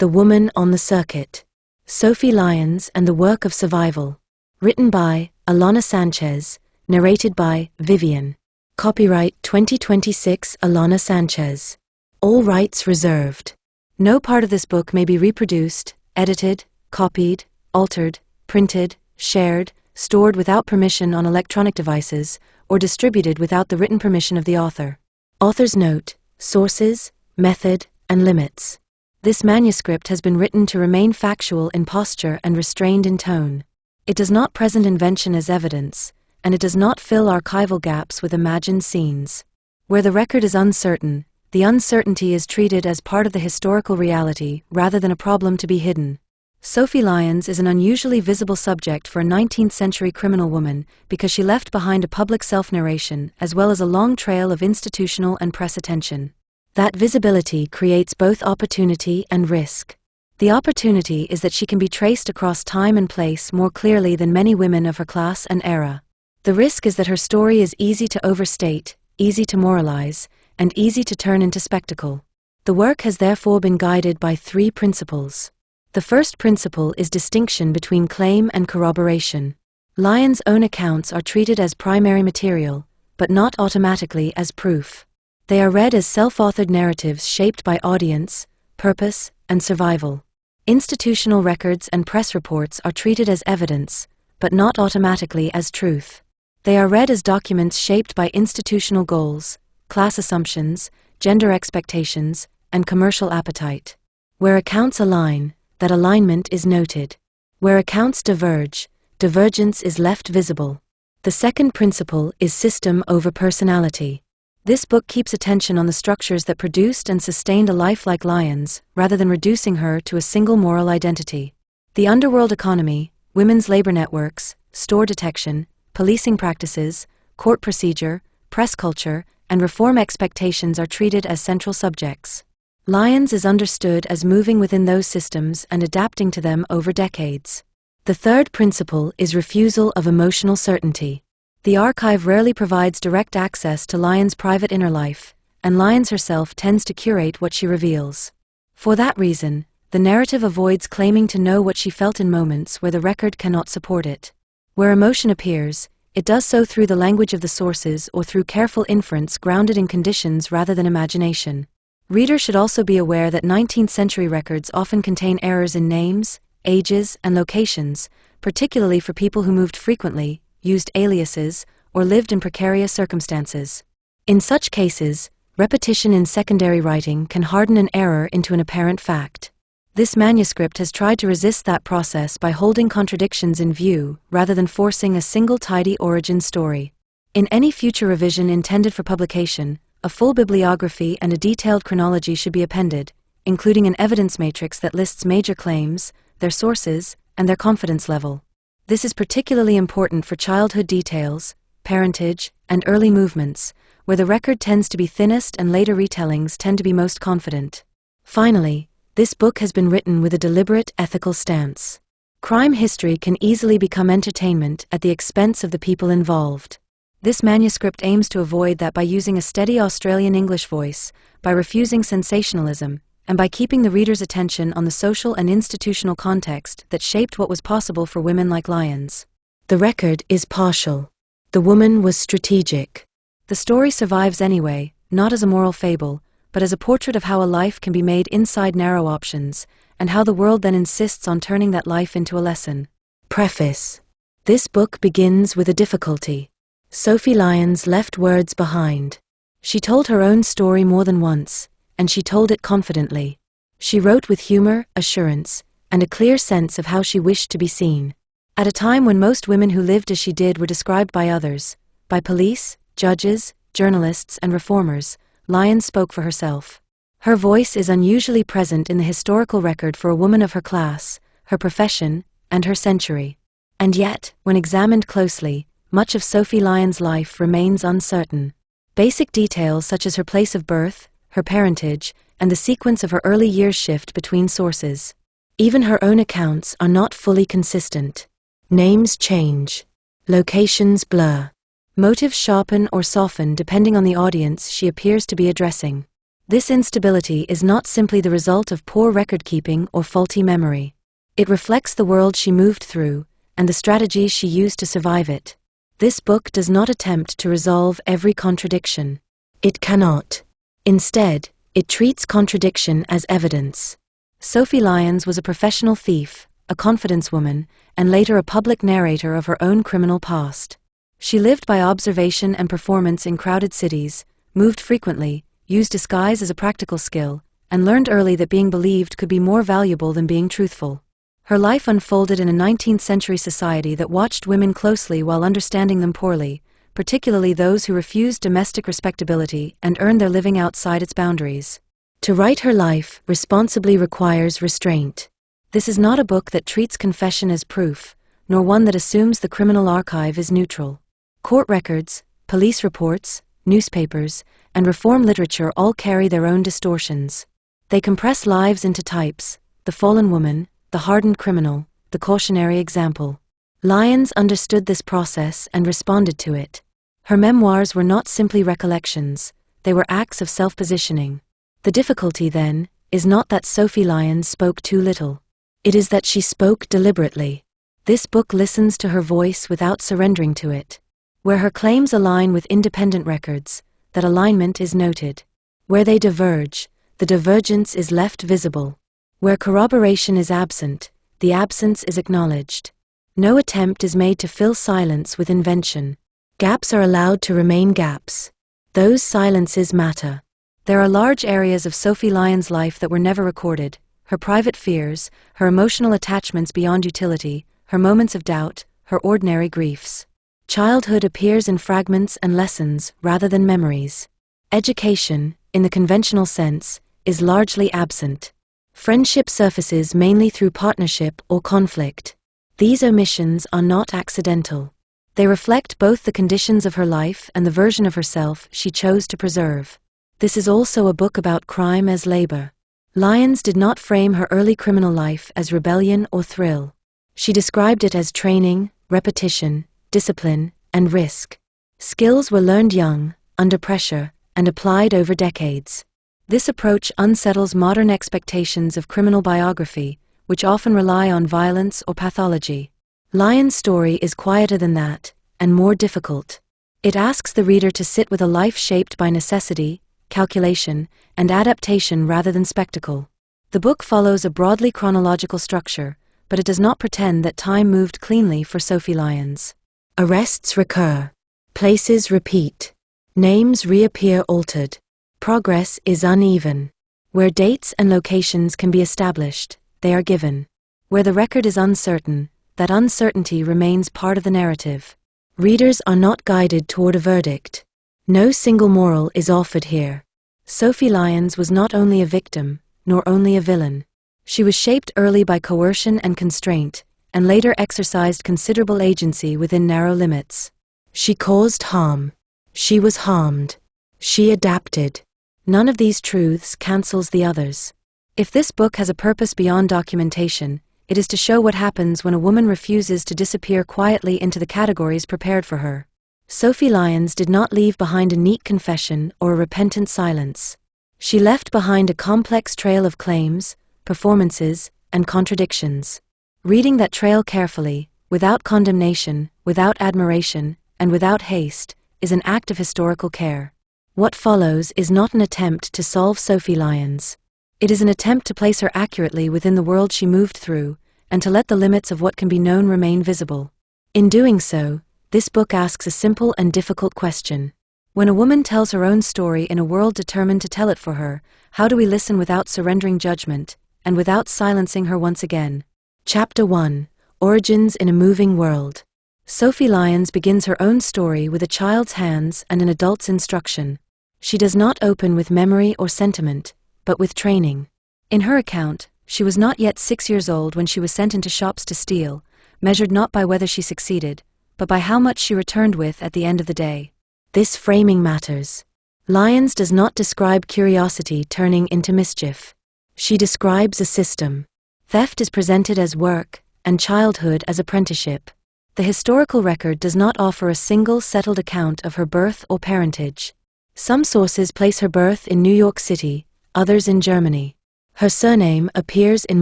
The Woman on the Circuit. Sophie Lyons and the Work of Survival. Written by Alana Sanchez. Narrated by Vivienne. Copyright 2026 Alana Sanchez. All rights reserved. No part of this book may be reproduced, edited, copied, altered, printed, shared, stored without permission on electronic devices, or distributed without the written permission of the author. Author's note: sources, method, and limits. This manuscript has been written to remain factual in posture and restrained in tone. It does not present invention as evidence, and it does not fill archival gaps with imagined scenes. Where the record is uncertain, the uncertainty is treated as part of the historical reality rather than a problem to be hidden. Sophie Lyons is an unusually visible subject for a 19th-century criminal woman because she left behind a public self-narration as well as a long trail of institutional and press attention. That visibility creates both opportunity and risk. The opportunity is that she can be traced across time and place more clearly than many women of her class and era. The risk is that her story is easy to overstate, easy to moralize, and easy to turn into spectacle. The work has therefore been guided by 3 principles. The first principle is distinction between claim and corroboration. Lyons' own accounts are treated as primary material, but not automatically as proof. They are read as self-authored narratives shaped by audience, purpose, and survival. Institutional records and press reports are treated as evidence, but not automatically as truth. They are read as documents shaped by institutional goals, class assumptions, gender expectations, and commercial appetite. Where accounts align, that alignment is noted. Where accounts diverge, divergence is left visible. The second principle is system over personality. This book keeps attention on the structures that produced and sustained a life like Lyons, rather than reducing her to a single moral identity. The underworld economy, women's labor networks, store detection, policing practices, court procedure, press culture, and reform expectations are treated as central subjects. Lyons is understood as moving within those systems and adapting to them over decades. The third principle is refusal of emotional certainty. The archive rarely provides direct access to Lyons' private inner life, and Lyons herself tends to curate what she reveals. For that reason, the narrative avoids claiming to know what she felt in moments where the record cannot support it. Where emotion appears, it does so through the language of the sources or through careful inference grounded in conditions rather than imagination. Readers should also be aware that 19th-century records often contain errors in names, ages, and locations, particularly for people who moved frequently, used aliases, or lived in precarious circumstances. In such cases, repetition in secondary writing can harden an error into an apparent fact. This manuscript has tried to resist that process by holding contradictions in view rather than forcing a single tidy origin story. In any future revision intended for publication, a full bibliography and a detailed chronology should be appended, including an evidence matrix that lists major claims, their sources, and their confidence level. This is particularly important for childhood details, parentage, and early movements, where the record tends to be thinnest and later retellings tend to be most confident. Finally, this book has been written with a deliberate ethical stance. Crime history can easily become entertainment at the expense of the people involved. This manuscript aims to avoid that by using a steady Australian English voice, by refusing sensationalism, and by keeping the reader's attention on the social and institutional context that shaped what was possible for women like Lyons. The record is partial. The woman was strategic. The story survives anyway, not as a moral fable, but as a portrait of how a life can be made inside narrow options, and how the world then insists on turning that life into a lesson. Preface. This book begins with a difficulty. Sophie Lyons left words behind. She told her own story more than once, and she told it confidently. She wrote with humor, assurance, and a clear sense of how she wished to be seen. At a time when most women who lived as she did were described by others, by police, judges, journalists, and reformers, Lyons spoke for herself. Her voice is unusually present in the historical record for a woman of her class, her profession, and her century. And yet, when examined closely, much of Sophie Lyons' life remains uncertain. Basic details such as her place of birth, her parentage, and the sequence of her early years shift between sources. Even her own accounts are not fully consistent. Names change. Locations blur. Motives sharpen or soften depending on the audience she appears to be addressing. This instability is not simply the result of poor record-keeping or faulty memory. It reflects the world she moved through, and the strategies she used to survive it. This book does not attempt to resolve every contradiction. It cannot. Instead, it treats contradiction as evidence. Sophie Lyons was a professional thief, a confidence woman, and later a public narrator of her own criminal past. She lived by observation and performance in crowded cities, moved frequently, used disguise as a practical skill, and learned early that being believed could be more valuable than being truthful. Her life unfolded in a 19th-century society that watched women closely while understanding them poorly, particularly those who refused domestic respectability and earned their living outside its boundaries. To write her life responsibly requires restraint. This is not a book that treats confession as proof, nor one that assumes the criminal archive is neutral. Court records, police reports, newspapers, and reform literature all carry their own distortions. They compress lives into types: the fallen woman, the hardened criminal, the cautionary example. Lyons understood this process and responded to it. Her memoirs were not simply recollections, they were acts of self-positioning. The difficulty, then, is not that Sophie Lyons spoke too little. It is that she spoke deliberately. This book listens to her voice without surrendering to it. Where her claims align with independent records, that alignment is noted. Where they diverge, the divergence is left visible. Where corroboration is absent, the absence is acknowledged. No attempt is made to fill silence with invention. Gaps are allowed to remain gaps. Those silences matter. There are large areas of Sophie Lyons' life that were never recorded: her private fears, her emotional attachments beyond utility, her moments of doubt, her ordinary griefs. Childhood appears in fragments and lessons rather than memories. Education, in the conventional sense, is largely absent. Friendship surfaces mainly through partnership or conflict. These omissions are not accidental. They reflect both the conditions of her life and the version of herself she chose to preserve. This is also a book about crime as labor. Lyons did not frame her early criminal life as rebellion or thrill. She described it as training, repetition, discipline, and risk. Skills were learned young, under pressure, and applied over decades. This approach unsettles modern expectations of criminal biography, which often rely on violence or pathology. Lyons' story is quieter than that, and more difficult. It asks the reader to sit with a life shaped by necessity, calculation, and adaptation rather than spectacle. The book follows a broadly chronological structure, but it does not pretend that time moved cleanly for Sophie Lyons. Arrests recur. Places repeat. Names reappear altered. Progress is uneven. Where dates and locations can be established, they are given. Where the record is uncertain, that uncertainty remains part of the narrative. Readers are not guided toward a verdict. No single moral is offered here. Sophie Lyons was not only a victim, nor only a villain. She was shaped early by coercion and constraint, and later exercised considerable agency within narrow limits. She caused harm. She was harmed. She adapted. None of these truths cancels the others. If this book has a purpose beyond documentation, it is to show what happens when a woman refuses to disappear quietly into the categories prepared for her. Sophie Lyons did not leave behind a neat confession or a repentant silence. She left behind a complex trail of claims, performances, and contradictions. Reading that trail carefully, without condemnation, without admiration, and without haste, is an act of historical care. What follows is not an attempt to solve Sophie Lyons. It is an attempt to place her accurately within the world she moved through, and to let the limits of what can be known remain visible. In doing so, this book asks a simple and difficult question. When a woman tells her own story in a world determined to tell it for her, how do we listen without surrendering judgment, and without silencing her once again? Chapter 1: Origins in a Moving World. Sophie Lyons begins her own story with a child's hands and an adult's instruction. She does not open with memory or sentiment, but with training. In her account, she was not yet 6 years old when she was sent into shops to steal, measured not by whether she succeeded, but by how much she returned with at the end of the day. This framing matters. Lyons does not describe curiosity turning into mischief. She describes a system. Theft is presented as work, and childhood as apprenticeship. The historical record does not offer a single settled account of her birth or parentage. Some sources place her birth in New York City, others in Germany. Her surname appears in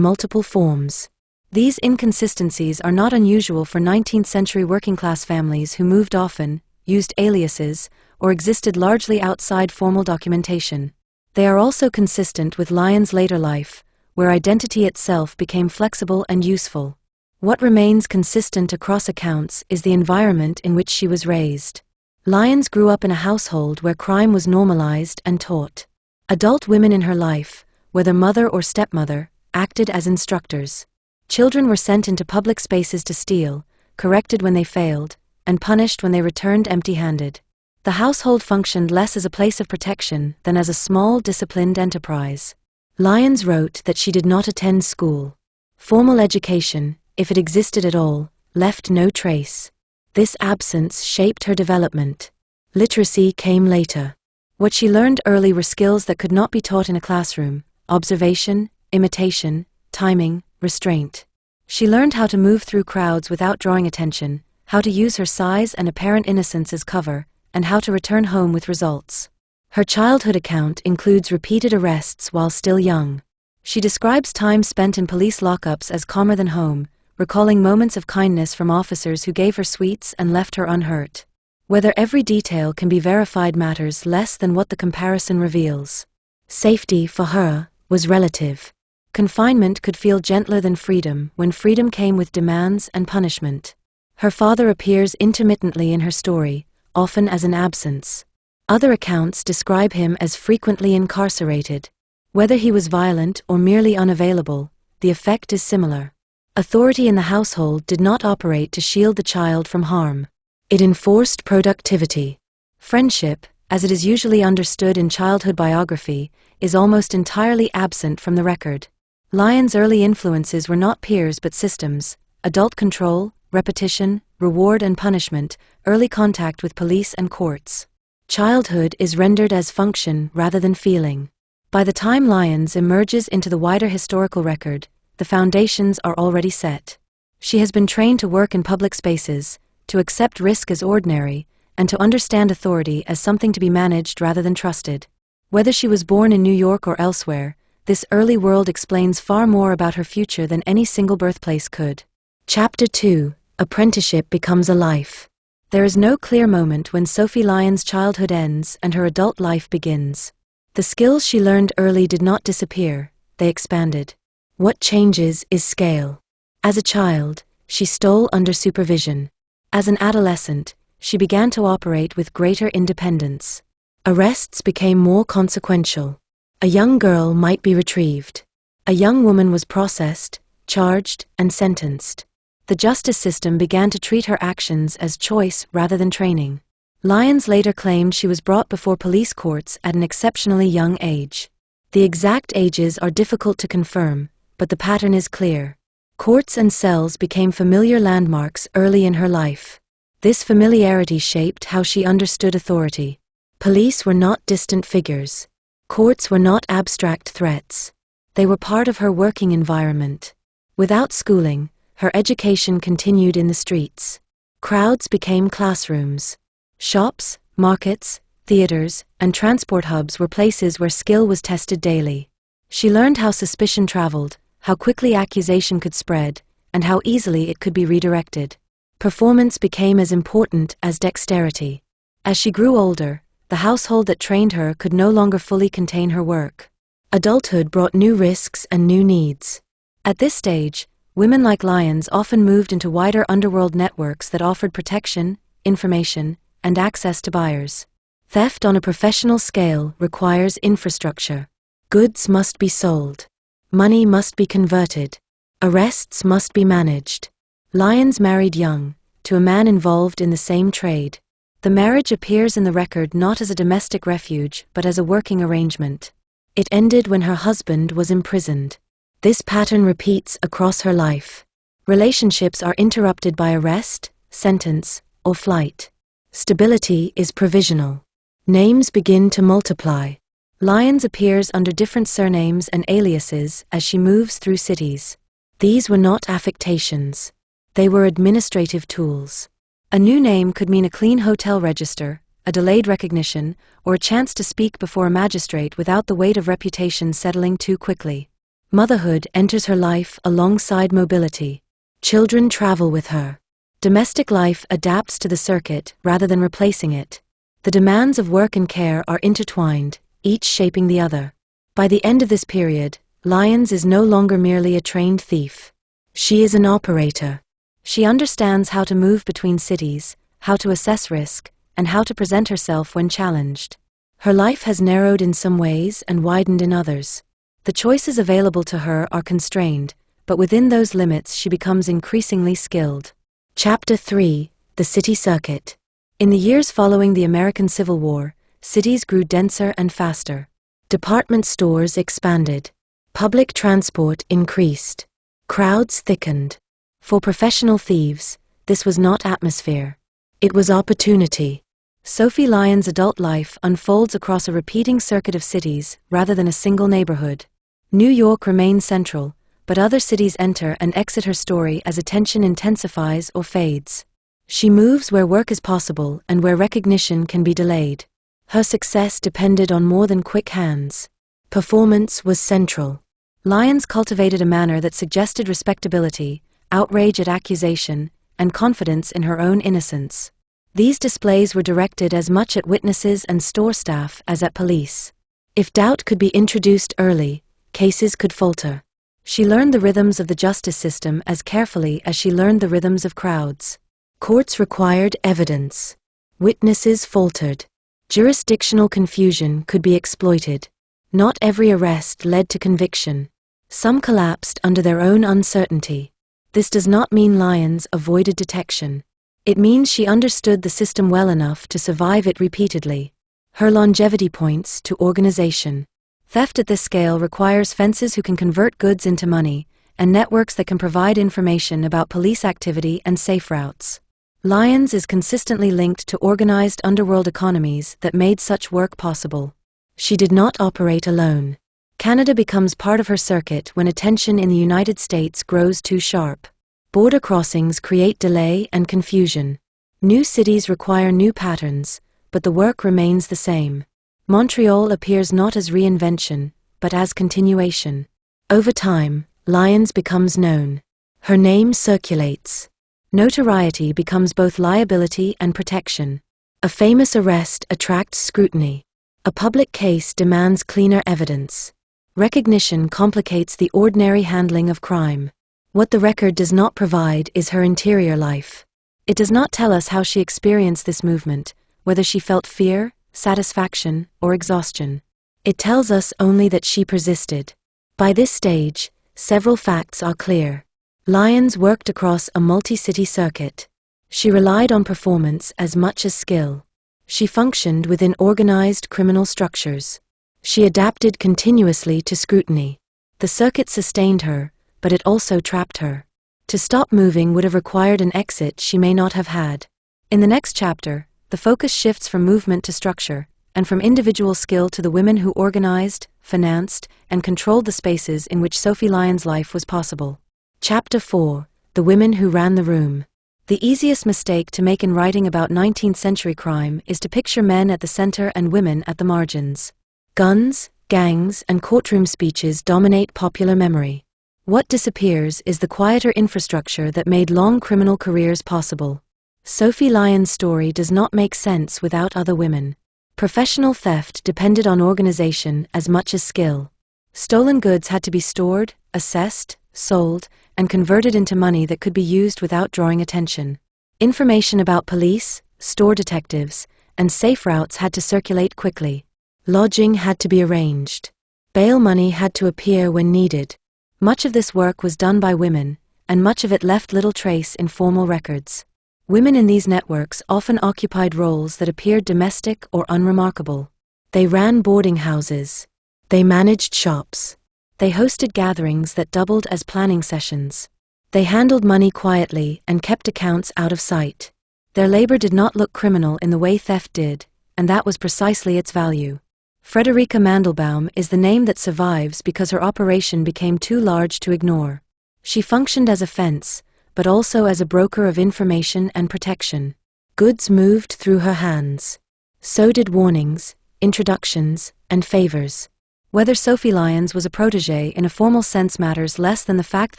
multiple forms. These inconsistencies are not unusual for 19th-century working-class families who moved often, used aliases, or existed largely outside formal documentation. They are also consistent with Lyons' later life, where identity itself became flexible and useful. What remains consistent across accounts is the environment in which she was raised. Lyons grew up in a household where crime was normalized and taught. Adult women in her life, whether mother or stepmother, acted as instructors. Children were sent into public spaces to steal, corrected when they failed, and punished when they returned empty-handed. The household functioned less as a place of protection than as a small, disciplined enterprise. Lyons wrote that she did not attend school. Formal education, if it existed at all, left no trace. This absence shaped her development. Literacy came later. What she learned early were skills that could not be taught in a classroom: observation, imitation, timing, restraint. She learned how to move through crowds without drawing attention, how to use her size and apparent innocence as cover, and how to return home with results. Her childhood account includes repeated arrests while still young. She describes time spent in police lockups as calmer than home, recalling moments of kindness from officers who gave her sweets and left her unhurt. Whether every detail can be verified matters less than what the comparison reveals. Safety, for her, was relative. Confinement could feel gentler than freedom when freedom came with demands and punishment. Her father appears intermittently in her story, often as an absence. Other accounts describe him as frequently incarcerated. Whether he was violent or merely unavailable, the effect is similar. Authority in the household did not operate to shield the child from harm. It enforced productivity. Friendship, as it is usually understood in childhood biography, is almost entirely absent from the record. Lyons' early influences were not peers but systems: adult control, repetition, reward and punishment, early contact with police and courts. Childhood is rendered as function rather than feeling. By the time Lyons emerges into the wider historical record, the foundations are already set. She has been trained to work in public spaces, to accept risk as ordinary, and to understand authority as something to be managed rather than trusted. Whether she was born in New York or elsewhere, this early world explains far more about her future than any single birthplace could. Chapter 2: Apprenticeship becomes a life. There is no clear moment when Sophie Lyons' childhood ends and her adult life begins. The skills she learned early did not disappear, they expanded. What changes is scale. As a child, she stole under supervision. As an adolescent, she began to operate with greater independence. Arrests became more consequential. A young girl might be retrieved. A young woman was processed, charged, and sentenced. The justice system began to treat her actions as choice rather than training. Lyons later claimed she was brought before police courts at an exceptionally young age. The exact ages are difficult to confirm, but the pattern is clear. Courts and cells became familiar landmarks early in her life. This familiarity shaped how she understood authority. Police were not distant figures. Courts were not abstract threats. They were part of her working environment. Without schooling, her education continued in the streets. Crowds became classrooms. Shops, markets, theaters, and transport hubs were places where skill was tested daily. She learned how suspicion traveled, how quickly accusation could spread, and how easily it could be redirected. Performance became as important as dexterity. As she grew older, the household that trained her could no longer fully contain her work. Adulthood brought new risks and new needs. At this stage, women like Lyons often moved into wider underworld networks that offered protection, information, and access to buyers. Theft on a professional scale requires infrastructure. Goods must be sold. Money must be converted. Arrests must be managed. Lyons married young, to a man involved in the same trade. The marriage appears in the record not as a domestic refuge but as a working arrangement. It ended when her husband was imprisoned. This pattern repeats across her life. Relationships are interrupted by arrest, sentence, or flight. Stability is provisional. Names begin to multiply. Lyons appears under different surnames and aliases as she moves through cities. These were not affectations. They were administrative tools. A new name could mean a clean hotel register, a delayed recognition, or a chance to speak before a magistrate without the weight of reputation settling too quickly. Motherhood enters her life alongside mobility. Children travel with her. Domestic life adapts to the circuit rather than replacing it. The demands of work and care are intertwined, each shaping the other. By the end of this period, Lyons is no longer merely a trained thief. She is an operator. She understands how to move between cities, how to assess risk, and how to present herself when challenged. Her life has narrowed in some ways and widened in others. The choices available to her are constrained, but within those limits she becomes increasingly skilled. Chapter 3: The City Circuit. In the years following the American Civil War, cities grew denser and faster. Department stores expanded. Public transport increased. Crowds thickened. For professional thieves, this was not atmosphere. It was opportunity. Sophie Lyons' adult life unfolds across a repeating circuit of cities rather than a single neighborhood. New York remains central, but other cities enter and exit her story as attention intensifies or fades. She moves where work is possible and where recognition can be delayed. Her success depended on more than quick hands. Performance was central. Lyons cultivated a manner that suggested respectability, outrage at accusation, and confidence in her own innocence. These displays were directed as much at witnesses and store staff as at police. If doubt could be introduced early, cases could falter. She learned the rhythms of the justice system as carefully as she learned the rhythms of crowds. Courts required evidence. Witnesses faltered. Jurisdictional confusion could be exploited. Not every arrest led to conviction. Some collapsed under their own uncertainty. This does not mean Lyons avoided detection. It means she understood the system well enough to survive it repeatedly. Her longevity points to organization. Theft at this scale requires fences who can convert goods into money, and networks that can provide information about police activity and safe routes. Lyons is consistently linked to organized underworld economies that made such work possible. She did not operate alone. Canada becomes part of her circuit when attention in the United States grows too sharp. Border crossings create delay and confusion. New cities require new patterns, but the work remains the same. Montreal appears not as reinvention, but as continuation. Over time, Lyons becomes known. Her name circulates. Notoriety becomes both liability and protection. A famous arrest attracts scrutiny. A public case demands cleaner evidence. Recognition complicates the ordinary handling of crime. What the record does not provide is her interior life. It does not tell us how she experienced this movement, whether she felt fear, satisfaction, or exhaustion. It tells us only that she persisted. By this stage, several facts are clear. Lyons worked across a multi-city circuit. She relied on performance as much as skill. She functioned within organized criminal structures. She adapted continuously to scrutiny. The circuit sustained her, but it also trapped her. To stop moving would have required an exit she may not have had. In the next chapter, the focus shifts from movement to structure, and from individual skill to the women who organized, financed, and controlled the spaces in which Sophie Lyons' life was possible. Chapter 4: The Women Who Ran the Room. The easiest mistake to make in writing about 19th-century crime is to picture men at the center and women at the margins. Guns, gangs, and courtroom speeches dominate popular memory. What disappears is the quieter infrastructure that made long criminal careers possible. Sophie Lyons' story does not make sense without other women. Professional theft depended on organization as much as skill. Stolen goods had to be stored, assessed, sold, and converted into money that could be used without drawing attention. Information about police, store detectives, and safe routes had to circulate quickly. Lodging had to be arranged. Bail money had to appear when needed. Much of this work was done by women, and much of it left little trace in formal records. Women in these networks often occupied roles that appeared domestic or unremarkable. They ran boarding houses. They managed shops. They hosted gatherings that doubled as planning sessions. They handled money quietly and kept accounts out of sight. Their labor did not look criminal in the way theft did, and that was precisely its value. Frederica Mandelbaum is the name that survives because her operation became too large to ignore. She functioned as a fence, but also as a broker of information and protection. Goods moved through her hands. So did warnings, introductions, and favors. Whether Sophie Lyons was a protégé in a formal sense matters less than the fact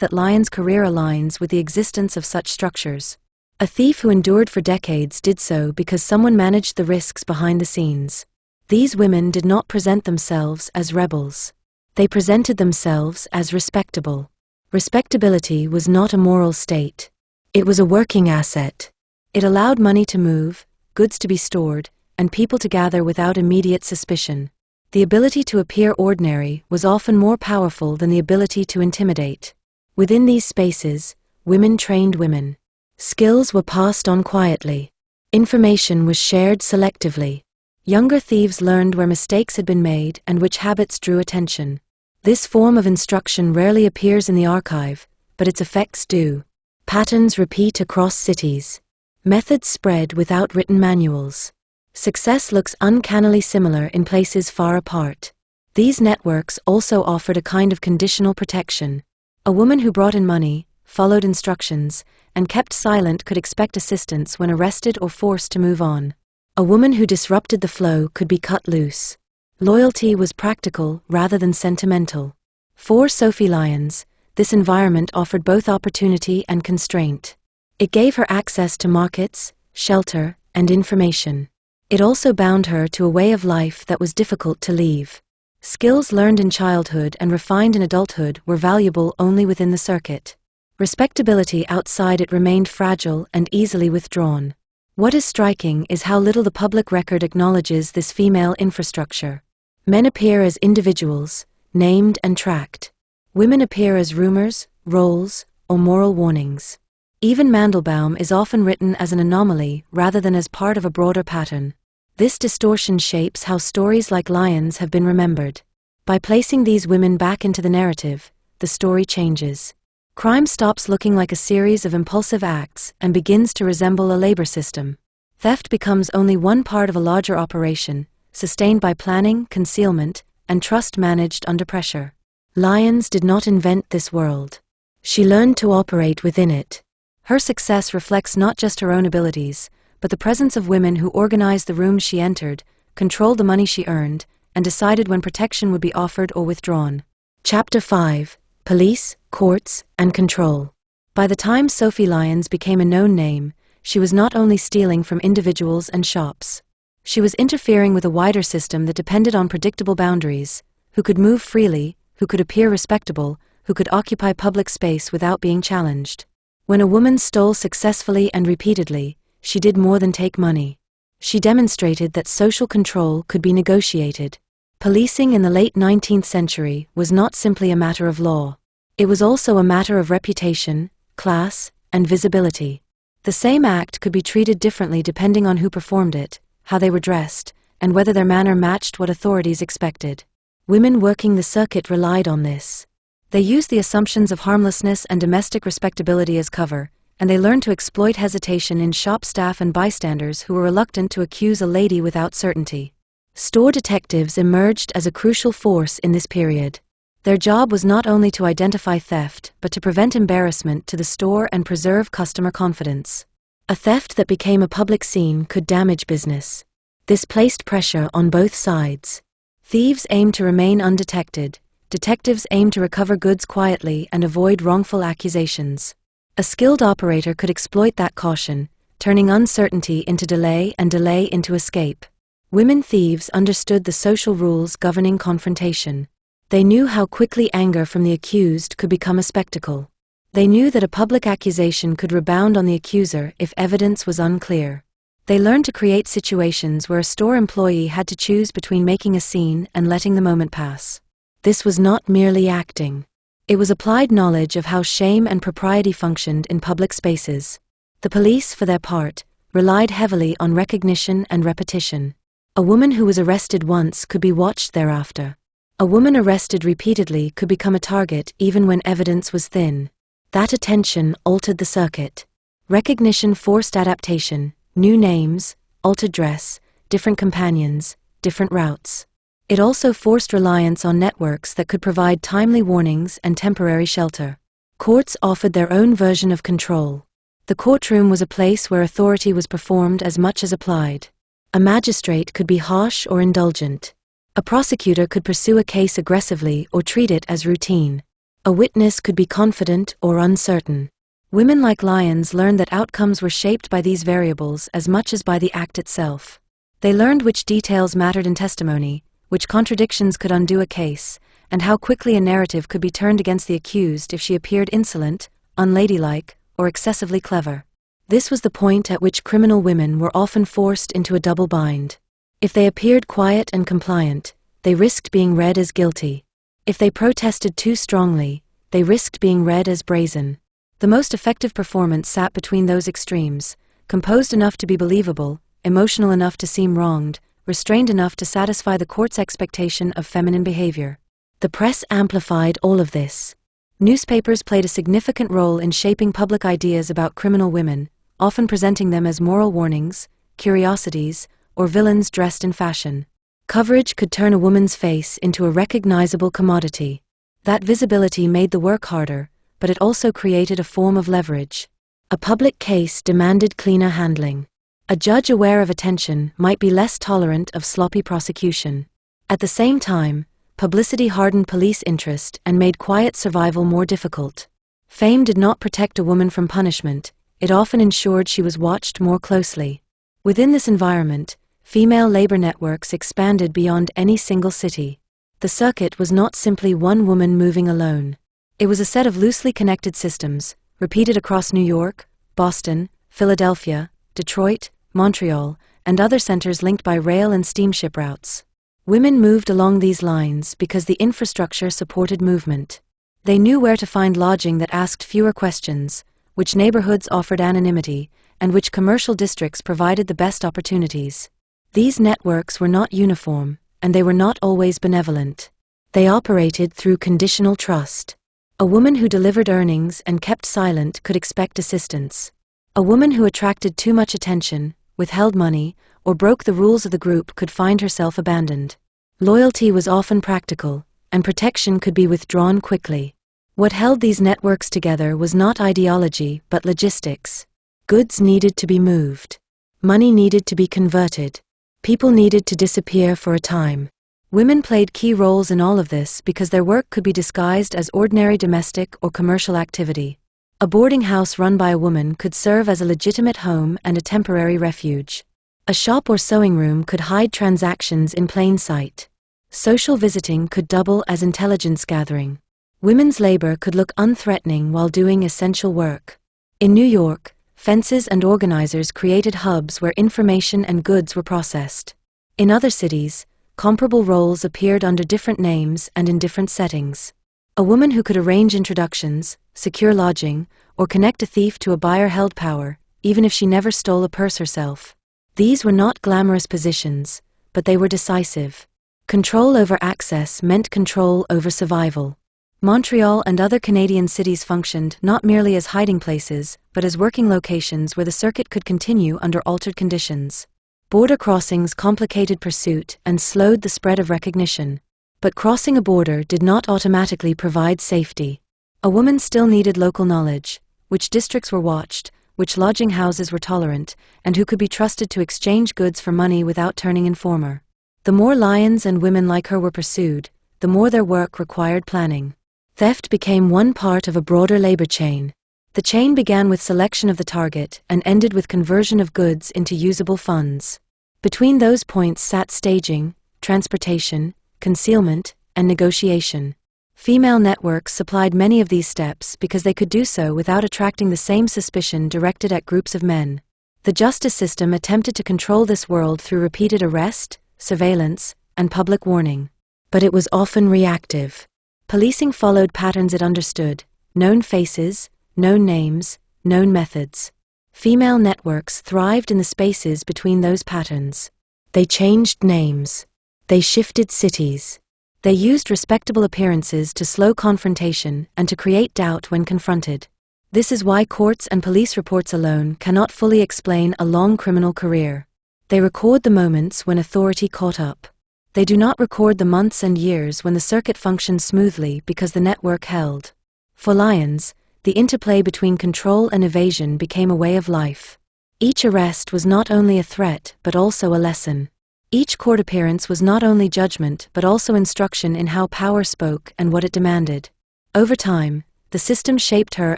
that Lyons' career aligns with the existence of such structures. A thief who endured for decades did so because someone managed the risks behind the scenes. These women did not present themselves as rebels. They presented themselves as respectable. Respectability was not a moral state. It was a working asset. It allowed money to move, goods to be stored, and people to gather without immediate suspicion. The ability to appear ordinary was often more powerful than the ability to intimidate. Within these spaces, women trained women. Skills were passed on quietly. Information was shared selectively. Younger thieves learned where mistakes had been made and which habits drew attention. This form of instruction rarely appears in the archive, but its effects do. Patterns repeat across cities. Methods spread without written manuals. Success looks uncannily similar in places far apart. These networks also offered a kind of conditional protection. A woman who brought in money, followed instructions, and kept silent could expect assistance when arrested or forced to move on. A woman who disrupted the flow could be cut loose. Loyalty was practical rather than sentimental. For Sophie Lyons, this environment offered both opportunity and constraint. It gave her access to markets, shelter, and information. It also bound her to a way of life that was difficult to leave. Skills learned in childhood and refined in adulthood were valuable only within the circuit. Respectability outside it remained fragile and easily withdrawn. What is striking is how little the public record acknowledges this female infrastructure. Men appear as individuals, named and tracked. Women appear as rumors, roles, or moral warnings. Even Mandelbaum is often written as an anomaly rather than as part of a broader pattern. This distortion shapes how stories like Lyons have been remembered. By placing these women back into the narrative, the story changes. Crime stops looking like a series of impulsive acts and begins to resemble a labor system. Theft becomes only one part of a larger operation, sustained by planning, concealment, and trust managed under pressure. Lyons did not invent this world. She learned to operate within it. Her success reflects not just her own abilities, but the presence of women who organized the rooms she entered, controlled the money she earned, and decided when protection would be offered or withdrawn. Chapter 5. Police, Courts, and Control. By the time Sophie Lyons became a known name, she was not only stealing from individuals and shops. She was interfering with a wider system that depended on predictable boundaries, who could move freely, who could appear respectable, who could occupy public space without being challenged. When a woman stole successfully and repeatedly, she did more than take money. She demonstrated that social control could be negotiated. Policing in the late 19th century was not simply a matter of law. It was also a matter of reputation, class, and visibility. The same act could be treated differently depending on who performed it, how they were dressed, and whether their manner matched what authorities expected. Women working the circuit relied on this. They used the assumptions of harmlessness and domestic respectability as cover, and they learned to exploit hesitation in shop staff and bystanders who were reluctant to accuse a lady without certainty. Store detectives emerged as a crucial force in this period. Their job was not only to identify theft, but to prevent embarrassment to the store and preserve customer confidence. A theft that became a public scene could damage business. This placed pressure on both sides. Thieves aimed to remain undetected. Detectives aimed to recover goods quietly and avoid wrongful accusations. A skilled operator could exploit that caution, turning uncertainty into delay and delay into escape. Women thieves understood the social rules governing confrontation. They knew how quickly anger from the accused could become a spectacle. They knew that a public accusation could rebound on the accuser if evidence was unclear. They learned to create situations where a store employee had to choose between making a scene and letting the moment pass. This was not merely acting. It was applied knowledge of how shame and propriety functioned in public spaces. The police, for their part, relied heavily on recognition and repetition. A woman who was arrested once could be watched thereafter. A woman arrested repeatedly could become a target even when evidence was thin. That attention altered the circuit. Recognition forced adaptation, new names, altered dress, different companions, different routes. It also forced reliance on networks that could provide timely warnings and temporary shelter. Courts offered their own version of control. The courtroom was a place where authority was performed as much as applied. A magistrate could be harsh or indulgent. A prosecutor could pursue a case aggressively or treat it as routine. A witness could be confident or uncertain. Women like Lyons learned that outcomes were shaped by these variables as much as by the act itself. They learned which details mattered in testimony, which contradictions could undo a case, and how quickly a narrative could be turned against the accused if she appeared insolent, unladylike, or excessively clever. This was the point at which criminal women were often forced into a double bind. If they appeared quiet and compliant, they risked being read as guilty. If they protested too strongly, they risked being read as brazen. The most effective performance sat between those extremes, composed enough to be believable, emotional enough to seem wronged, restrained enough to satisfy the court's expectation of feminine behavior. The press amplified all of this. Newspapers played a significant role in shaping public ideas about criminal women, often presenting them as moral warnings, curiosities, or villains dressed in fashion. Coverage could turn a woman's face into a recognizable commodity. That visibility made the work harder, but it also created a form of leverage. A public case demanded cleaner handling. A judge aware of attention might be less tolerant of sloppy prosecution. At the same time, publicity hardened police interest and made quiet survival more difficult. Fame did not protect a woman from punishment, it often ensured she was watched more closely. Within this environment, female labor networks expanded beyond any single city. The circuit was not simply one woman moving alone. It was a set of loosely connected systems, repeated across New York, Boston, Philadelphia, Detroit, Montreal, and other centers linked by rail and steamship routes. Women moved along these lines because the infrastructure supported movement. They knew where to find lodging that asked fewer questions, which neighborhoods offered anonymity, and which commercial districts provided the best opportunities. These networks were not uniform, and they were not always benevolent. They operated through conditional trust. A woman who delivered earnings and kept silent could expect assistance. A woman who attracted too much attention, withheld money, or broke the rules of the group could find herself abandoned. Loyalty was often practical, and protection could be withdrawn quickly. What held these networks together was not ideology but logistics. Goods needed to be moved. Money needed to be converted. People needed to disappear for a time. Women played key roles in all of this because their work could be disguised as ordinary domestic or commercial activity. A boarding house run by a woman could serve as a legitimate home and a temporary refuge. A shop or sewing room could hide transactions in plain sight. Social visiting could double as intelligence gathering. Women's labor could look unthreatening while doing essential work. In New York, fences and organizers created hubs where information and goods were processed. In other cities, comparable roles appeared under different names and in different settings. A woman who could arrange introductions, secure lodging, or connect a thief to a buyer held power, even if she never stole a purse herself. These were not glamorous positions, but they were decisive. Control over access meant control over survival. Montreal and other Canadian cities functioned not merely as hiding places, but as working locations where the circuit could continue under altered conditions. Border crossings complicated pursuit and slowed the spread of recognition. But crossing a border did not automatically provide safety. A woman still needed local knowledge, which districts were watched, which lodging houses were tolerant, and who could be trusted to exchange goods for money without turning informer. The more Lyons and women like her were pursued, the more their work required planning. Theft became one part of a broader labor chain. The chain began with selection of the target and ended with conversion of goods into usable funds. Between those points sat staging, transportation, concealment, and negotiation. Female networks supplied many of these steps because they could do so without attracting the same suspicion directed at groups of men. The justice system attempted to control this world through repeated arrest, surveillance, and public warning. But it was often reactive. Policing followed patterns it understood: known faces, known names, known methods. Female networks thrived in the spaces between those patterns. They changed names. They shifted cities. They used respectable appearances to slow confrontation and to create doubt when confronted. This is why courts and police reports alone cannot fully explain a long criminal career. They record the moments when authority caught up. They do not record the months and years when the circuit functioned smoothly because the network held. For Lyons, the interplay between control and evasion became a way of life. Each arrest was not only a threat but also a lesson. Each court appearance was not only judgment but also instruction in how power spoke and what it demanded. Over time, the system shaped her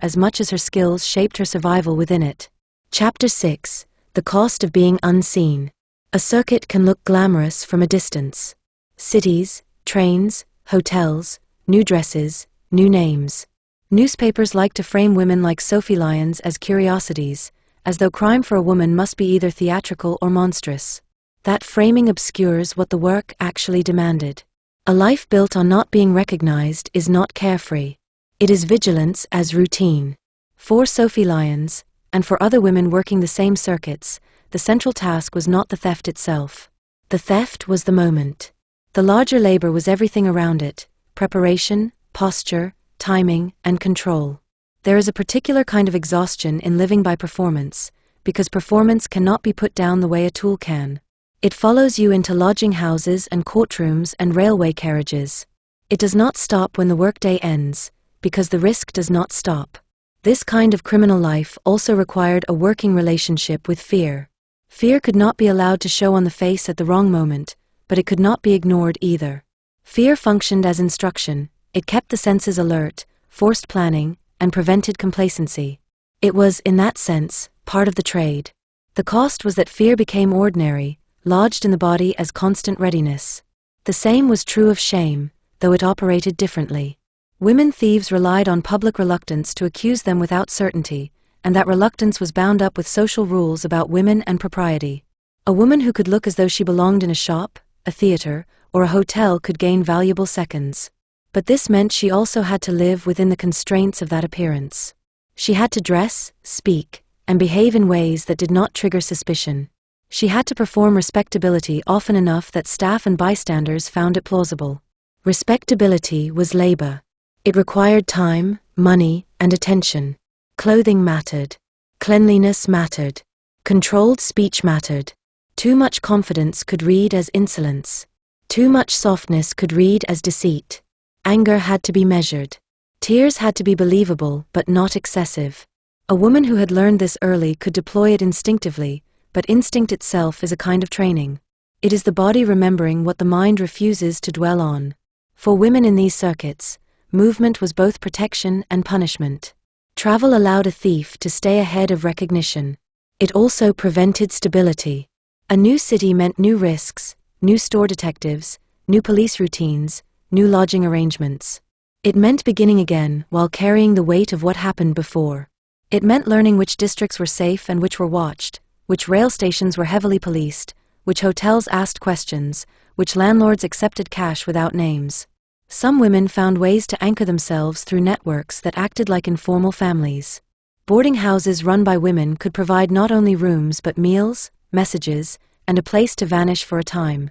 as much as her skills shaped her survival within it. Chapter 6: The Cost of Being Unseen. A circuit can look glamorous from a distance. Cities, trains, hotels, new dresses, new names. Newspapers like to frame women like Sophie Lyons as curiosities, as though crime for a woman must be either theatrical or monstrous. That framing obscures what the work actually demanded. A life built on not being recognized is not carefree. It is vigilance as routine. For Sophie Lyons, and for other women working the same circuits, the central task was not the theft itself. The theft was the moment. The larger labor was everything around it: preparation, posture, timing, and control. There is a particular kind of exhaustion in living by performance, because performance cannot be put down the way a tool can. It follows you into lodging houses and courtrooms and railway carriages. It does not stop when the workday ends, because the risk does not stop. This kind of criminal life also required a working relationship with fear. Fear could not be allowed to show on the face at the wrong moment, but it could not be ignored either. Fear functioned as instruction. It kept the senses alert, forced planning, and prevented complacency. It was, in that sense, part of the trade. The cost was that fear became ordinary, lodged in the body as constant readiness. The same was true of shame, though it operated differently. Women thieves relied on public reluctance to accuse them without certainty, and that reluctance was bound up with social rules about women and propriety. A woman who could look as though she belonged in a shop, a theater, or a hotel could gain valuable seconds. But this meant she also had to live within the constraints of that appearance. She had to dress, speak, and behave in ways that did not trigger suspicion. She had to perform respectability often enough that staff and bystanders found it plausible. Respectability was labor. It required time, money, and attention. Clothing mattered. Cleanliness mattered. Controlled speech mattered. Too much confidence could read as insolence. Too much softness could read as deceit. Anger had to be measured. Tears had to be believable but not excessive. A woman who had learned this early could deploy it instinctively, but instinct itself is a kind of training. It is the body remembering what the mind refuses to dwell on. For women in these circuits, movement was both protection and punishment. Travel allowed a thief to stay ahead of recognition. It also prevented stability. A new city meant new risks, new store detectives, new police routines, new lodging arrangements. It meant beginning again while carrying the weight of what happened before. It meant learning which districts were safe and which were watched, which rail stations were heavily policed, which hotels asked questions, which landlords accepted cash without names. Some women found ways to anchor themselves through networks that acted like informal families. Boarding houses run by women could provide not only rooms but meals, messages, and a place to vanish for a time.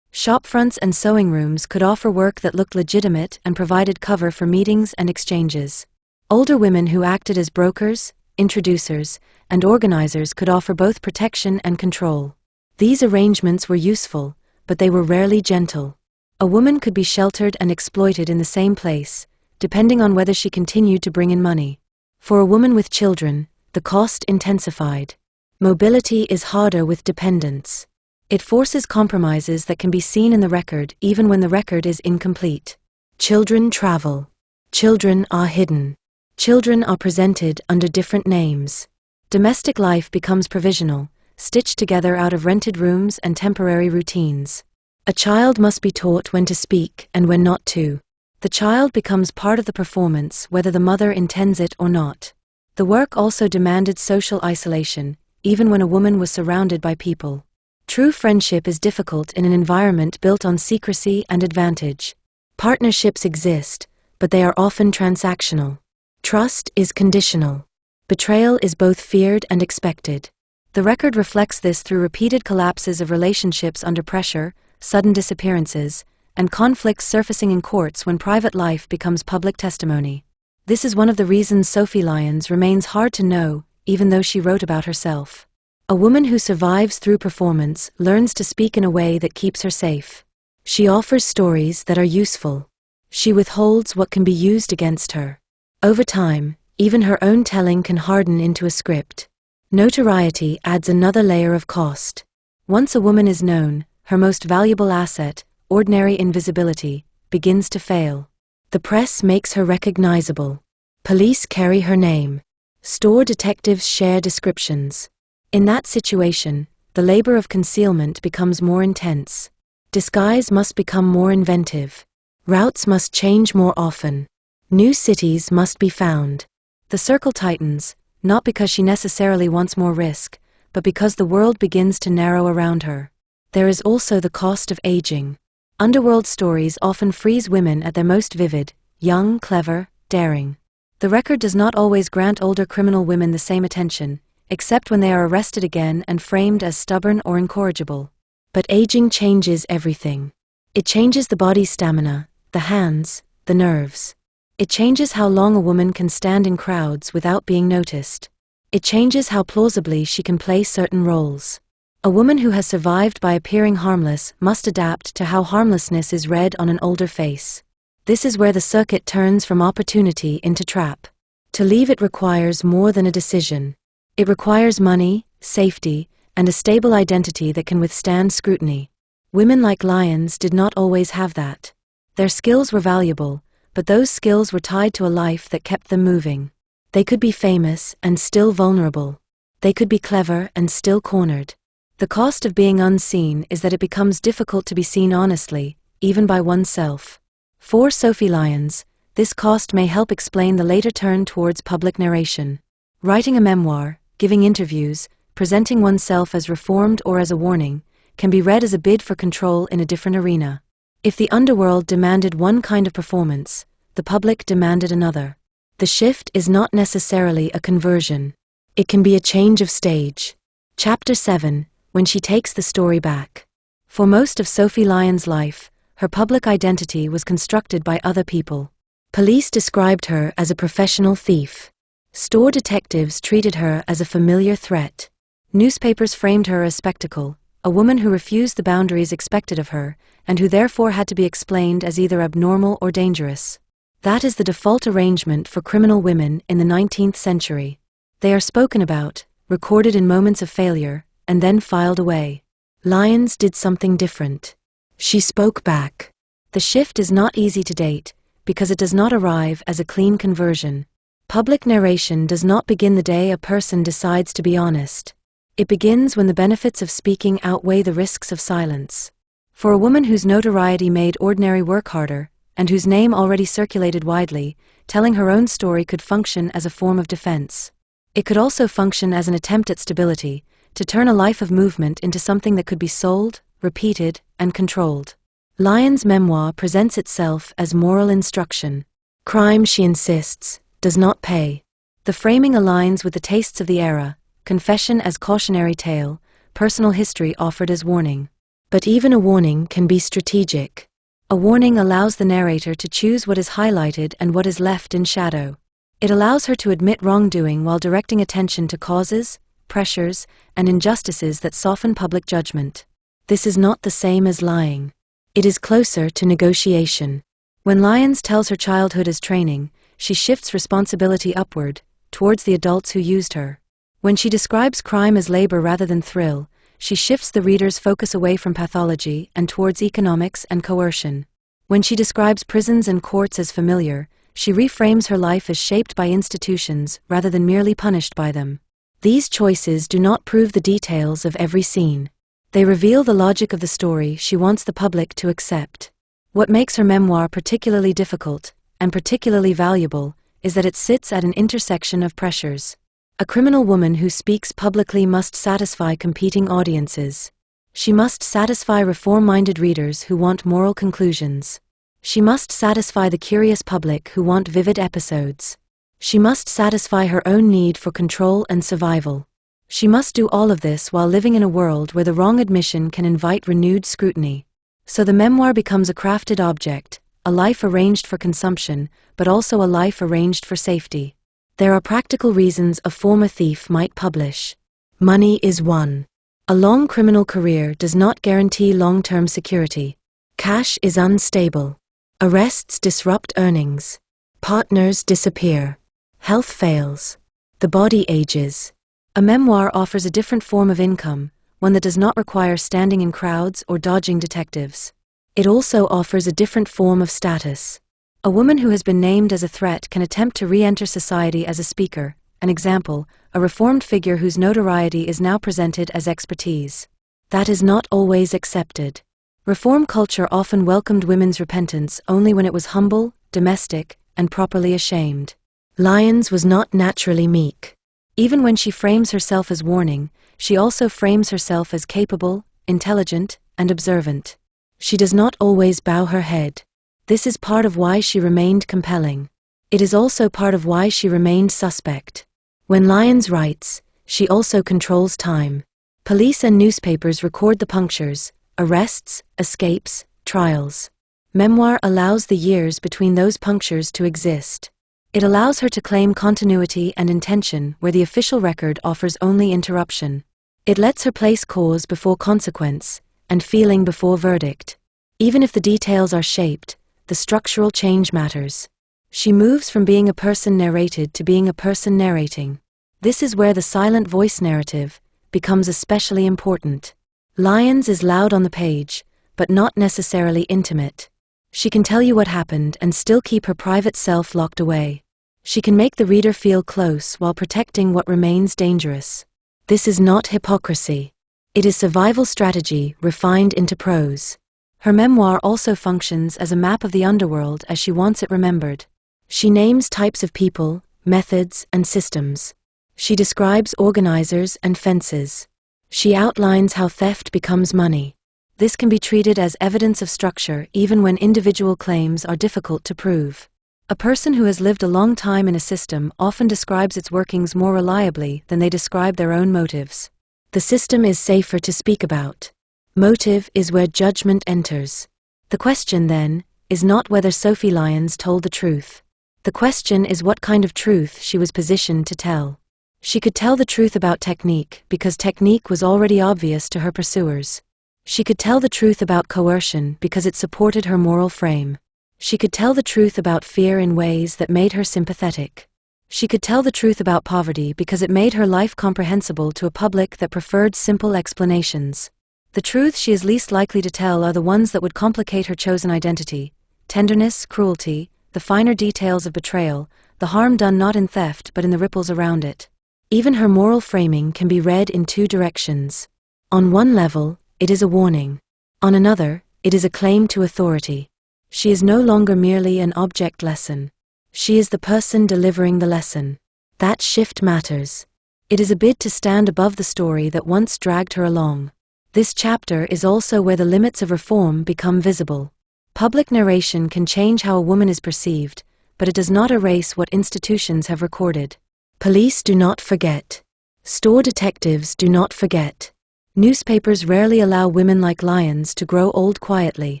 Shopfronts and sewing rooms could offer work that looked legitimate and provided cover for meetings and exchanges. Older women who acted as brokers, introducers, and organizers could offer both protection and control. These arrangements were useful, but they were rarely gentle. A woman could be sheltered and exploited in the same place, depending on whether she continued to bring in money. For a woman with children, the cost intensified. Mobility is harder with dependence. It forces compromises that can be seen in the record even when the record is incomplete. Children travel. Children are hidden. Children are presented under different names. Domestic life becomes provisional, stitched together out of rented rooms and temporary routines. A child must be taught when to speak and when not to. The child becomes part of the performance whether the mother intends it or not. The work also demanded social isolation, even when a woman was surrounded by people. True friendship is difficult in an environment built on secrecy and advantage. Partnerships exist, but they are often transactional. Trust is conditional. Betrayal is both feared and expected. The record reflects this through repeated collapses of relationships under pressure, sudden disappearances, and conflicts surfacing in courts when private life becomes public testimony. This is one of the reasons Sophie Lyons remains hard to know, even though she wrote about herself. A woman who survives through performance learns to speak in a way that keeps her safe. She offers stories that are useful. She withholds what can be used against her. Over time, even her own telling can harden into a script. Notoriety adds another layer of cost. Once a woman is known, her most valuable asset, ordinary invisibility, begins to fail. The press makes her recognizable. Police carry her name. Store detectives share descriptions. In that situation, the labor of concealment becomes more intense. Disguise must become more inventive. Routes must change more often. New cities must be found. The circle tightens, not because she necessarily wants more risk, but because the world begins to narrow around her. There is also the cost of aging. Underworld stories often freeze women at their most vivid, young, clever, daring. The record does not always grant older criminal women the same attention, except when they are arrested again and framed as stubborn or incorrigible. But aging changes everything. It changes the body's stamina, the hands, the nerves. It changes how long a woman can stand in crowds without being noticed. It changes how plausibly she can play certain roles. A woman who has survived by appearing harmless must adapt to how harmlessness is read on an older face. This is where the circuit turns from opportunity into trap. To leave it requires more than a decision. It requires money, safety, and a stable identity that can withstand scrutiny. Women like Lyons did not always have that. Their skills were valuable, but those skills were tied to a life that kept them moving. They could be famous and still vulnerable. They could be clever and still cornered. The cost of being unseen is that it becomes difficult to be seen honestly, even by oneself. For Sophie Lyons, this cost may help explain the later turn towards public narration. Writing a memoir, giving interviews, presenting oneself as reformed or as a warning, can be read as a bid for control in a different arena. If the underworld demanded one kind of performance, the public demanded another. The shift is not necessarily a conversion. It can be a change of stage. Chapter 7, when she takes the story back. For most of Sophie Lyons' life, her public identity was constructed by other people. Police described her as a professional thief. Store detectives treated her as a familiar threat. Newspapers framed her as spectacle, a woman who refused the boundaries expected of her, and who therefore had to be explained as either abnormal or dangerous. That is the default arrangement for criminal women in the 19th century. They are spoken about, recorded in moments of failure, and then filed away. Lyons did something different. She spoke back. The shift is not easy to date, because it does not arrive as a clean conversion. Public narration does not begin the day a person decides to be honest. It begins when the benefits of speaking outweigh the risks of silence. For a woman whose notoriety made ordinary work harder, and whose name already circulated widely, telling her own story could function as a form of defense. It could also function as an attempt at stability, to turn a life of movement into something that could be sold, repeated, and controlled. Lyons' memoir presents itself as moral instruction. Crime, she insists, does not pay. The framing aligns with the tastes of the era, confession as cautionary tale, personal history offered as warning. But even a warning can be strategic. A warning allows the narrator to choose what is highlighted and what is left in shadow. It allows her to admit wrongdoing while directing attention to causes, pressures, and injustices that soften public judgment. This is not the same as lying. It is closer to negotiation. When Lyons tells her childhood as training, she shifts responsibility upward, towards the adults who used her. When she describes crime as labor rather than thrill, she shifts the reader's focus away from pathology and towards economics and coercion. When she describes prisons and courts as familiar, she reframes her life as shaped by institutions rather than merely punished by them. These choices do not prove the details of every scene. They reveal the logic of the story she wants the public to accept. What makes her memoir particularly difficult, and particularly valuable, is that it sits at an intersection of pressures. A criminal woman who speaks publicly must satisfy competing audiences. She must satisfy reform-minded readers who want moral conclusions. She must satisfy the curious public who want vivid episodes. She must satisfy her own need for control and survival. She must do all of this while living in a world where the wrong admission can invite renewed scrutiny. So the memoir becomes a crafted object, a life arranged for consumption, but also a life arranged for safety. There are practical reasons a former thief might publish. Money is one. A long criminal career does not guarantee long-term security. Cash is unstable. Arrests disrupt earnings. Partners disappear. Health fails. The body ages. A memoir offers a different form of income, one that does not require standing in crowds or dodging detectives. It also offers a different form of status. A woman who has been named as a threat can attempt to re-enter society as a speaker, an example, a reformed figure whose notoriety is now presented as expertise. That is not always accepted. Reform culture often welcomed women's repentance only when it was humble, domestic, and properly ashamed. Lyons was not naturally meek. Even when she frames herself as warning, she also frames herself as capable, intelligent, and observant. She does not always bow her head. This is part of why she remained compelling. It is also part of why she remained suspect. When Lyons writes, she also controls time. Police and newspapers record the punctures, arrests, escapes, trials. Memoir allows the years between those punctures to exist. It allows her to claim continuity and intention where the official record offers only interruption. It lets her place cause before consequence, and feeling before verdict. Even if the details are shaped, the structural change matters. She moves from being a person narrated to being a person narrating. This is where the silent voice narrative becomes especially important. Lyons is loud on the page, but not necessarily intimate. She can tell you what happened and still keep her private self locked away. She can make the reader feel close while protecting what remains dangerous. This is not hypocrisy. It is survival strategy refined into prose. Her memoir also functions as a map of the underworld as she wants it remembered. She names types of people, methods, and systems. She describes organizers and fences. She outlines how theft becomes money. This can be treated as evidence of structure even when individual claims are difficult to prove. A person who has lived a long time in a system often describes its workings more reliably than they describe their own motives. The system is safer to speak about. Motive is where judgment enters. The question, then, is not whether Sophie Lyons told the truth. The question is what kind of truth she was positioned to tell. She could tell the truth about technique because technique was already obvious to her pursuers. She could tell the truth about coercion because it supported her moral frame. She could tell the truth about fear in ways that made her sympathetic. She could tell the truth about poverty because it made her life comprehensible to a public that preferred simple explanations. The truths she is least likely to tell are the ones that would complicate her chosen identity: tenderness, cruelty, the finer details of betrayal, the harm done not in theft but in the ripples around it. Even her moral framing can be read in two directions. On one level, it is a warning. On another, it is a claim to authority. She is no longer merely an object lesson. She is the person delivering the lesson. That shift matters. It is a bid to stand above the story that once dragged her along. This chapter is also where the limits of reform become visible. Public narration can change how a woman is perceived, but it does not erase what institutions have recorded. Police do not forget. Store detectives do not forget. Newspapers rarely allow women like Lyons to grow old quietly.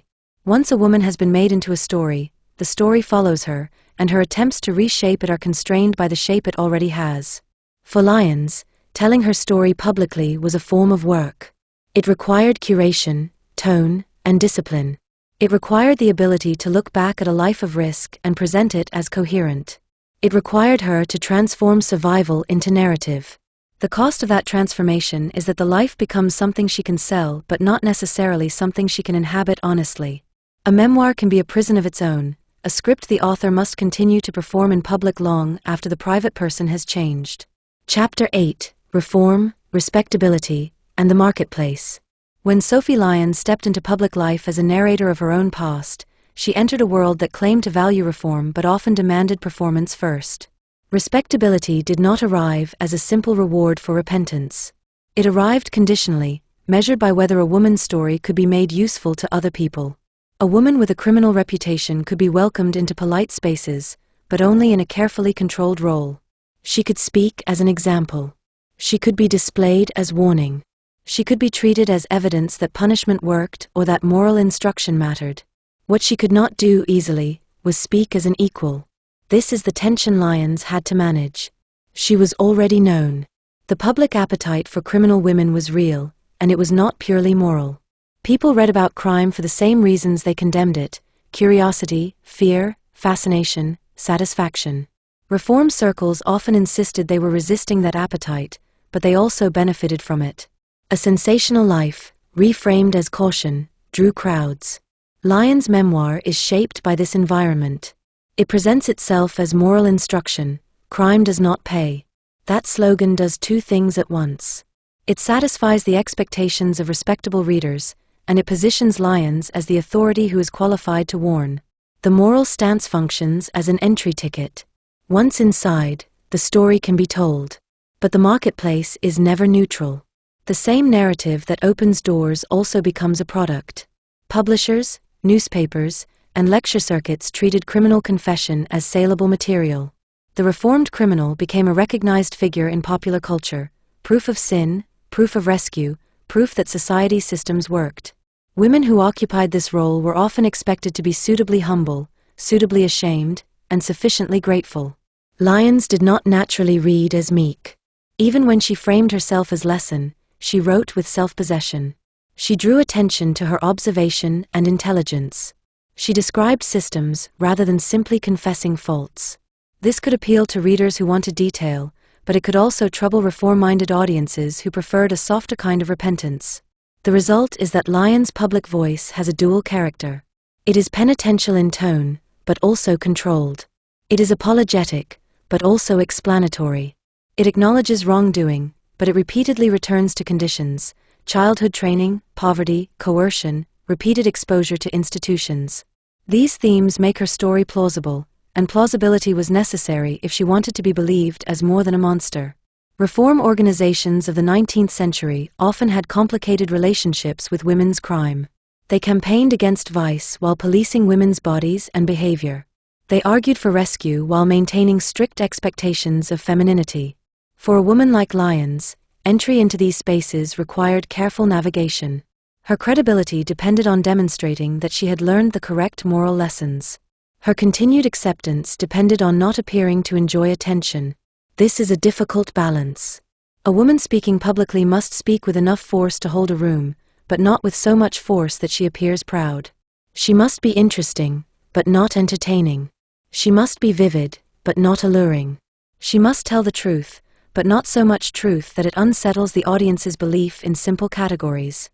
Once a woman has been made into a story, the story follows her, and her attempts to reshape it are constrained by the shape it already has. For Lyons, telling her story publicly was a form of work. It required curation, tone, and discipline. It required the ability to look back at a life of risk and present it as coherent. It required her to transform survival into narrative. The cost of that transformation is that the life becomes something she can sell but not necessarily something she can inhabit honestly. A memoir can be a prison of its own, a script the author must continue to perform in public long after the private person has changed. Chapter 8: Reform, Respectability, and the Marketplace. When Sophie Lyons stepped into public life as a narrator of her own past, she entered a world that claimed to value reform but often demanded performance first. Respectability did not arrive as a simple reward for repentance. It arrived conditionally, measured by whether a woman's story could be made useful to other people. A woman with a criminal reputation could be welcomed into polite spaces, but only in a carefully controlled role. She could speak as an example. She could be displayed as warning. She could be treated as evidence that punishment worked or that moral instruction mattered. What she could not do easily was speak as an equal. This is the tension Lyons had to manage. She was already known. The public appetite for criminal women was real, and it was not purely moral. People read about crime for the same reasons they condemned it: curiosity, fear, fascination, satisfaction. Reform circles often insisted they were resisting that appetite, but they also benefited from it. A sensational life, reframed as caution, drew crowds. Lyons' memoir is shaped by this environment. It presents itself as moral instruction: crime does not pay. That slogan does two things at once. It satisfies the expectations of respectable readers, and it positions Lyons as the authority who is qualified to warn. The moral stance functions as an entry ticket. Once inside, the story can be told. But the marketplace is never neutral. The same narrative that opens doors also becomes a product. Publishers, newspapers, and lecture circuits treated criminal confession as saleable material. The reformed criminal became a recognized figure in popular culture: proof of sin, proof of rescue, proof that society's systems worked. Women who occupied this role were often expected to be suitably humble, suitably ashamed, and sufficiently grateful. Lyons did not naturally read as meek. Even when she framed herself as lesson, she wrote with self-possession. She drew attention to her observation and intelligence. She described systems rather than simply confessing faults. This could appeal to readers who wanted detail, but it could also trouble reform-minded audiences who preferred a softer kind of repentance. The result is that Lyons' public voice has a dual character. It is penitential in tone, but also controlled. It is apologetic, but also explanatory. It acknowledges wrongdoing, but it repeatedly returns to conditions: childhood training, poverty, coercion, repeated exposure to institutions. These themes make her story plausible, and plausibility was necessary if she wanted to be believed as more than a monster. Reform organizations of the 19th century often had complicated relationships with women's crime. They campaigned against vice while policing women's bodies and behavior. They argued for rescue while maintaining strict expectations of femininity. For a woman like Lyons, entry into these spaces required careful navigation. Her credibility depended on demonstrating that she had learned the correct moral lessons. Her continued acceptance depended on not appearing to enjoy attention. This is a difficult balance. A woman speaking publicly must speak with enough force to hold a room, but not with so much force that she appears proud. She must be interesting, but not entertaining. She must be vivid, but not alluring. She must tell the truth, but not so much truth that it unsettles the audience's belief in simple categories.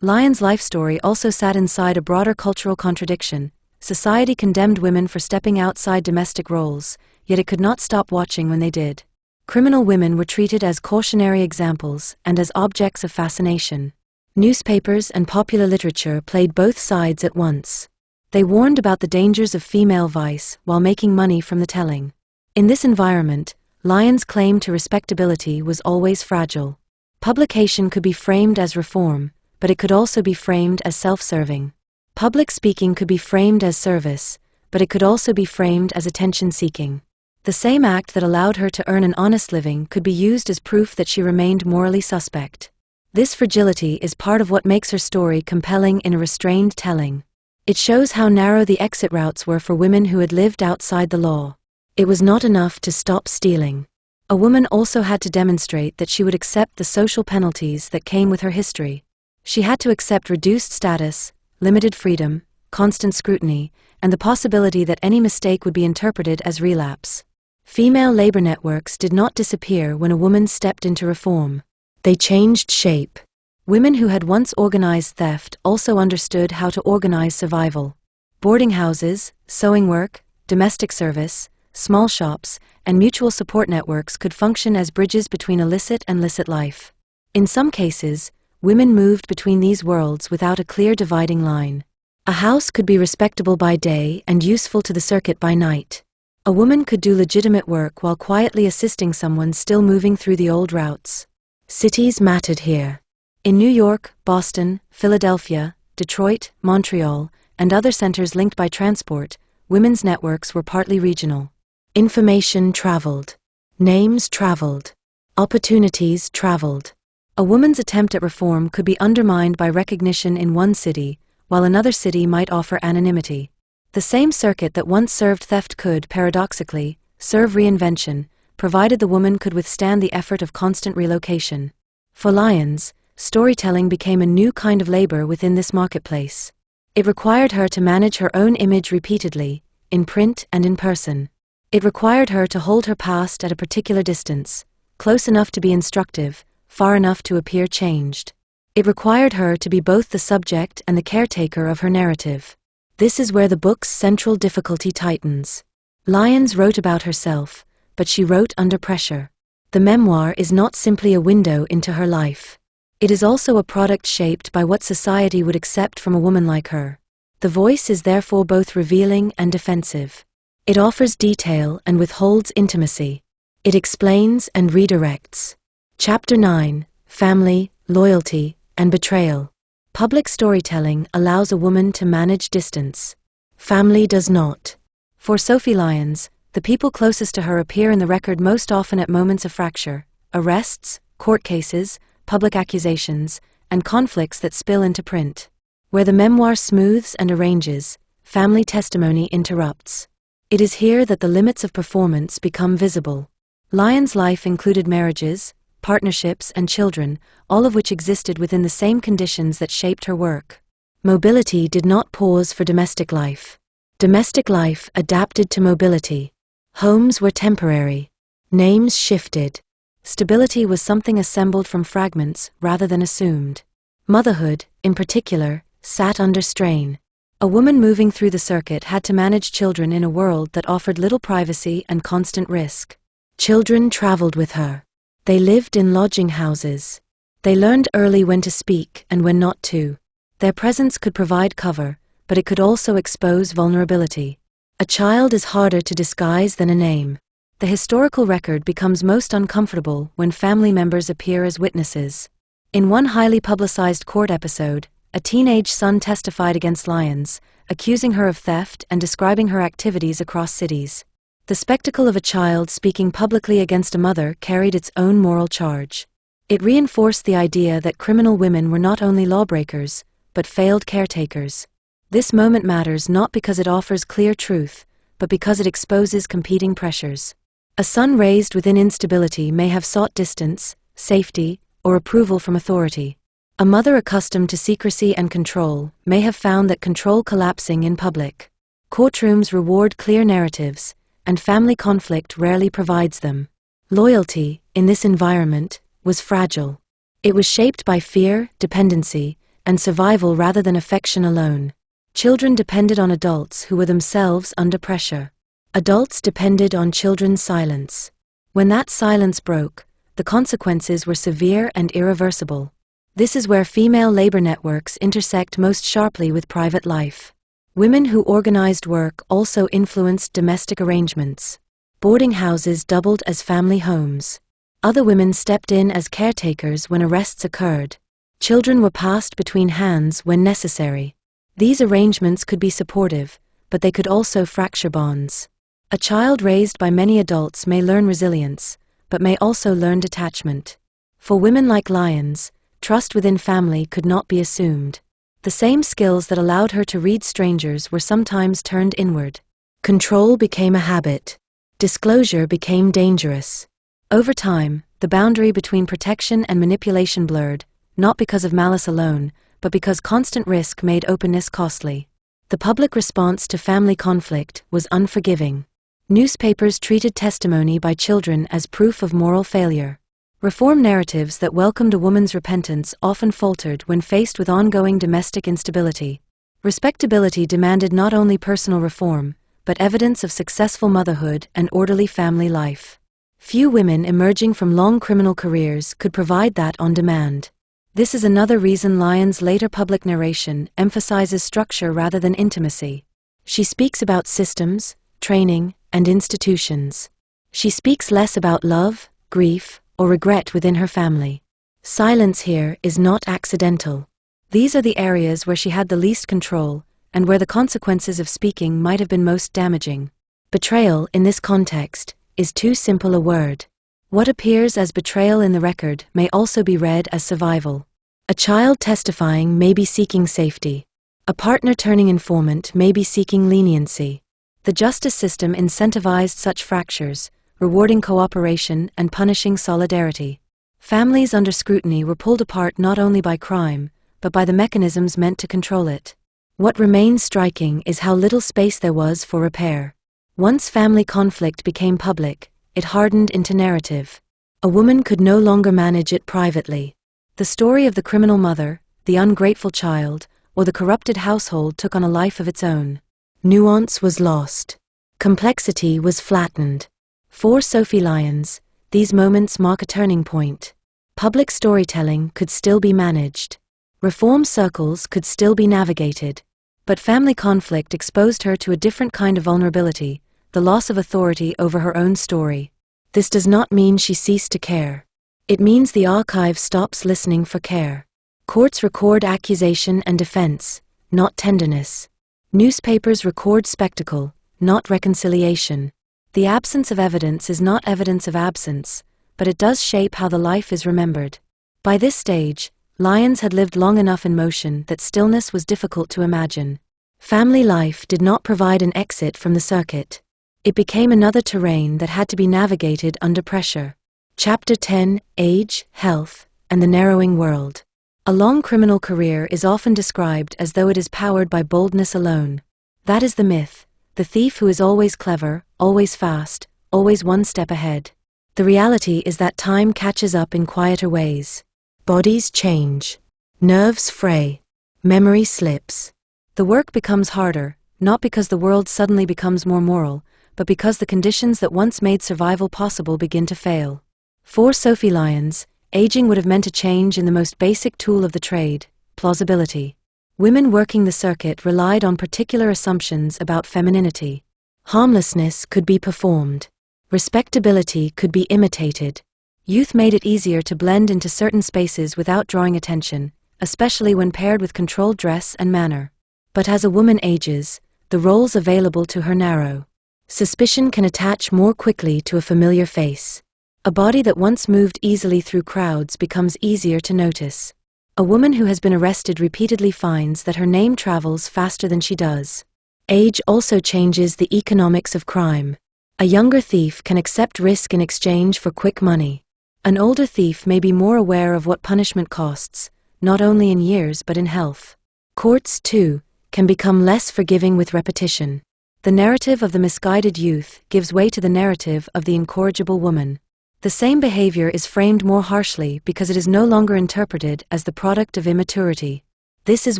Lyons' life story also sat inside a broader cultural contradiction. Society condemned women for stepping outside domestic roles, yet it could not stop watching when they did. Criminal women were treated as cautionary examples and as objects of fascination. Newspapers and popular literature played both sides at once. They warned about the dangers of female vice while making money from the telling. In this environment, Lyons' claim to respectability was always fragile. Publication could be framed as reform, but it could also be framed as self-serving. Public speaking could be framed as service, but it could also be framed as attention-seeking. The same act that allowed her to earn an honest living could be used as proof that she remained morally suspect. This fragility is part of what makes her story compelling in a restrained telling. It shows how narrow the exit routes were for women who had lived outside the law. It was not enough to stop stealing. A woman also had to demonstrate that she would accept the social penalties that came with her history. She had to accept reduced status, limited freedom, constant scrutiny, and the possibility that any mistake would be interpreted as relapse. Female labor networks did not disappear when a woman stepped into reform. They changed shape. Women who had once organized theft also understood how to organize survival. Boarding houses, sewing work, domestic service, small shops, and mutual support networks could function as bridges between illicit and licit life. In some cases, women moved between these worlds without a clear dividing line. A house could be respectable by day and useful to the circuit by night. A woman could do legitimate work while quietly assisting someone still moving through the old routes. Cities mattered here. In New York, Boston, Philadelphia, Detroit, Montreal, and other centers linked by transport, women's networks were partly regional. Information traveled. Names traveled. Opportunities traveled. A woman's attempt at reform could be undermined by recognition in one city, while another city might offer anonymity. The same circuit that once served theft could, paradoxically, serve reinvention, provided the woman could withstand the effort of constant relocation. For Lyons, storytelling became a new kind of labor within this marketplace. It required her to manage her own image repeatedly, in print and in person. It required her to hold her past at a particular distance, close enough to be instructive, far enough to appear changed. It required her to be both the subject and the caretaker of her narrative. This is where the book's central difficulty tightens. Lyons wrote about herself, but she wrote under pressure. The memoir is not simply a window into her life. It is also a product shaped by what society would accept from a woman like her. The voice is therefore both revealing and defensive. It offers detail and withholds intimacy. It explains and redirects. Chapter 9: Family, Loyalty, and Betrayal. Public storytelling allows a woman to manage distance. Family does not. For Sophie Lyons, the people closest to her appear in the record most often at moments of fracture: arrests, court cases, public accusations, and conflicts that spill into print. Where the memoir smooths and arranges, family testimony interrupts. It is here that the limits of performance become visible. Lyons' life included marriages, partnerships, and children, all of which existed within the same conditions that shaped her work. Mobility did not pause for domestic life. Domestic life adapted to mobility. Homes were temporary. Names shifted. Stability was something assembled from fragments rather than assumed. Motherhood, in particular, sat under strain. A woman moving through the circuit had to manage children in a world that offered little privacy and constant risk. Children traveled with her. They lived in lodging houses. They learned early when to speak and when not to. Their presence could provide cover, but it could also expose vulnerability. A child is harder to disguise than a name. The historical record becomes most uncomfortable when family members appear as witnesses. In one highly publicized court episode, a teenage son testified against Lyons, accusing her of theft and describing her activities across cities. The spectacle of a child speaking publicly against a mother carried its own moral charge. It reinforced the idea that criminal women were not only lawbreakers, but failed caretakers. This moment matters not because it offers clear truth, but because it exposes competing pressures. A son raised within instability may have sought distance, safety, or approval from authority. A mother accustomed to secrecy and control may have found that control collapsing in public. Courtrooms reward clear narratives, and family conflict rarely provides them. Loyalty, in this environment, was fragile. It was shaped by fear, dependency, and survival rather than affection alone. Children depended on adults who were themselves under pressure. Adults depended on children's silence. When that silence broke, the consequences were severe and irreversible. This is where female labor networks intersect most sharply with private life. Women who organized work also influenced domestic arrangements. Boarding houses doubled as family homes. Other women stepped in as caretakers when arrests occurred. Children were passed between hands when necessary. These arrangements could be supportive, but they could also fracture bonds. A child raised by many adults may learn resilience, but may also learn detachment. For women like Lyons, trust within family could not be assumed. The same skills that allowed her to read strangers were sometimes turned inward. Control became a habit. Disclosure became dangerous. Over time, the boundary between protection and manipulation blurred, not because of malice alone, but because constant risk made openness costly. The public response to family conflict was unforgiving. Newspapers treated testimony by children as proof of moral failure. Reform narratives that welcomed a woman's repentance often faltered when faced with ongoing domestic instability. Respectability demanded not only personal reform, but evidence of successful motherhood and orderly family life. Few women emerging from long criminal careers could provide that on demand. This is another reason Lyons' later public narration emphasizes structure rather than intimacy. She speaks about systems, training, and institutions. She speaks less about love, grief, or regret within her family. Silence here is not accidental. These are the areas where she had the least control, and where the consequences of speaking might have been most damaging. Betrayal, in this context, is too simple a word. What appears as betrayal in the record may also be read as survival. A child testifying may be seeking safety. A partner turning informant may be seeking leniency. The justice system incentivized such fractures, rewarding cooperation and punishing solidarity. Families under scrutiny were pulled apart not only by crime, but by the mechanisms meant to control it. What remains striking is how little space there was for repair. Once family conflict became public, it hardened into narrative. A woman could no longer manage it privately. The story of the criminal mother, the ungrateful child, or the corrupted household took on a life of its own. Nuance was lost. Complexity was flattened. For Sophie Lyons, these moments mark a turning point. Public storytelling could still be managed. Reform circles could still be navigated. But family conflict exposed her to a different kind of vulnerability, the loss of authority over her own story. This does not mean she ceased to care. It means the archive stops listening for care. Courts record accusation and defense, not tenderness. Newspapers record spectacle, not reconciliation. The absence of evidence is not evidence of absence, but it does shape how the life is remembered. By this stage, Lyons had lived long enough in motion that stillness was difficult to imagine. Family life did not provide an exit from the circuit. It became another terrain that had to be navigated under pressure. Chapter 10: Age, Health, and the Narrowing World. A long criminal career is often described as though it is powered by boldness alone. That is the myth, the thief who is always clever, always fast, always one step ahead. The reality is that time catches up in quieter ways. Bodies change. Nerves fray. Memory slips. The work becomes harder, not because the world suddenly becomes more moral, but because the conditions that once made survival possible begin to fail. For Sophie Lyons, aging would have meant a change in the most basic tool of the trade, plausibility. Women working the circuit relied on particular assumptions about femininity. Harmlessness could be performed. Respectability could be imitated. Youth made it easier to blend into certain spaces without drawing attention, especially when paired with controlled dress and manner. But as a woman ages, the roles available to her narrow. Suspicion can attach more quickly to a familiar face. A body that once moved easily through crowds becomes easier to notice. A woman who has been arrested repeatedly finds that her name travels faster than she does. Age also changes the economics of crime. A younger thief can accept risk in exchange for quick money. An older thief may be more aware of what punishment costs, not only in years but in health. Courts, too, can become less forgiving with repetition. The narrative of the misguided youth gives way to the narrative of the incorrigible woman. The same behavior is framed more harshly because it is no longer interpreted as the product of immaturity. This is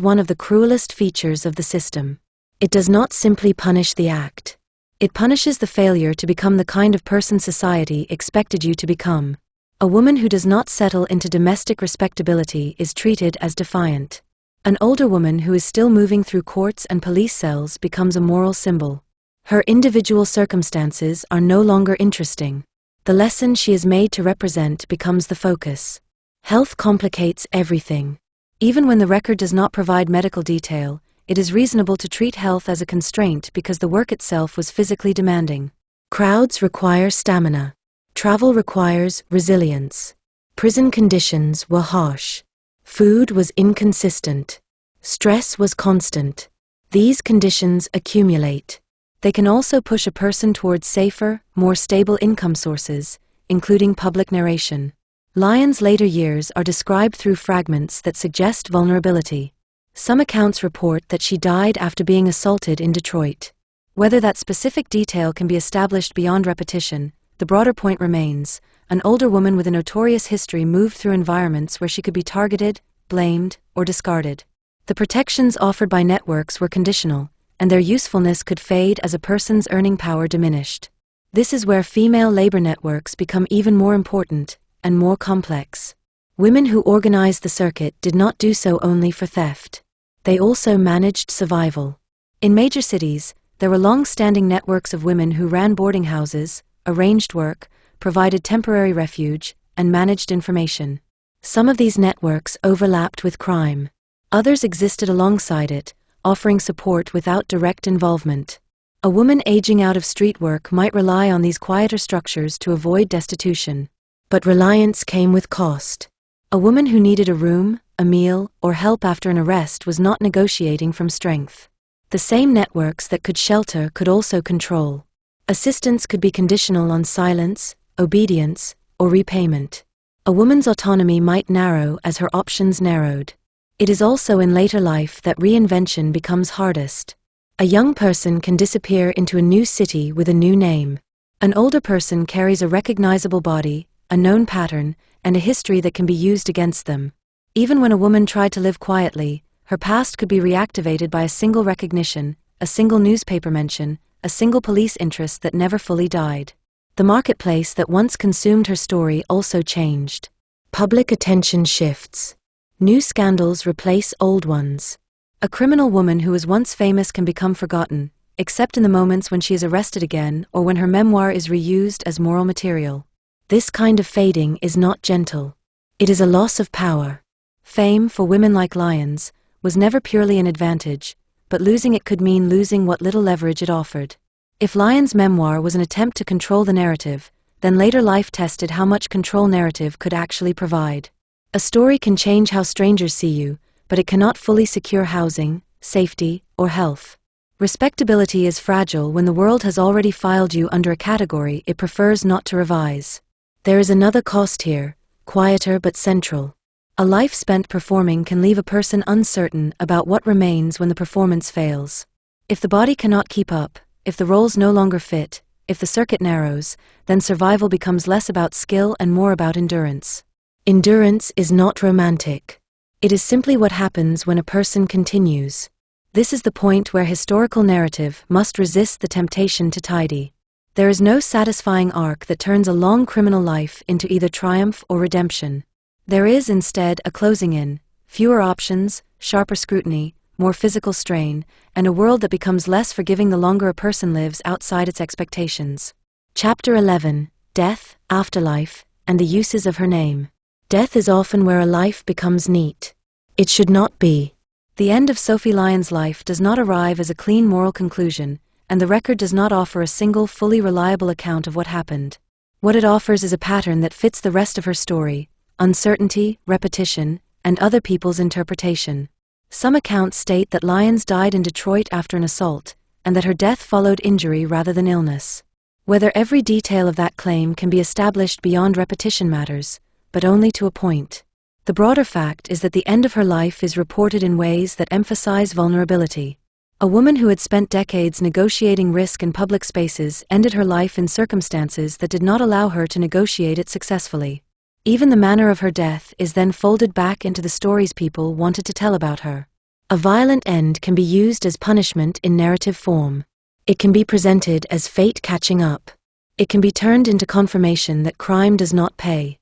one of the cruelest features of the system. It does not simply punish the act. It punishes the failure to become the kind of person society expected you to become. A woman who does not settle into domestic respectability is treated as defiant. An older woman who is still moving through courts and police cells becomes a moral symbol. Her individual circumstances are no longer interesting. The lesson she is made to represent becomes the focus. Health complicates everything. Even when the record does not provide medical detail, it is reasonable to treat health as a constraint because the work itself was physically demanding. Crowds require stamina. Travel requires resilience. Prison conditions were harsh. Food was inconsistent. Stress was constant. These conditions accumulate. They can also push a person towards safer, more stable income sources, including public narration. Lyons' later years are described through fragments that suggest vulnerability. Some accounts report that she died after being assaulted in Detroit. Whether that specific detail can be established beyond repetition, the broader point remains: an older woman with a notorious history moved through environments where she could be targeted, blamed, or discarded. The protections offered by networks were conditional, and their usefulness could fade as a person's earning power diminished. This is where female labor networks become even more important and more complex. Women who organized the circuit did not do so only for theft. They also managed survival. In major cities, there were long-standing networks of women who ran boarding houses, arranged work, provided temporary refuge, and managed information. Some of these networks overlapped with crime. Others existed alongside it, offering support without direct involvement. A woman aging out of street work might rely on these quieter structures to avoid destitution. But reliance came with cost. A woman who needed a room, a meal, or help after an arrest was not negotiating from strength. The same networks that could shelter could also control. Assistance could be conditional on silence, obedience, or repayment. A woman's autonomy might narrow as her options narrowed. It is also in later life that reinvention becomes hardest. A young person can disappear into a new city with a new name. An older person carries a recognizable body, a known pattern, and a history that can be used against them. Even when a woman tried to live quietly, her past could be reactivated by a single recognition, a single newspaper mention, a single police interest that never fully died. The marketplace that once consumed her story also changed. Public attention shifts. New scandals replace old ones. A criminal woman who was once famous can become forgotten, except in the moments when she is arrested again or when her memoir is reused as moral material. This kind of fading is not gentle. It is a loss of power. Fame, for women like Lyons, was never purely an advantage, but losing it could mean losing what little leverage it offered. If Lyons' memoir was an attempt to control the narrative, then later life tested how much control narrative could actually provide. A story can change how strangers see you, but it cannot fully secure housing, safety, or health. Respectability is fragile when the world has already filed you under a category it prefers not to revise. There is another cost here, quieter but central. A life spent performing can leave a person uncertain about what remains when the performance fails. If the body cannot keep up, if the roles no longer fit, if the circuit narrows, then survival becomes less about skill and more about endurance. Endurance is not romantic. It is simply what happens when a person continues. This is the point where historical narrative must resist the temptation to tidy. There is no satisfying arc that turns a long criminal life into either triumph or redemption. There is instead a closing in, fewer options, sharper scrutiny, more physical strain, and a world that becomes less forgiving the longer a person lives outside its expectations. Chapter 11: Death, Afterlife, and the Uses of Her Name. Death is often where a life becomes neat. It should not be. The end of Sophie Lyons' life does not arrive as a clean moral conclusion, and the record does not offer a single fully reliable account of what happened. What it offers is a pattern that fits the rest of her story: uncertainty, repetition, and other people's interpretation. Some accounts state that Lyons died in Detroit after an assault, and that her death followed injury rather than illness. Whether every detail of that claim can be established beyond repetition matters, but only to a point. The broader fact is that the end of her life is reported in ways that emphasize vulnerability. A woman who had spent decades negotiating risk in public spaces ended her life in circumstances that did not allow her to negotiate it successfully. Even the manner of her death is then folded back into the stories people wanted to tell about her. A violent end can be used as punishment in narrative form. It can be presented as fate catching up. It can be turned into confirmation that crime does not pay.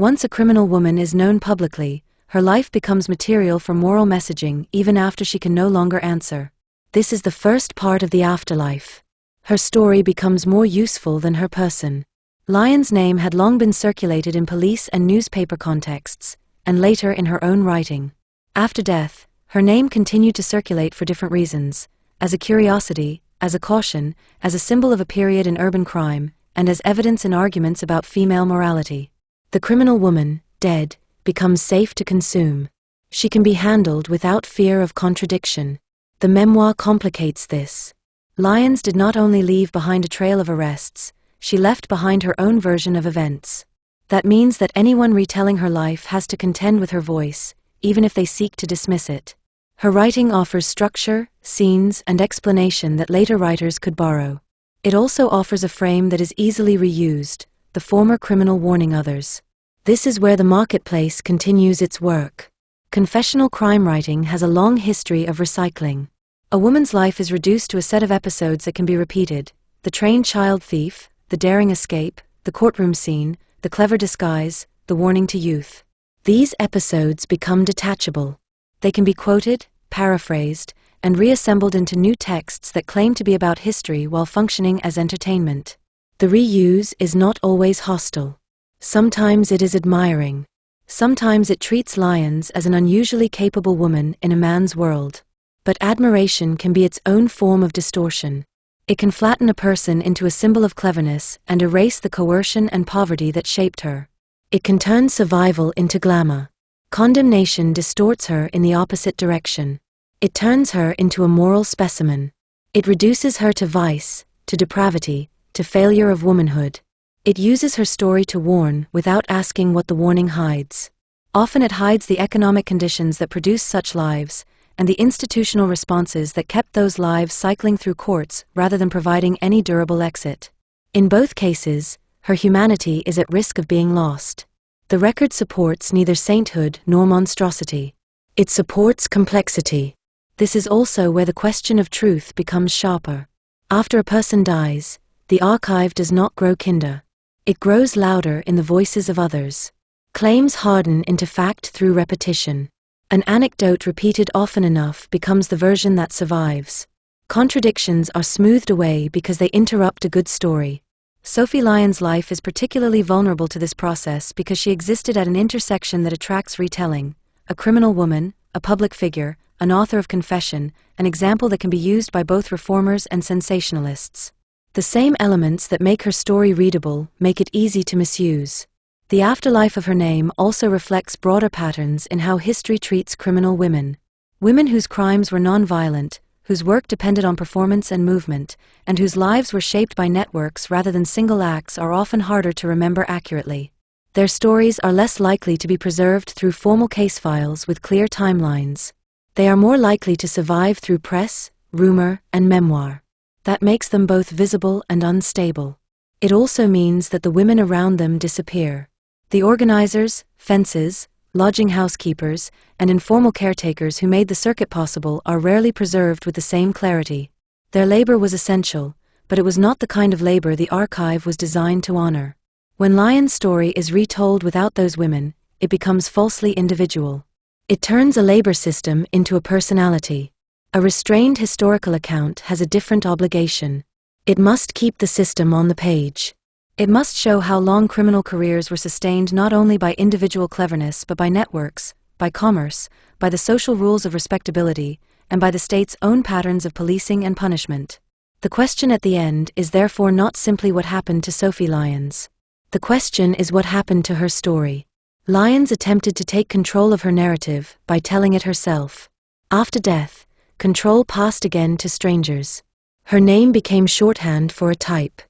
Once a criminal woman is known publicly, her life becomes material for moral messaging even after she can no longer answer. This is the first part of the afterlife. Her story becomes more useful than her person. Lyons' name had long been circulated in police and newspaper contexts, and later in her own writing. After death, her name continued to circulate for different reasons: as a curiosity, as a caution, as a symbol of a period in urban crime, and as evidence in arguments about female morality. The criminal woman, dead, becomes safe to consume. She can be handled without fear of contradiction. The memoir complicates this. Lyons did not only leave behind a trail of arrests, she left behind her own version of events. That means that anyone retelling her life has to contend with her voice, even if they seek to dismiss it. Her writing offers structure, scenes, and explanation that later writers could borrow. It also offers a frame that is easily reused, the former criminal warning others. This is where the marketplace continues its work. Confessional crime writing has a long history of recycling. A woman's life is reduced to a set of episodes that can be repeated: the trained child thief, the daring escape, the courtroom scene, the clever disguise, the warning to youth. These episodes become detachable. They can be quoted, paraphrased, and reassembled into new texts that claim to be about history while functioning as entertainment. The reuse is not always hostile. Sometimes it is admiring. Sometimes it treats Lyons as an unusually capable woman in a man's world. But admiration can be its own form of distortion. It can flatten a person into a symbol of cleverness and erase the coercion and poverty that shaped her. It can turn survival into glamour. Condemnation distorts her in the opposite direction. It turns her into a moral specimen. It reduces her to vice, to depravity, to failure of womanhood. It uses her story to warn without asking what the warning hides. Often it hides the economic conditions that produce such lives, and the institutional responses that kept those lives cycling through courts rather than providing any durable exit. In both cases, her humanity is at risk of being lost. The record supports neither sainthood nor monstrosity. It supports complexity. This is also where the question of truth becomes sharper. After a person dies, the archive does not grow kinder. It grows louder in the voices of others. Claims harden into fact through repetition. An anecdote repeated often enough becomes the version that survives. Contradictions are smoothed away because they interrupt a good story. Sophie Lyons' life is particularly vulnerable to this process because she existed at an intersection that attracts retelling: a criminal woman, a public figure, an author of confession, an example that can be used by both reformers and sensationalists. The same elements that make her story readable make it easy to misuse. The afterlife of her name also reflects broader patterns in how history treats criminal women. Women whose crimes were non-violent, whose work depended on performance and movement, and whose lives were shaped by networks rather than single acts are often harder to remember accurately. Their stories are less likely to be preserved through formal case files with clear timelines. They are more likely to survive through press, rumor, and memoir. That makes them both visible and unstable. It also means that the women around them disappear. The organizers, fences, lodging housekeepers, and informal caretakers who made the circuit possible are rarely preserved with the same clarity. Their labor was essential, but it was not the kind of labor the archive was designed to honor. When Lyons' story is retold without those women, it becomes falsely individual. It turns a labor system into a personality. A restrained historical account has a different obligation. It must keep the system on the page. It must show how long criminal careers were sustained not only by individual cleverness but by networks, by commerce, by the social rules of respectability, and by the state's own patterns of policing and punishment. The question at the end is therefore not simply what happened to Sophie Lyons. The question is what happened to her story. Lyons attempted to take control of her narrative by telling it herself. After death, control passed again to strangers. Her name became shorthand for a type.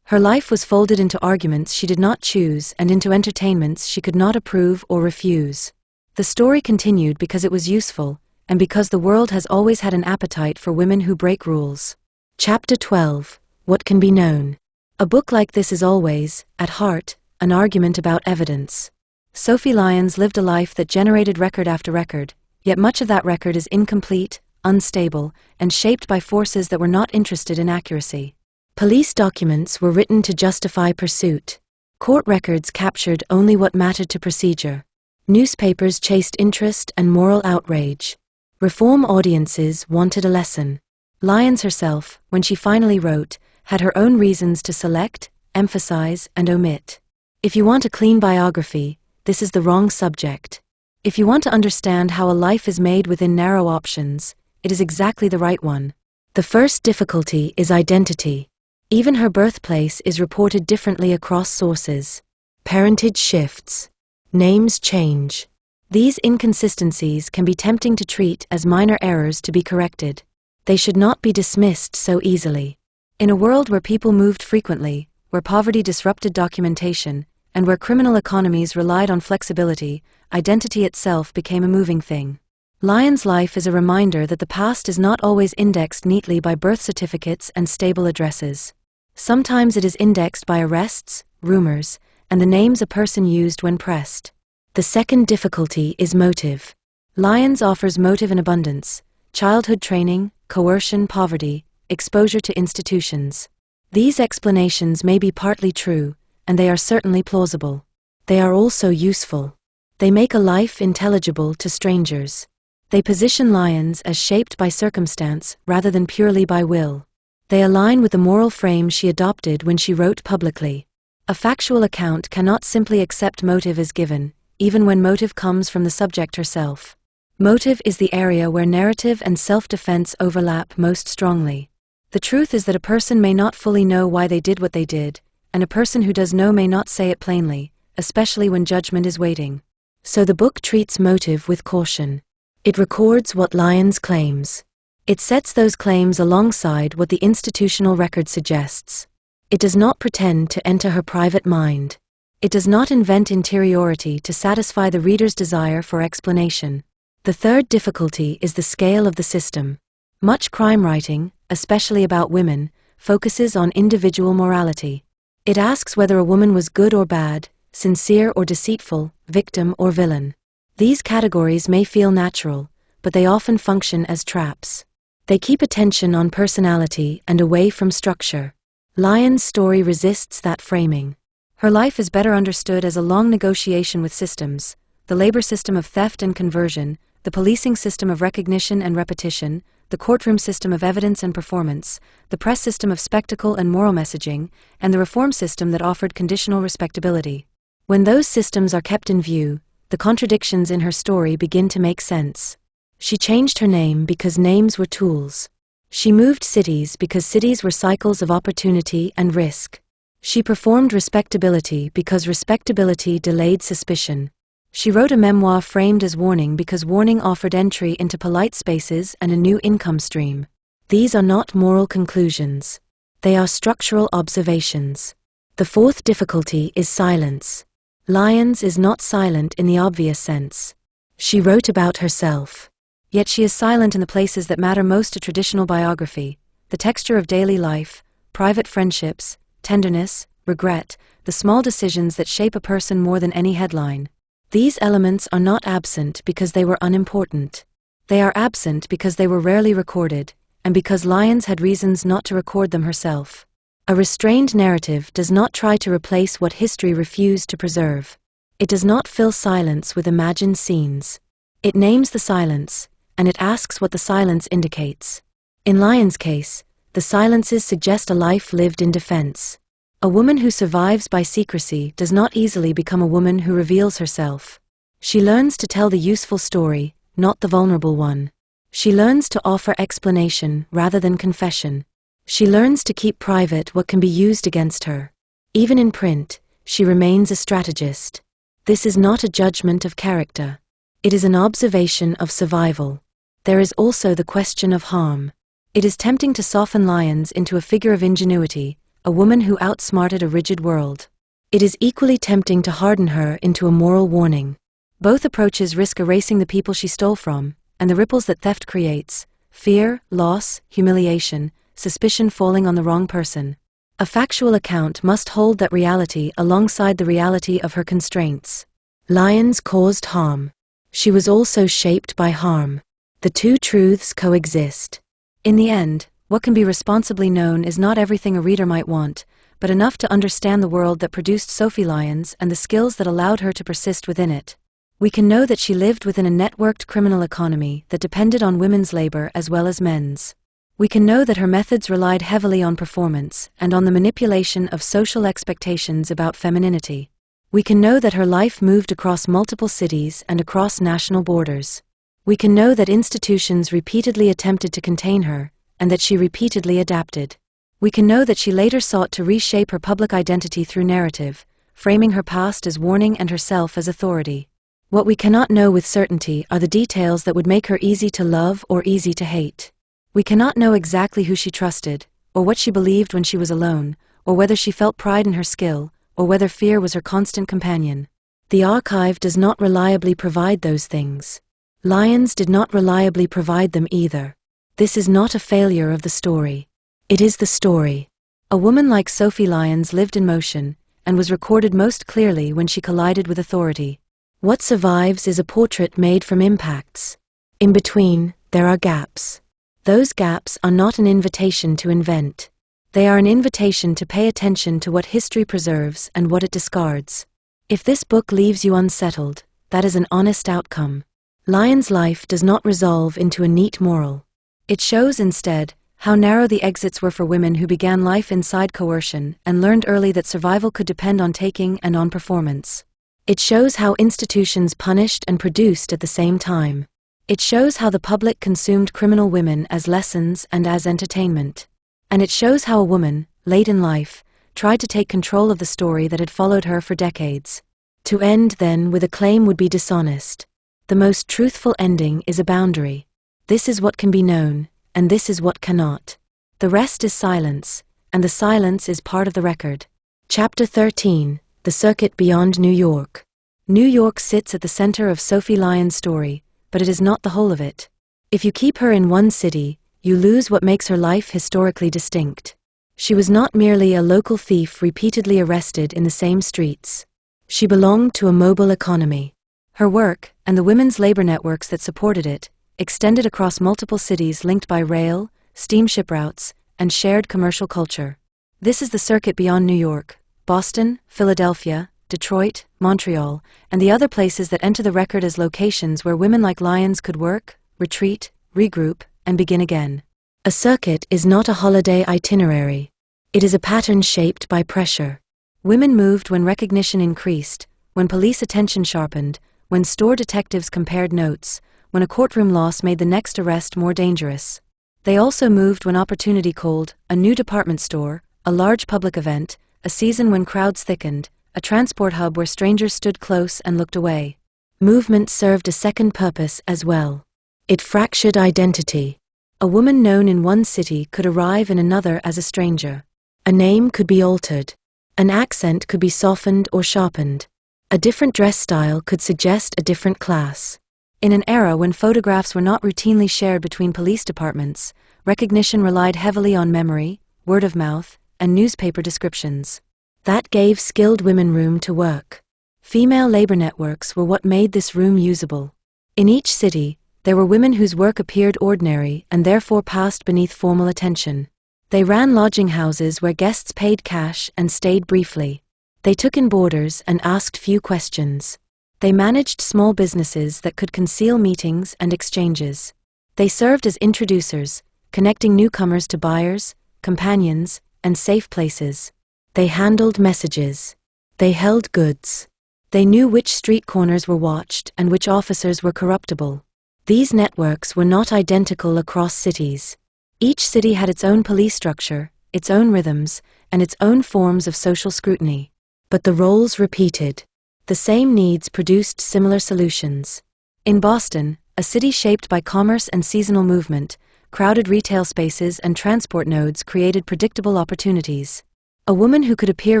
Her life was folded into arguments she did not choose and into entertainments she could not approve or refuse. The story continued because it was useful, and because the world has always had an appetite for women who break rules. Chapter 12. What can be known? A book like this is always, at heart, an argument about evidence. Sophie Lyons lived a life that generated record after record, yet much of that record is incomplete, unstable, and shaped by forces that were not interested in accuracy. Police documents were written to justify pursuit. Court records captured only what mattered to procedure. Newspapers chased interest and moral outrage. Reform audiences wanted a lesson. Lyons herself, when she finally wrote, had her own reasons to select, emphasize, and omit. If you want a clean biography, this is the wrong subject. If you want to understand how a life is made within narrow options, it is exactly the right one. The first difficulty is identity. Even her birthplace is reported differently across sources. Parentage shifts. Names change. These inconsistencies can be tempting to treat as minor errors to be corrected. They should not be dismissed so easily. In a world where people moved frequently, where poverty disrupted documentation, and where criminal economies relied on flexibility, identity itself became a moving thing. Lyons' life is a reminder that the past is not always indexed neatly by birth certificates and stable addresses. Sometimes it is indexed by arrests, rumors, and the names a person used when pressed. The second difficulty is motive. Lyons offers motive in abundance: childhood training, coercion, poverty, exposure to institutions. These explanations may be partly true, and they are certainly plausible. They are also useful. They make a life intelligible to strangers. They position Lyons as shaped by circumstance rather than purely by will. They align with the moral frame she adopted when she wrote publicly. A factual account cannot simply accept motive as given, even when motive comes from the subject herself. Motive is the area where narrative and self-defense overlap most strongly. The truth is that a person may not fully know why they did what they did, and a person who does know may not say it plainly, especially when judgment is waiting. So the book treats motive with caution. It records what Lyons claims. It sets those claims alongside what the institutional record suggests. It does not pretend to enter her private mind. It does not invent interiority to satisfy the reader's desire for explanation. The third difficulty is the scale of the system. Much crime writing, especially about women, focuses on individual morality. It asks whether a woman was good or bad, sincere or deceitful, victim or villain. These categories may feel natural, but they often function as traps. They keep attention on personality and away from structure. Lyons' story resists that framing. Her life is better understood as a long negotiation with systems: the labor system of theft and conversion, the policing system of recognition and repetition, the courtroom system of evidence and performance, the press system of spectacle and moral messaging, and the reform system that offered conditional respectability. When those systems are kept in view, the contradictions in her story begin to make sense. She changed her name because names were tools. She moved cities because cities were cycles of opportunity and risk. She performed respectability because respectability delayed suspicion. She wrote a memoir framed as warning because warning offered entry into polite spaces and a new income stream. These are not moral conclusions. They are structural observations. The fourth difficulty is silence. Lyons is not silent in the obvious sense. She wrote about herself. Yet she is silent in the places that matter most to traditional biography: the texture of daily life, private friendships, tenderness, regret, the small decisions that shape a person more than any headline. These elements are not absent because they were unimportant. They are absent because they were rarely recorded, and because Lyons had reasons not to record them herself. A restrained narrative does not try to replace what history refused to preserve. It does not fill silence with imagined scenes. It names the silence, and it asks what the silence indicates. In Lyons' case, the silences suggest a life lived in defense. A woman who survives by secrecy does not easily become a woman who reveals herself. She learns to tell the useful story, not the vulnerable one. She learns to offer explanation rather than confession. She learns to keep private what can be used against her. Even in print, she remains a strategist. This is not a judgment of character. It is an observation of survival. There is also the question of harm. It is tempting to soften Lyons into a figure of ingenuity, a woman who outsmarted a rigid world. It is equally tempting to harden her into a moral warning. Both approaches risk erasing the people she stole from, and the ripples that theft creates: fear, loss, humiliation, suspicion falling on the wrong person. A factual account must hold that reality alongside the reality of her constraints. Lyons caused harm. She was also shaped by harm. The two truths coexist. In the end, what can be responsibly known is not everything a reader might want, but enough to understand the world that produced Sophie Lyons and the skills that allowed her to persist within it. We can know that she lived within a networked criminal economy that depended on women's labor as well as men's. We can know that her methods relied heavily on performance and on the manipulation of social expectations about femininity. We can know that her life moved across multiple cities and across national borders. We can know that institutions repeatedly attempted to contain her, and that she repeatedly adapted. We can know that she later sought to reshape her public identity through narrative, framing her past as warning and herself as authority. What we cannot know with certainty are the details that would make her easy to love or easy to hate. We cannot know exactly who she trusted, or what she believed when she was alone, or whether she felt pride in her skill, or whether fear was her constant companion. The archive does not reliably provide those things. Lyons did not reliably provide them either. This is not a failure of the story. It is the story. A woman like Sophie Lyons lived in motion, and was recorded most clearly when she collided with authority. What survives is a portrait made from impacts. In between, there are gaps. Those gaps are not an invitation to invent. They are an invitation to pay attention to what history preserves and what it discards. If this book leaves you unsettled, that is an honest outcome. Lyons' life does not resolve into a neat moral. It shows instead how narrow the exits were for women who began life inside coercion and learned early that survival could depend on taking and on performance. It shows how institutions punished and produced at the same time. It shows how the public consumed criminal women as lessons and as entertainment. And it shows how a woman, late in life, tried to take control of the story that had followed her for decades. To end, then, with a claim would be dishonest. The most truthful ending is a boundary. This is what can be known, and this is what cannot. The rest is silence, and the silence is part of the record. Chapter 13, The Circuit Beyond New York. New York sits at the center of Sophie Lyons' story, but it is not the whole of it. If you keep her in one city, you lose what makes her life historically distinct. She was not merely a local thief repeatedly arrested in the same streets. She belonged to a mobile economy. Her work, and the women's labor networks that supported it, extended across multiple cities linked by rail, steamship routes, and shared commercial culture. This is the circuit beyond New York, Boston, Philadelphia, Detroit, Montreal, and the other places that enter the record as locations where women like Lyons could work, retreat, regroup, and begin again. A circuit is not a holiday itinerary. It is a pattern shaped by pressure. Women moved when recognition increased, when police attention sharpened, when store detectives compared notes, when a courtroom loss made the next arrest more dangerous. They also moved when opportunity called, a new department store, a large public event, a season when crowds thickened, a transport hub where strangers stood close and looked away. Movement served a second purpose as well. It fractured identity. A woman known in one city could arrive in another as a stranger. A name could be altered. An accent could be softened or sharpened. A different dress style could suggest a different class. In an era when photographs were not routinely shared between police departments, recognition relied heavily on memory, word of mouth, and newspaper descriptions. That gave skilled women room to work. Female labor networks were what made this room usable. In each city, there were women whose work appeared ordinary and therefore passed beneath formal attention. They ran lodging houses where guests paid cash and stayed briefly. They took in boarders and asked few questions. They managed small businesses that could conceal meetings and exchanges. They served as introducers, connecting newcomers to buyers, companions, and safe places. They handled messages. They held goods. They knew which street corners were watched and which officers were corruptible. These networks were not identical across cities. Each city had its own police structure, its own rhythms, and its own forms of social scrutiny. But the roles repeated. The same needs produced similar solutions. In Boston, a city shaped by commerce and seasonal movement, crowded retail spaces and transport nodes created predictable opportunities. A woman who could appear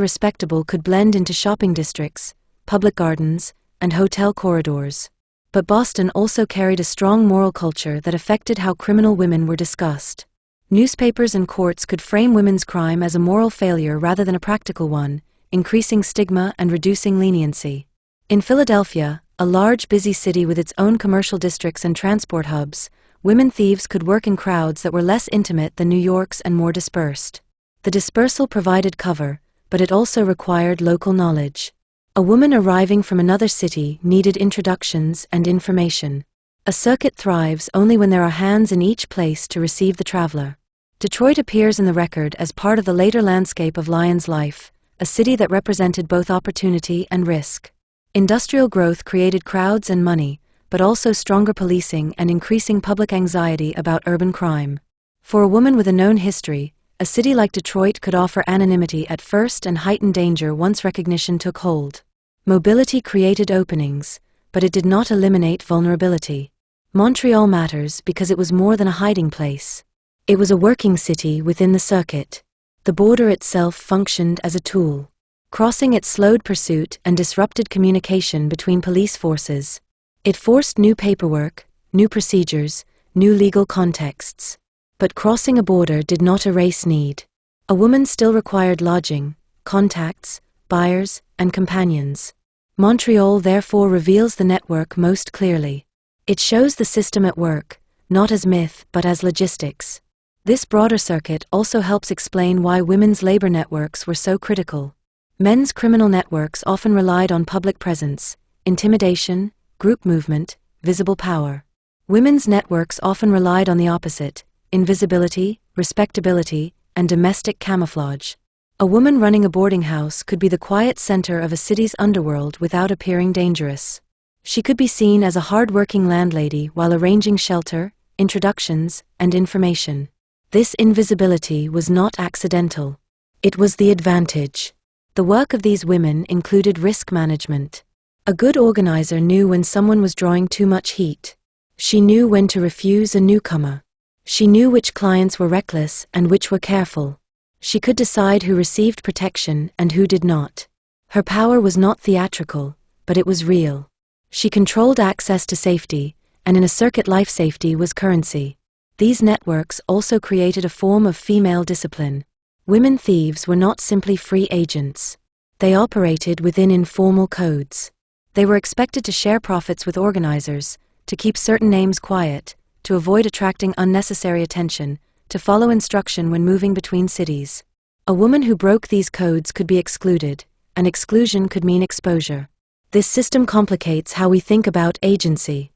respectable could blend into shopping districts, public gardens, and hotel corridors. But Boston also carried a strong moral culture that affected how criminal women were discussed. Newspapers and courts could frame women's crime as a moral failure rather than a practical one, increasing stigma and reducing leniency. In Philadelphia, a large busy city with its own commercial districts and transport hubs, women thieves could work in crowds that were less intimate than New York's and more dispersed. The dispersal provided cover, but it also required local knowledge. A woman arriving from another city needed introductions and information. A circuit thrives only when there are hands in each place to receive the traveler. Detroit appears in the record as part of the later landscape of Lyons' life, a city that represented both opportunity and risk. Industrial growth created crowds and money, but also stronger policing and increasing public anxiety about urban crime. For a woman with a known history, a city like Detroit could offer anonymity at first and heighten danger once recognition took hold. Mobility created openings, but it did not eliminate vulnerability. Montreal matters because it was more than a hiding place. It was a working city within the circuit. The border itself functioned as a tool. Crossing it slowed pursuit and disrupted communication between police forces. It forced new paperwork, new procedures, new legal contexts. But crossing a border did not erase need. A woman still required lodging, contacts, buyers, and companions. Montreal therefore reveals the network most clearly. It shows the system at work, not as myth but as logistics. This broader circuit also helps explain why women's labor networks were so critical. Men's criminal networks often relied on public presence, intimidation, group movement, visible power. Women's networks often relied on the opposite, invisibility, respectability, and domestic camouflage. A woman running a boarding house could be the quiet center of a city's underworld without appearing dangerous. She could be seen as a hard-working landlady while arranging shelter, introductions, and information. This invisibility was not accidental. It was the advantage. The work of these women included risk management. A good organizer knew when someone was drawing too much heat. She knew when to refuse a newcomer. She knew which clients were reckless and which were careful. She could decide who received protection and who did not. Her power was not theatrical, but it was real. She controlled access to safety, and in a circuit life safety was currency. These networks also created a form of female discipline. Women thieves were not simply free agents. They operated within informal codes. They were expected to share profits with organizers, to keep certain names quiet, to avoid attracting unnecessary attention, to follow instruction when moving between cities. A woman who broke these codes could be excluded, and exclusion could mean exposure. This system complicates how we think about agency.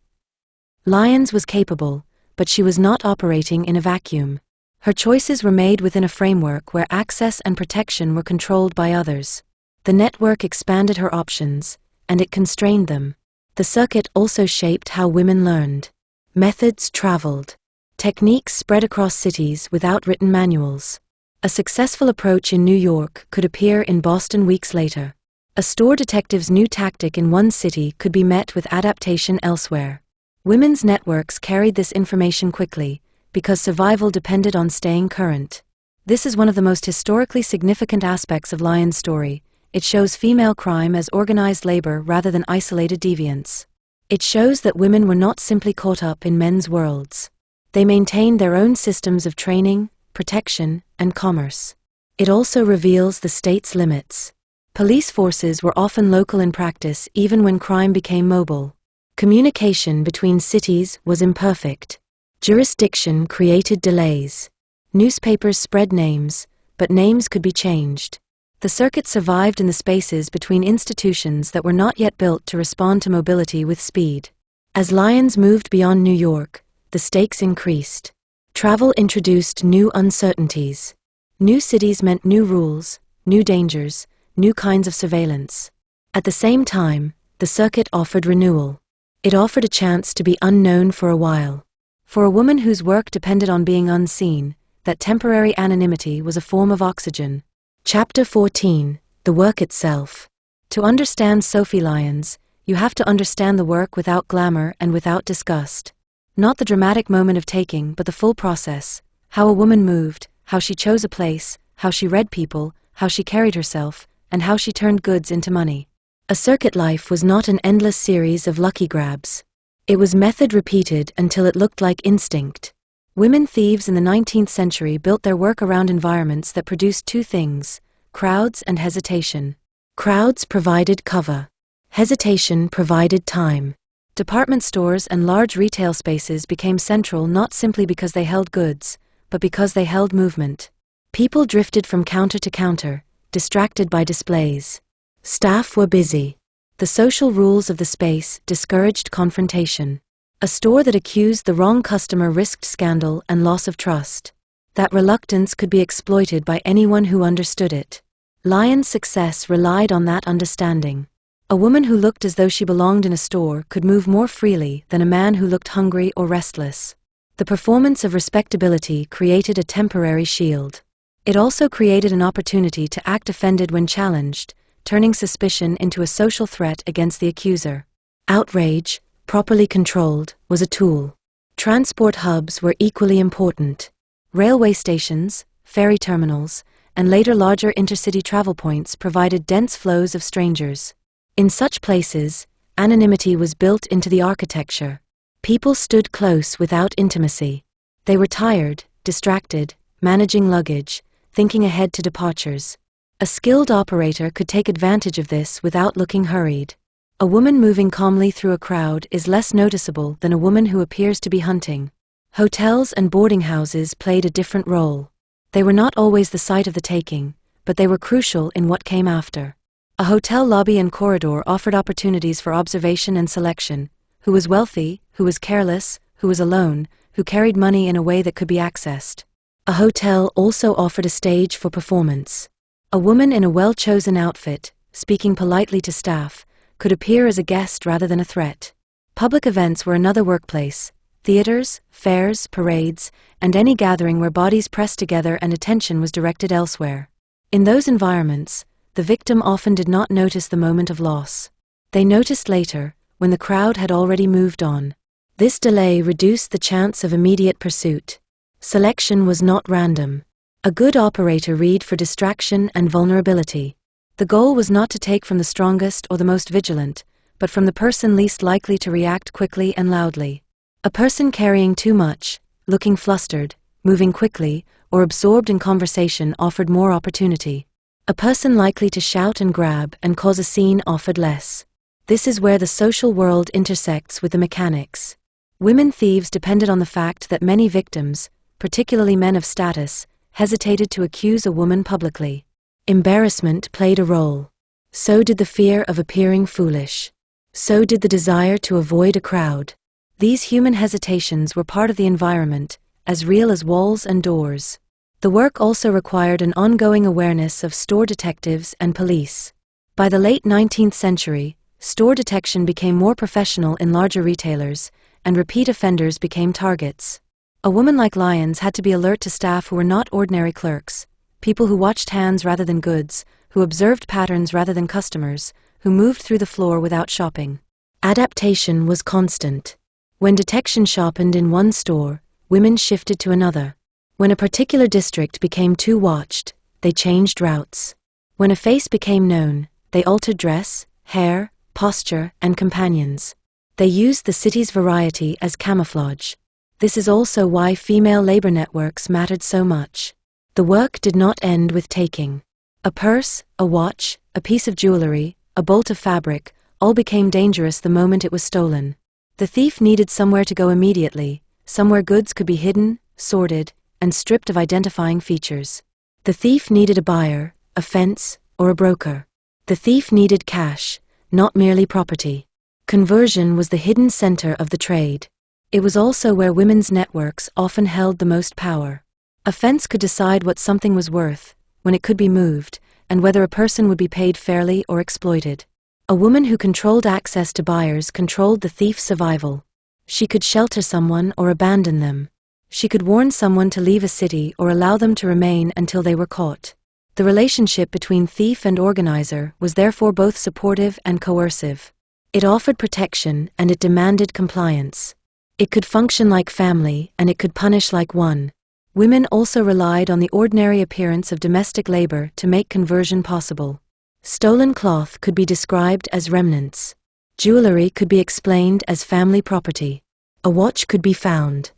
Lyons was capable, but she was not operating in a vacuum. Her choices were made within a framework where access and protection were controlled by others. The network expanded her options, and it constrained them. The circuit also shaped how women learned. Methods traveled. Techniques spread across cities without written manuals. A successful approach in New York could appear in Boston weeks later. A store detective's new tactic in one city could be met with adaptation elsewhere. Women's networks carried this information quickly, because survival depended on staying current. This is one of the most historically significant aspects of Lyons' story. It shows female crime as organized labor rather than isolated deviance. It shows that women were not simply caught up in men's worlds. They maintained their own systems of training, protection, and commerce. It also reveals the state's limits. Police forces were often local in practice even when crime became mobile. Communication between cities was imperfect. Jurisdiction created delays. Newspapers spread names, but names could be changed. The circuit survived in the spaces between institutions that were not yet built to respond to mobility with speed. As Lyons moved beyond New York, the stakes increased. Travel introduced new uncertainties. New cities meant new rules, new dangers, new kinds of surveillance. At the same time, the circuit offered renewal. It offered a chance to be unknown for a while. For a woman whose work depended on being unseen, that temporary anonymity was a form of oxygen. Chapter 14, The Work Itself. To understand Sophie Lyons, you have to understand the work without glamour and without disgust. Not the dramatic moment of taking, but the full process. How a woman moved, how she chose a place, how she read people, how she carried herself, and how she turned goods into money. A circuit life was not an endless series of lucky grabs. It was method repeated until it looked like instinct. Women thieves in the 19th century built their work around environments that produced two things: crowds and hesitation. Crowds provided cover. Hesitation provided time. Department stores and large retail spaces became central not simply because they held goods, but because they held movement. People drifted from counter to counter, distracted by displays. Staff were busy. The social rules of the space discouraged confrontation. A store that accused the wrong customer risked scandal and loss of trust. That reluctance could be exploited by anyone who understood it. Lyons' success relied on that understanding. A woman who looked as though she belonged in a store could move more freely than a man who looked hungry or restless. The performance of respectability created a temporary shield. It also created an opportunity to act offended when challenged, turning suspicion into a social threat against the accuser. Outrage, properly controlled, was a tool. Transport hubs were equally important. Railway stations, ferry terminals, and later larger intercity travel points provided dense flows of strangers. In such places, anonymity was built into the architecture. People stood close without intimacy. They were tired, distracted, managing luggage, thinking ahead to departures. A skilled operator could take advantage of this without looking hurried. A woman moving calmly through a crowd is less noticeable than a woman who appears to be hunting. Hotels and boarding houses played a different role. They were not always the site of the taking, but they were crucial in what came after. A hotel lobby and corridor offered opportunities for observation and selection. Who was wealthy, who was careless, who was alone, who carried money in a way that could be accessed. A hotel also offered a stage for performance. A woman in a well-chosen outfit, speaking politely to staff, could appear as a guest rather than a threat. Public events were another workplace. Theaters, fairs, parades, and any gathering where bodies pressed together and attention was directed elsewhere. In those environments, the victim often did not notice the moment of loss. They noticed later, when the crowd had already moved on. This delay reduced the chance of immediate pursuit. Selection was not random. A good operator read for distraction and vulnerability. The goal was not to take from the strongest or the most vigilant, but from the person least likely to react quickly and loudly. A person carrying too much, looking flustered, moving quickly, or absorbed in conversation offered more opportunity. A person likely to shout and grab and cause a scene offered less. This is where the social world intersects with the mechanics. Women thieves depended on the fact that many victims, particularly men of status, hesitated to accuse a woman publicly. Embarrassment played a role. So did the fear of appearing foolish. So did the desire to avoid a crowd. These human hesitations were part of the environment, as real as walls and doors. The work also required an ongoing awareness of store detectives and police. By the late 19th century, store detection became more professional in larger retailers, and repeat offenders became targets. A woman like Lyons had to be alert to staff who were not ordinary clerks, people who watched hands rather than goods, who observed patterns rather than customers, who moved through the floor without shopping. Adaptation was constant. When detection sharpened in one store, women shifted to another. When a particular district became too watched, they changed routes. When a face became known, they altered dress, hair, posture, and companions. They used the city's variety as camouflage. This is also why female labor networks mattered so much. The work did not end with taking. A purse, a watch, a piece of jewelry, a bolt of fabric, all became dangerous the moment it was stolen. The thief needed somewhere to go immediately, somewhere goods could be hidden, sorted, and stripped of identifying features. The thief needed a buyer, a fence, or a broker. The thief needed cash, not merely property. Conversion was the hidden center of the trade. It was also where women's networks often held the most power. A fence could decide what something was worth, when it could be moved, and whether a person would be paid fairly or exploited. A woman who controlled access to buyers controlled the thief's survival. She could shelter someone or abandon them. She could warn someone to leave a city or allow them to remain until they were caught. The relationship between thief and organizer was therefore both supportive and coercive. It offered protection and it demanded compliance. It could function like family and it could punish like one. Women also relied on the ordinary appearance of domestic labor to make conversion possible. Stolen cloth could be described as remnants. Jewelry could be explained as family property. A watch could be found.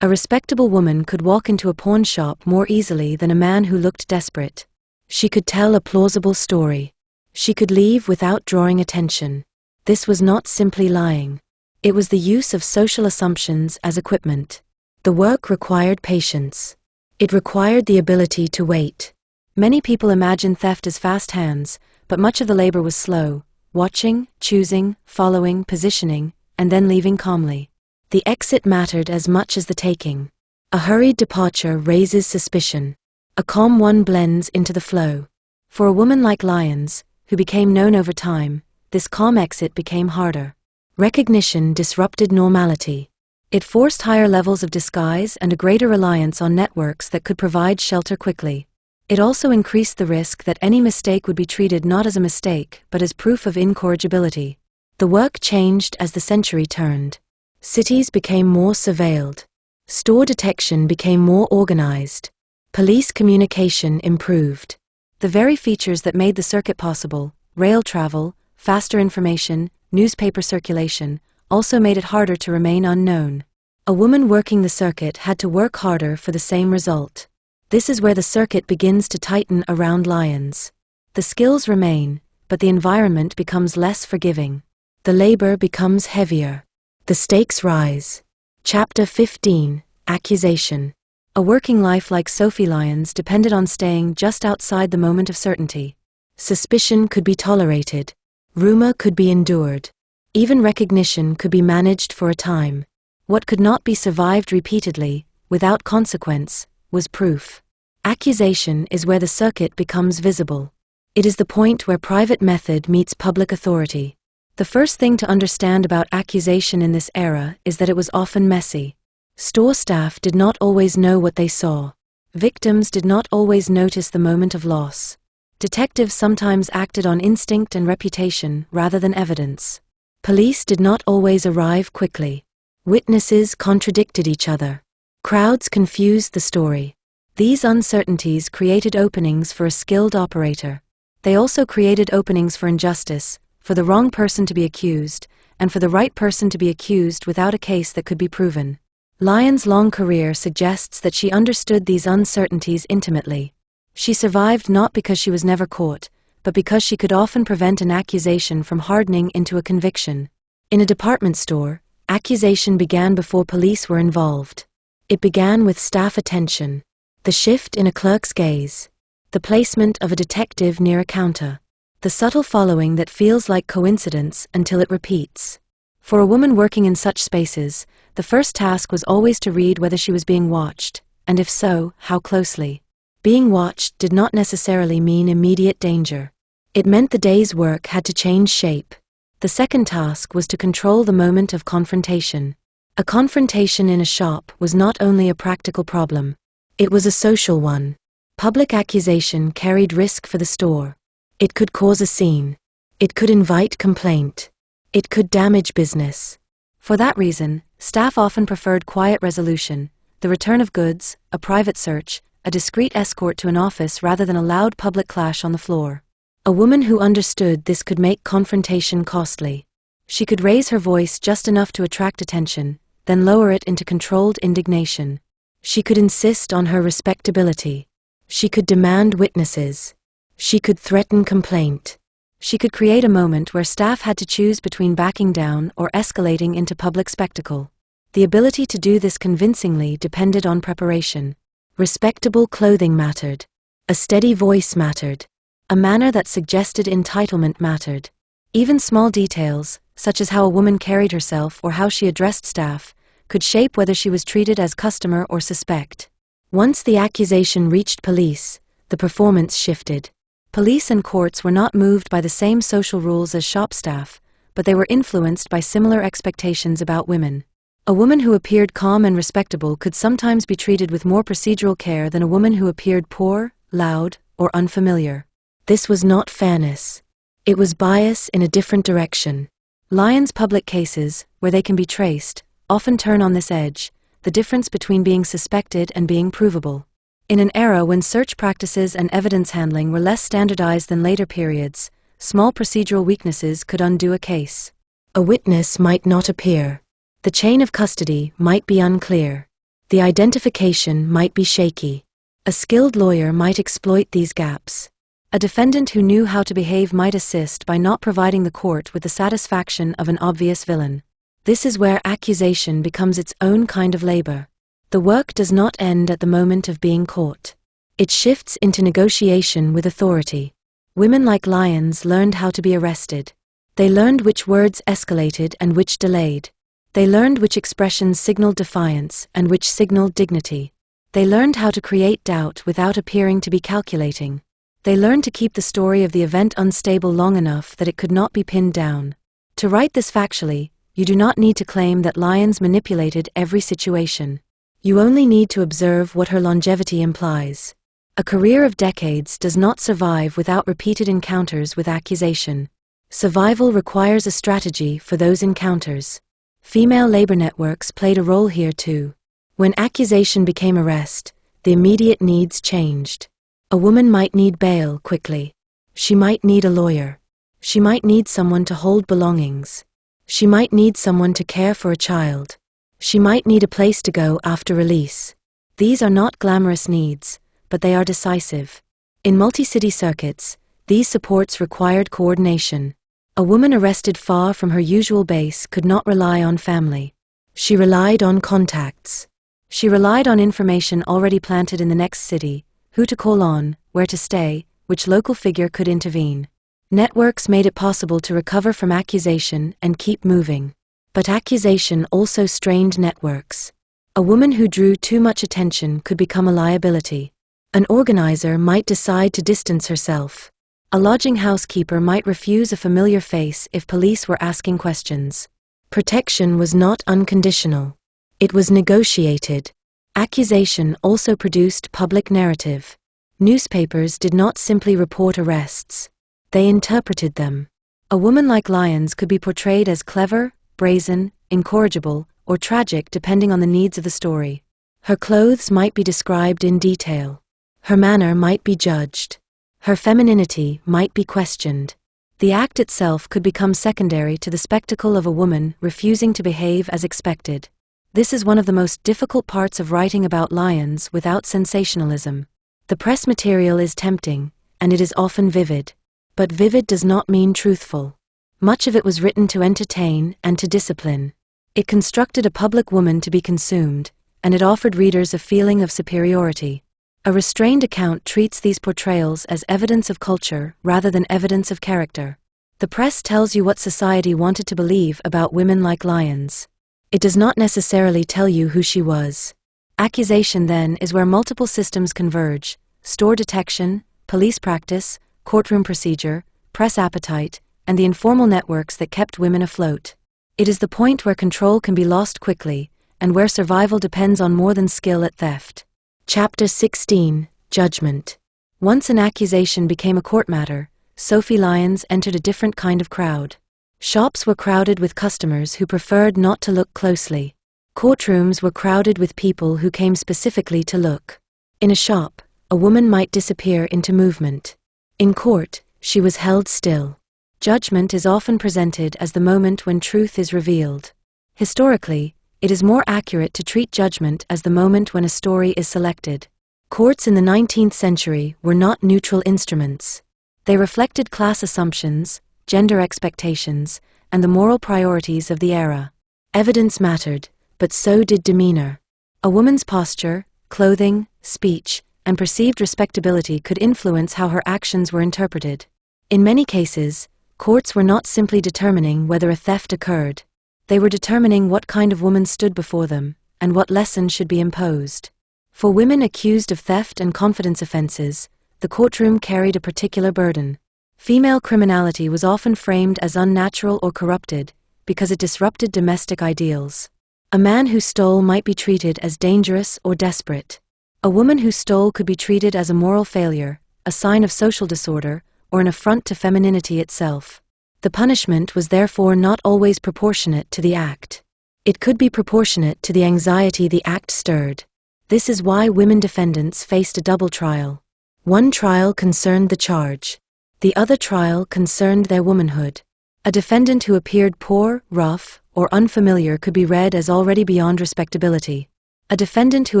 A respectable woman could walk into a pawn shop more easily than a man who looked desperate. She could tell a plausible story. She could leave without drawing attention. This was not simply lying. It was the use of social assumptions as equipment. The work required patience. It required the ability to wait. Many people imagine theft as fast hands, but much of the labor was slow, watching, choosing, following, positioning, and then leaving calmly. The exit mattered as much as the taking. A hurried departure raises suspicion. A calm one blends into the flow. For a woman like Lyons, who became known over time, this calm exit became harder. Recognition disrupted normality. It forced higher levels of disguise and a greater reliance on networks that could provide shelter quickly. It also increased the risk that any mistake would be treated not as a mistake but as proof of incorrigibility. The work changed as the century turned. Cities became more surveilled. Store detection became more organized. Police communication improved. The very features that made the circuit possible, rail travel, faster information, newspaper circulation, also made it harder to remain unknown. A woman working the circuit had to work harder for the same result. This is where the circuit begins to tighten around Lyons. The skills remain, but the environment becomes less forgiving. The labor becomes heavier. The stakes rise. Chapter 15, Accusation. A working life like Sophie Lyons depended on staying just outside the moment of certainty. Suspicion could be tolerated. Rumor could be endured. Even recognition could be managed for a time. What could not be survived repeatedly, without consequence, was proof. Accusation is where the circuit becomes visible. It is the point where private method meets public authority. The first thing to understand about accusation in this era is that it was often messy. Store staff did not always know what they saw. Victims did not always notice the moment of loss. Detectives sometimes acted on instinct and reputation rather than evidence. Police did not always arrive quickly. Witnesses contradicted each other. Crowds confused the story. These uncertainties created openings for a skilled operator. They also created openings for injustice, for the wrong person to be accused, and for the right person to be accused without a case that could be proven. Lyons' long career suggests that she understood these uncertainties intimately. She survived not because she was never caught, but because she could often prevent an accusation from hardening into a conviction. In a department store, accusation began before police were involved. It began with staff attention, the shift in a clerk's gaze, the placement of a detective near a counter, the subtle following that feels like coincidence until it repeats. For a woman working in such spaces, the first task was always to read whether she was being watched, and if so, how closely. Being watched did not necessarily mean immediate danger. It meant the day's work had to change shape. The second task was to control the moment of confrontation. A confrontation in a shop was not only a practical problem. It was a social one. Public accusation carried risk for the store. It could cause a scene. It could invite complaint. It could damage business. For that reason, staff often preferred quiet resolution, the return of goods, a private search, a discreet escort to an office rather than a loud public clash on the floor. A woman who understood this could make confrontation costly. She could raise her voice just enough to attract attention, then lower it into controlled indignation. She could insist on her respectability. She could demand witnesses. She could threaten complaint. She could create a moment where staff had to choose between backing down or escalating into public spectacle. The ability to do this convincingly depended on preparation. Respectable clothing mattered. A steady voice mattered. A manner that suggested entitlement mattered. Even small details, such as how a woman carried herself or how she addressed staff, could shape whether she was treated as customer or suspect. Once the accusation reached police, the performance shifted. Police and courts were not moved by the same social rules as shop staff, but they were influenced by similar expectations about women. A woman who appeared calm and respectable could sometimes be treated with more procedural care than a woman who appeared poor, loud, or unfamiliar. This was not fairness. It was bias in a different direction. Lyons' public cases, where they can be traced, often turn on this edge, the difference between being suspected and being provable. In an era when search practices and evidence handling were less standardized than later periods, small procedural weaknesses could undo a case. A witness might not appear. The chain of custody might be unclear. The identification might be shaky. A skilled lawyer might exploit these gaps. A defendant who knew how to behave might assist by not providing the court with the satisfaction of an obvious villain. This is where accusation becomes its own kind of labor. The work does not end at the moment of being caught. It shifts into negotiation with authority. Women like Lyons learned how to be arrested. They learned which words escalated and which delayed. They learned which expressions signaled defiance and which signaled dignity. They learned how to create doubt without appearing to be calculating. They learned to keep the story of the event unstable long enough that it could not be pinned down. To write this factually, you do not need to claim that Lyons manipulated every situation. You only need to observe what her longevity implies. A career of decades does not survive without repeated encounters with accusation. Survival requires a strategy for those encounters. Female labor networks played a role here too. When accusation became arrest, the immediate needs changed. A woman might need bail quickly. She might need a lawyer. She might need someone to hold belongings. She might need someone to care for a child. She might need a place to go after release. These are not glamorous needs, but they are decisive. In multi-city circuits, these supports required coordination. A woman arrested far from her usual base could not rely on family. She relied on contacts. She relied on information already planted in the next city, who to call on, where to stay, which local figure could intervene. Networks made it possible to recover from accusation and keep moving. But accusation also strained networks. A woman who drew too much attention could become a liability. An organizer might decide to distance herself. A lodging housekeeper might refuse a familiar face if police were asking questions. Protection was not unconditional. It was negotiated. Accusation also produced public narrative. Newspapers did not simply report arrests. They interpreted them. A woman like Lyons could be portrayed as clever, brazen, incorrigible, or tragic depending on the needs of the story. Her clothes might be described in detail. Her manner might be judged. Her femininity might be questioned. The act itself could become secondary to the spectacle of a woman refusing to behave as expected. This is one of the most difficult parts of writing about Lyons without sensationalism. The press material is tempting, and it is often vivid. But vivid does not mean truthful. Much of it was written to entertain and to discipline. It constructed a public woman to be consumed, and it offered readers a feeling of superiority. A restrained account treats these portrayals as evidence of culture rather than evidence of character. The press tells you what society wanted to believe about women like Lyons. It does not necessarily tell you who she was. Accusation, then, is where multiple systems converge: store detection, police practice, courtroom procedure, press appetite, and the informal networks that kept women afloat. It is the point where control can be lost quickly, and where survival depends on more than skill at theft. Chapter 16, Judgment. Once an accusation became a court matter, Sophie Lyons entered a different kind of crowd. Shops were crowded with customers who preferred not to look closely. Courtrooms were crowded with people who came specifically to look. In a shop, a woman might disappear into movement. In court, she was held still. Judgment is often presented as the moment when truth is revealed. Historically, it is more accurate to treat judgment as the moment when a story is selected. Courts in the 19th century were not neutral instruments. They reflected class assumptions, gender expectations, and the moral priorities of the era. Evidence mattered, but so did demeanor. A woman's posture, clothing, speech, and perceived respectability could influence how her actions were interpreted. In many cases, courts were not simply determining whether a theft occurred. They were determining what kind of woman stood before them, and what lesson should be imposed. For women accused of theft and confidence offenses, the courtroom carried a particular burden. Female criminality was often framed as unnatural or corrupted, because it disrupted domestic ideals. A man who stole might be treated as dangerous or desperate. A woman who stole could be treated as a moral failure, a sign of social disorder, or an affront to femininity itself. The punishment was therefore not always proportionate to the act. It could be proportionate to the anxiety the act stirred. This is why women defendants faced a double trial. One trial concerned the charge. The other trial concerned their womanhood. A defendant who appeared poor, rough, or unfamiliar could be read as already beyond respectability. A defendant who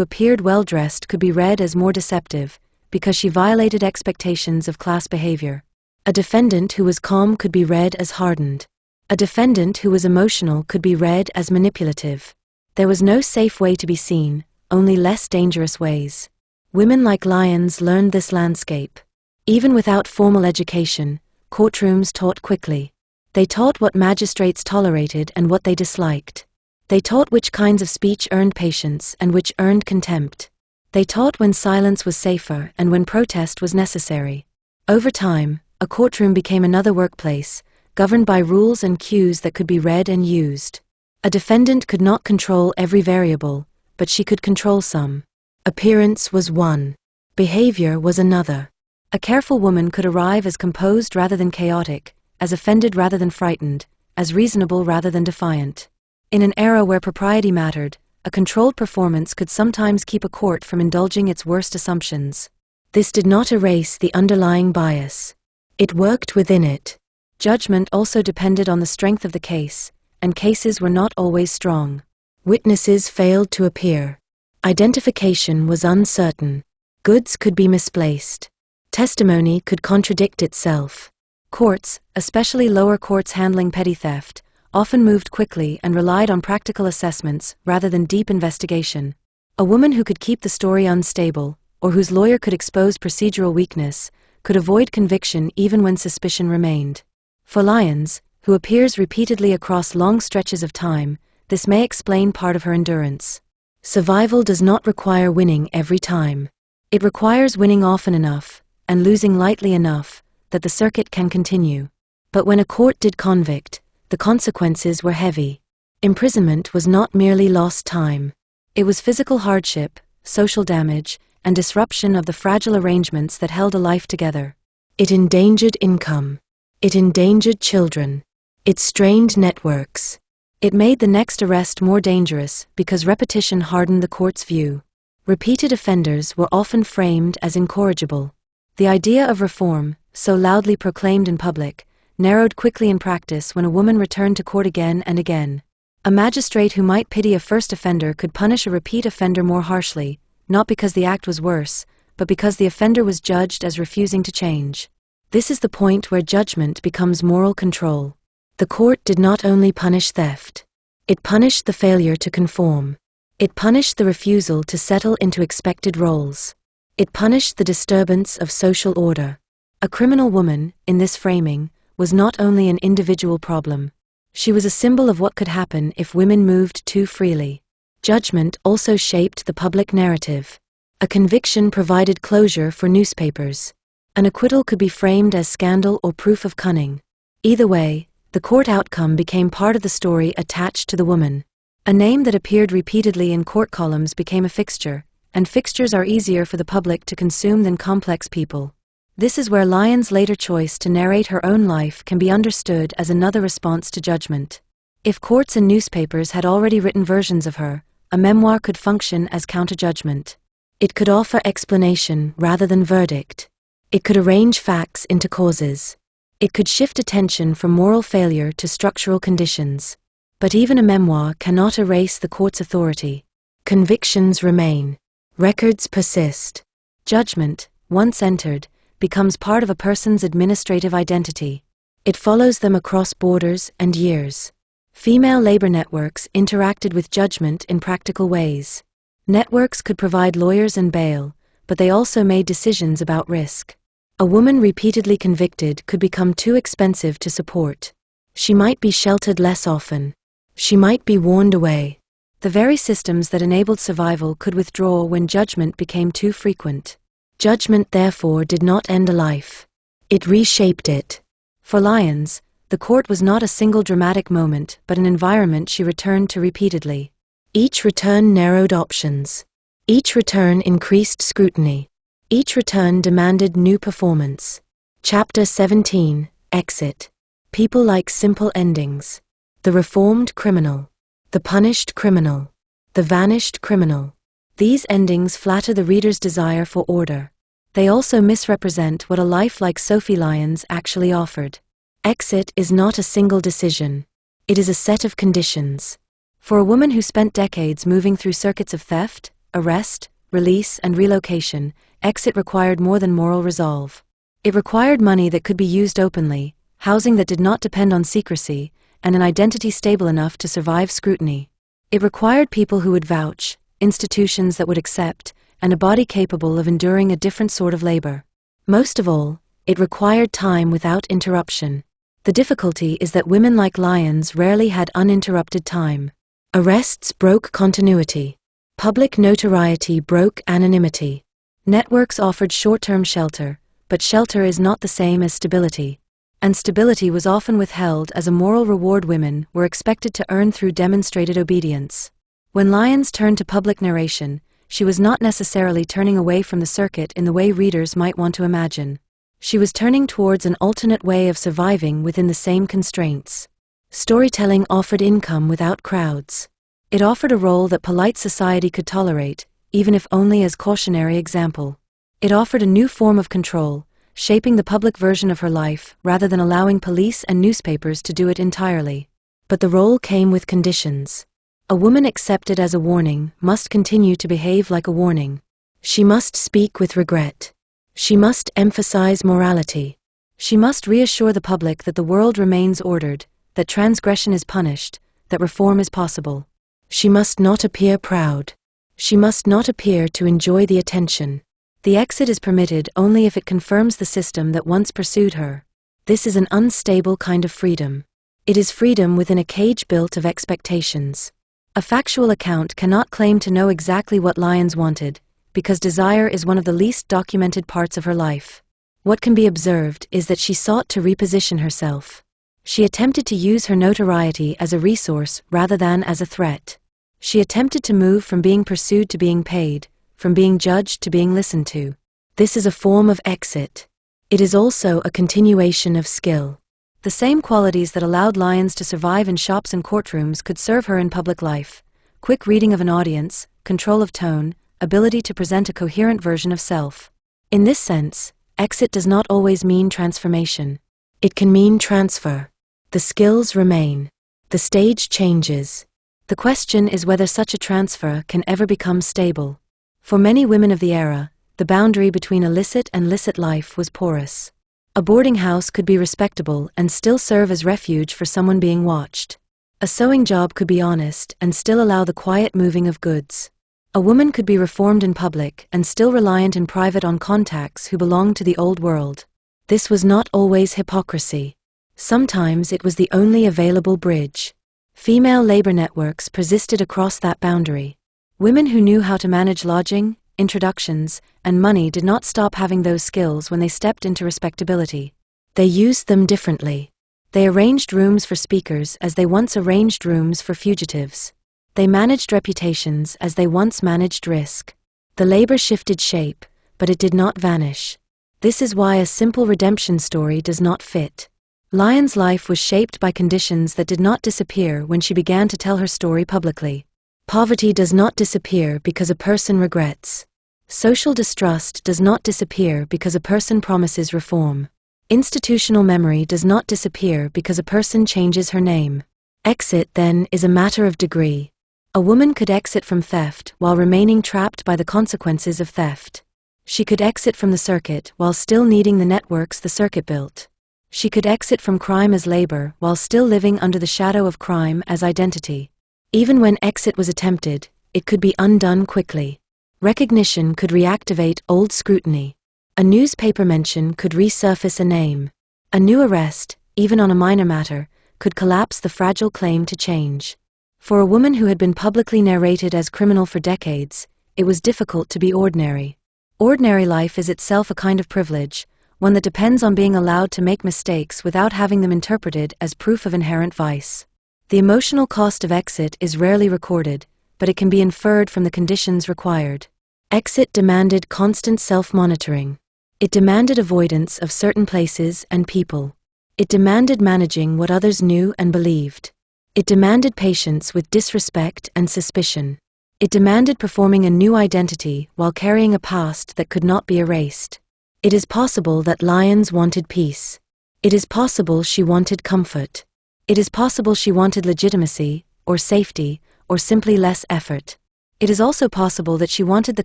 appeared well-dressed could be read as more deceptive, because she violated expectations of class behavior. A defendant who was calm could be read as hardened. A defendant who was emotional could be read as manipulative. There was no safe way to be seen, only less dangerous ways. Women like Lyons learned this landscape. Even without formal education, courtrooms taught quickly. They taught what magistrates tolerated and what they disliked. They taught which kinds of speech earned patience and which earned contempt. They taught when silence was safer and when protest was necessary. Over time, a courtroom became another workplace, governed by rules and cues that could be read and used. A defendant could not control every variable, but she could control some. Appearance was one. Behavior was another. A careful woman could arrive as composed rather than chaotic, as offended rather than frightened, as reasonable rather than defiant. In an era where propriety mattered, a controlled performance could sometimes keep a court from indulging its worst assumptions. This did not erase the underlying bias. It worked within it. Judgment also depended on the strength of the case, and cases were not always strong. Witnesses failed to appear. Identification was uncertain. Goods could be misplaced. Testimony could contradict itself. Courts, especially lower courts handling petty theft, often moved quickly and relied on practical assessments rather than deep investigation. A woman who could keep the story unstable, or whose lawyer could expose procedural weakness, could avoid conviction even when suspicion remained. For Lyons, who appears repeatedly across long stretches of time, this may explain part of her endurance. Survival does not require winning every time. It requires winning often enough, and losing lightly enough, that the circuit can continue. But when a court did convict, the consequences were heavy. Imprisonment was not merely lost time. It was physical hardship, social damage, and disruption of the fragile arrangements that held a life together. It endangered income. It endangered children. It strained networks. It made the next arrest more dangerous because repetition hardened the court's view. Repeated offenders were often framed as incorrigible. The idea of reform, so loudly proclaimed in public, narrowed quickly in practice when a woman returned to court again and again. A magistrate who might pity a first offender could punish a repeat offender more harshly, not because the act was worse, but because the offender was judged as refusing to change. This is the point where judgment becomes moral control. The court did not only punish theft. It punished the failure to conform. It punished the refusal to settle into expected roles. It punished the disturbance of social order. A criminal woman, in this framing, was not only an individual problem. She was a symbol of what could happen if women moved too freely. Judgment also shaped the public narrative. A conviction provided closure for newspapers. An acquittal could be framed as scandal or proof of cunning. Either way, the court outcome became part of the story attached to the woman. A name that appeared repeatedly in court columns became a fixture, and fixtures are easier for the public to consume than complex people. This is where Lyons' later choice to narrate her own life can be understood as another response to judgment. If courts and newspapers had already written versions of her, a memoir could function as counter-judgment. It could offer explanation rather than verdict. It could arrange facts into causes. It could shift attention from moral failure to structural conditions. But even a memoir cannot erase the court's authority. Convictions remain. Records persist. Judgment, once entered, becomes part of a person's administrative identity. It follows them across borders and years. Female labor networks interacted with judgment in practical ways. Networks could provide lawyers and bail, but they also made decisions about risk. A woman repeatedly convicted could become too expensive to support. She might be sheltered less often. She might be warned away. The very systems that enabled survival could withdraw when judgment became too frequent. Judgment, therefore, did not end a life. It reshaped it. For Lyons, the court was not a single dramatic moment but an environment she returned to repeatedly. Each return narrowed options. Each return increased scrutiny. Each return demanded new performance. Chapter 17, Exit. People like simple endings. The reformed criminal. The punished criminal. The vanished criminal. These endings flatter the reader's desire for order. They also misrepresent what a life like Sophie Lyons actually offered. Exit is not a single decision. It is a set of conditions. For a woman who spent decades moving through circuits of theft, arrest, release, and relocation, exit required more than moral resolve. It required money that could be used openly, housing that did not depend on secrecy, and an identity stable enough to survive scrutiny. It required people who would vouch, institutions that would accept, and a body capable of enduring a different sort of labor. Most of all, it required time without interruption. The difficulty is that women like Lyons rarely had uninterrupted time. Arrests broke continuity. Public notoriety broke anonymity. Networks offered short-term shelter, but shelter is not the same as stability. And stability was often withheld as a moral reward women were expected to earn through demonstrated obedience. When Lyons turned to public narration, she was not necessarily turning away from the circuit in the way readers might want to imagine. She was turning towards an alternate way of surviving within the same constraints. Storytelling offered income without crowds. It offered a role that polite society could tolerate, even if only as cautionary example. It offered a new form of control, shaping the public version of her life rather than allowing police and newspapers to do it entirely. But the role came with conditions. A woman accepted as a warning must continue to behave like a warning. She must speak with regret. She must emphasize morality. She must reassure the public that the world remains ordered, that transgression is punished, that reform is possible. She must not appear proud. She must not appear to enjoy the attention. The exit is permitted only if it confirms the system that once pursued her. This is an unstable kind of freedom. It is freedom within a cage built of expectations. A factual account cannot claim to know exactly what Lyons wanted, because desire is one of the least documented parts of her life. What can be observed is that she sought to reposition herself. She attempted to use her notoriety as a resource rather than as a threat. She attempted to move from being pursued to being paid, from being judged to being listened to. This is a form of exit. It is also a continuation of skill. The same qualities that allowed Lyons to survive in shops and courtrooms could serve her in public life: quick reading of an audience, control of tone, ability to present a coherent version of self. In this sense, exit does not always mean transformation. It can mean transfer. The skills remain. The stage changes. The question is whether such a transfer can ever become stable. For many women of the era, the boundary between illicit and licit life was porous. A boarding house could be respectable and still serve as refuge for someone being watched. A sewing job could be honest and still allow the quiet moving of goods. A woman could be reformed in public and still reliant in private on contacts who belonged to the old world. This was not always hypocrisy. Sometimes it was the only available bridge. Female labor networks persisted across that boundary. Women who knew how to manage lodging, introductions, and money did not stop having those skills when they stepped into respectability. They used them differently. They arranged rooms for speakers as they once arranged rooms for fugitives. They managed reputations as they once managed risk. The labor shifted shape, but it did not vanish. This is why a simple redemption story does not fit. Lyons' life was shaped by conditions that did not disappear when she began to tell her story publicly. Poverty does not disappear because a person regrets. Social distrust does not disappear because a person promises reform. Institutional memory does not disappear because a person changes her name. Exit, then, is a matter of degree. A woman could exit from theft while remaining trapped by the consequences of theft. She could exit from the circuit while still needing the networks the circuit built. She could exit from crime as labor while still living under the shadow of crime as identity. Even when exit was attempted, it could be undone quickly. Recognition could reactivate old scrutiny. A newspaper mention could resurface a name. A new arrest, even on a minor matter, could collapse the fragile claim to change. For a woman who had been publicly narrated as criminal for decades, it was difficult to be ordinary. Ordinary life is itself a kind of privilege, one that depends on being allowed to make mistakes without having them interpreted as proof of inherent vice. The emotional cost of exit is rarely recorded, but it can be inferred from the conditions required. Exit demanded constant self-monitoring. It demanded avoidance of certain places and people. It demanded managing what others knew and believed. It demanded patience with disrespect and suspicion. It demanded performing a new identity while carrying a past that could not be erased. It is possible that Lyons wanted peace. It is possible she wanted comfort. It is possible she wanted legitimacy, or safety, or simply less effort. It is also possible that she wanted the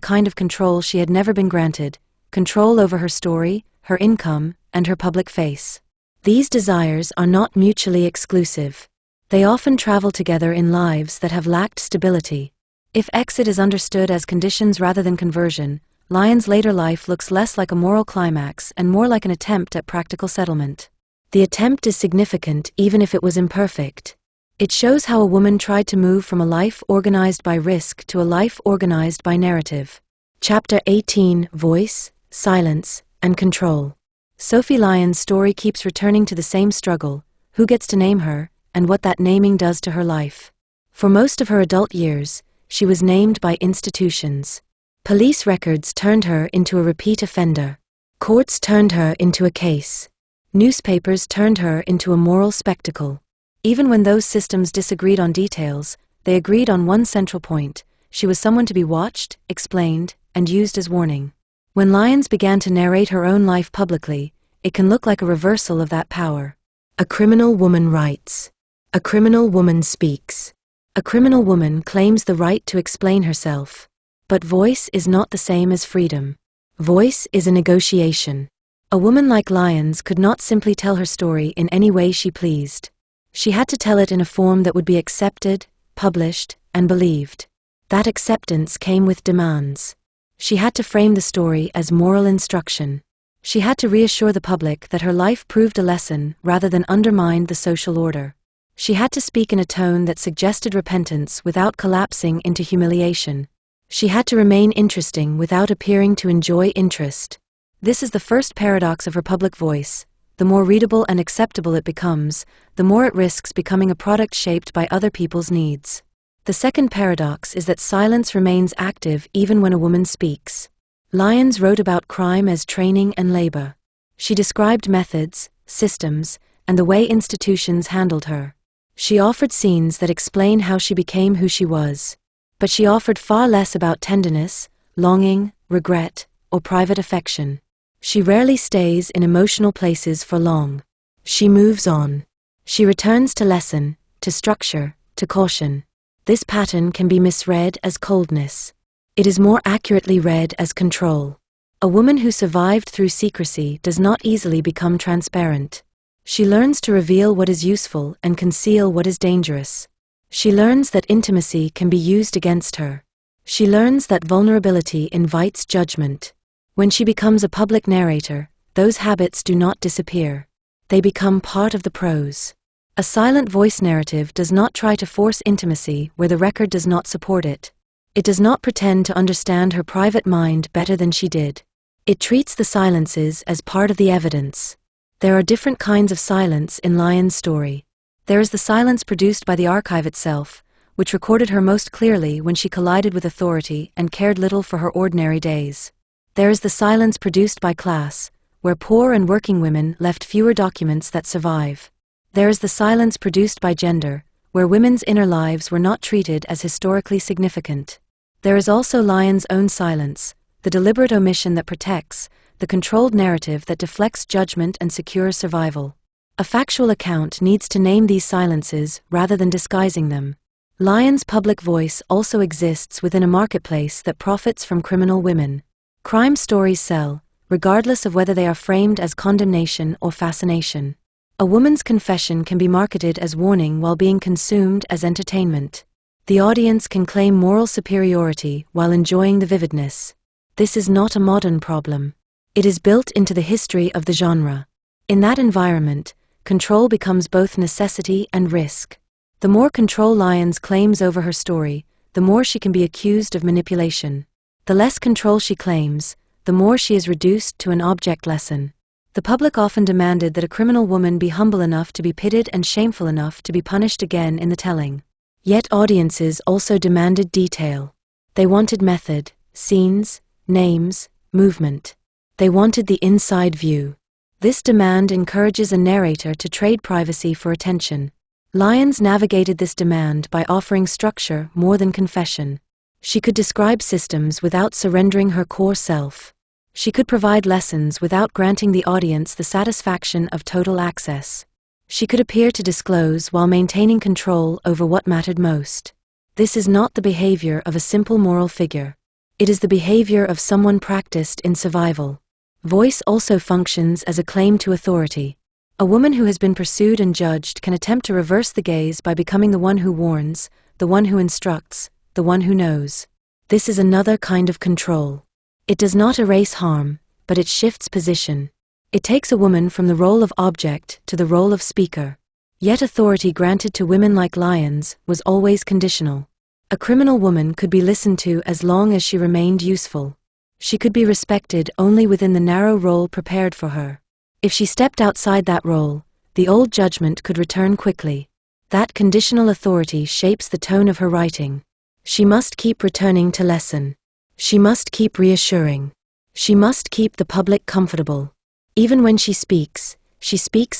kind of control she had never been granted, control over her story, her income, and her public face. These desires are not mutually exclusive. They often travel together in lives that have lacked stability. If exit is understood as conditions rather than conversion, Lyons' later life looks less like a moral climax and more like an attempt at practical settlement. The attempt is significant even if it was imperfect. It shows how a woman tried to move from a life organized by risk to a life organized by narrative. Chapter 18: Voice, Silence, and Control. Sophie Lyons' story keeps returning to the same struggle: who gets to name her, and what that naming does to her life. For most of her adult years, she was named by institutions. Police records turned her into a repeat offender. Courts turned her into a case. Newspapers turned her into a moral spectacle. Even when those systems disagreed on details, they agreed on one central point: she was someone to be watched, explained, and used as warning. When Lyons began to narrate her own life publicly, it can look like a reversal of that power. A criminal woman writes. A criminal woman speaks. A criminal woman claims the right to explain herself. But voice is not the same as freedom. Voice is a negotiation. A woman like Lyons could not simply tell her story in any way she pleased. She had to tell it in a form that would be accepted, published, and believed. That acceptance came with demands. She had to frame the story as moral instruction. She had to reassure the public that her life proved a lesson rather than undermined the social order. She had to speak in a tone that suggested repentance without collapsing into humiliation. She had to remain interesting without appearing to enjoy interest. This is the first paradox of her public voice. The more readable and acceptable it becomes, the more it risks becoming a product shaped by other people's needs. The second paradox is that silence remains active even when a woman speaks. Lyons wrote about crime as training and labor. She described methods, systems, and the way institutions handled her. She offered scenes that explain how she became who she was. But she offered far less about tenderness, longing, regret, or private affection. She rarely stays in emotional places for long. She moves on. She returns to lesson, to structure, to caution. This pattern can be misread as coldness. It is more accurately read as control. A woman who survived through secrecy does not easily become transparent. She learns to reveal what is useful and conceal what is dangerous. She learns that intimacy can be used against her. She learns that vulnerability invites judgment. When she becomes a public narrator, those habits do not disappear. They become part of the prose. A silent voice narrative does not try to force intimacy where the record does not support it. It does not pretend to understand her private mind better than she did. It treats the silences as part of the evidence. There are different kinds of silence in Lyons' story. There is the silence produced by the archive itself, which recorded her most clearly when she collided with authority and cared little for her ordinary days. There is the silence produced by class, where poor and working women left fewer documents that survive. There is the silence produced by gender, where women's inner lives were not treated as historically significant. There is also Lyons' own silence, the deliberate omission that protects, the controlled narrative that deflects judgment and secures survival. A factual account needs to name these silences rather than disguising them. Lyons' public voice also exists within a marketplace that profits from criminal women. Crime stories sell, regardless of whether they are framed as condemnation or fascination. A woman's confession can be marketed as warning while being consumed as entertainment. The audience can claim moral superiority while enjoying the vividness. This is not a modern problem. It is built into the history of the genre. In that environment, control becomes both necessity and risk. The more control Lyons claims over her story, the more she can be accused of manipulation. The less control she claims, the more she is reduced to an object lesson. The public often demanded that a criminal woman be humble enough to be pitied and shameful enough to be punished again in the telling. Yet audiences also demanded detail. They wanted method, scenes, names, movement. They wanted the inside view. This demand encourages a narrator to trade privacy for attention. Lyons navigated this demand by offering structure more than confession. She could describe systems without surrendering her core self. She could provide lessons without granting the audience the satisfaction of total access. She could appear to disclose while maintaining control over what mattered most. This is not the behavior of a simple moral figure. It is the behavior of someone practiced in survival. Voice also functions as a claim to authority. A woman who has been pursued and judged can attempt to reverse the gaze by becoming the one who warns, the one who instructs, the one who knows. This is another kind of control. It does not erase harm, but it shifts position. It takes a woman from the role of object to the role of speaker. Yet authority granted to women like Lyons was always conditional. A criminal woman could be listened to as long as she remained useful. She could be respected only within the narrow role prepared for her. If she stepped outside that role, the old judgment could return quickly. That conditional authority shapes the tone of her writing. She must keep returning to lesson. She must keep reassuring. She must keep the public comfortable. Even when she speaks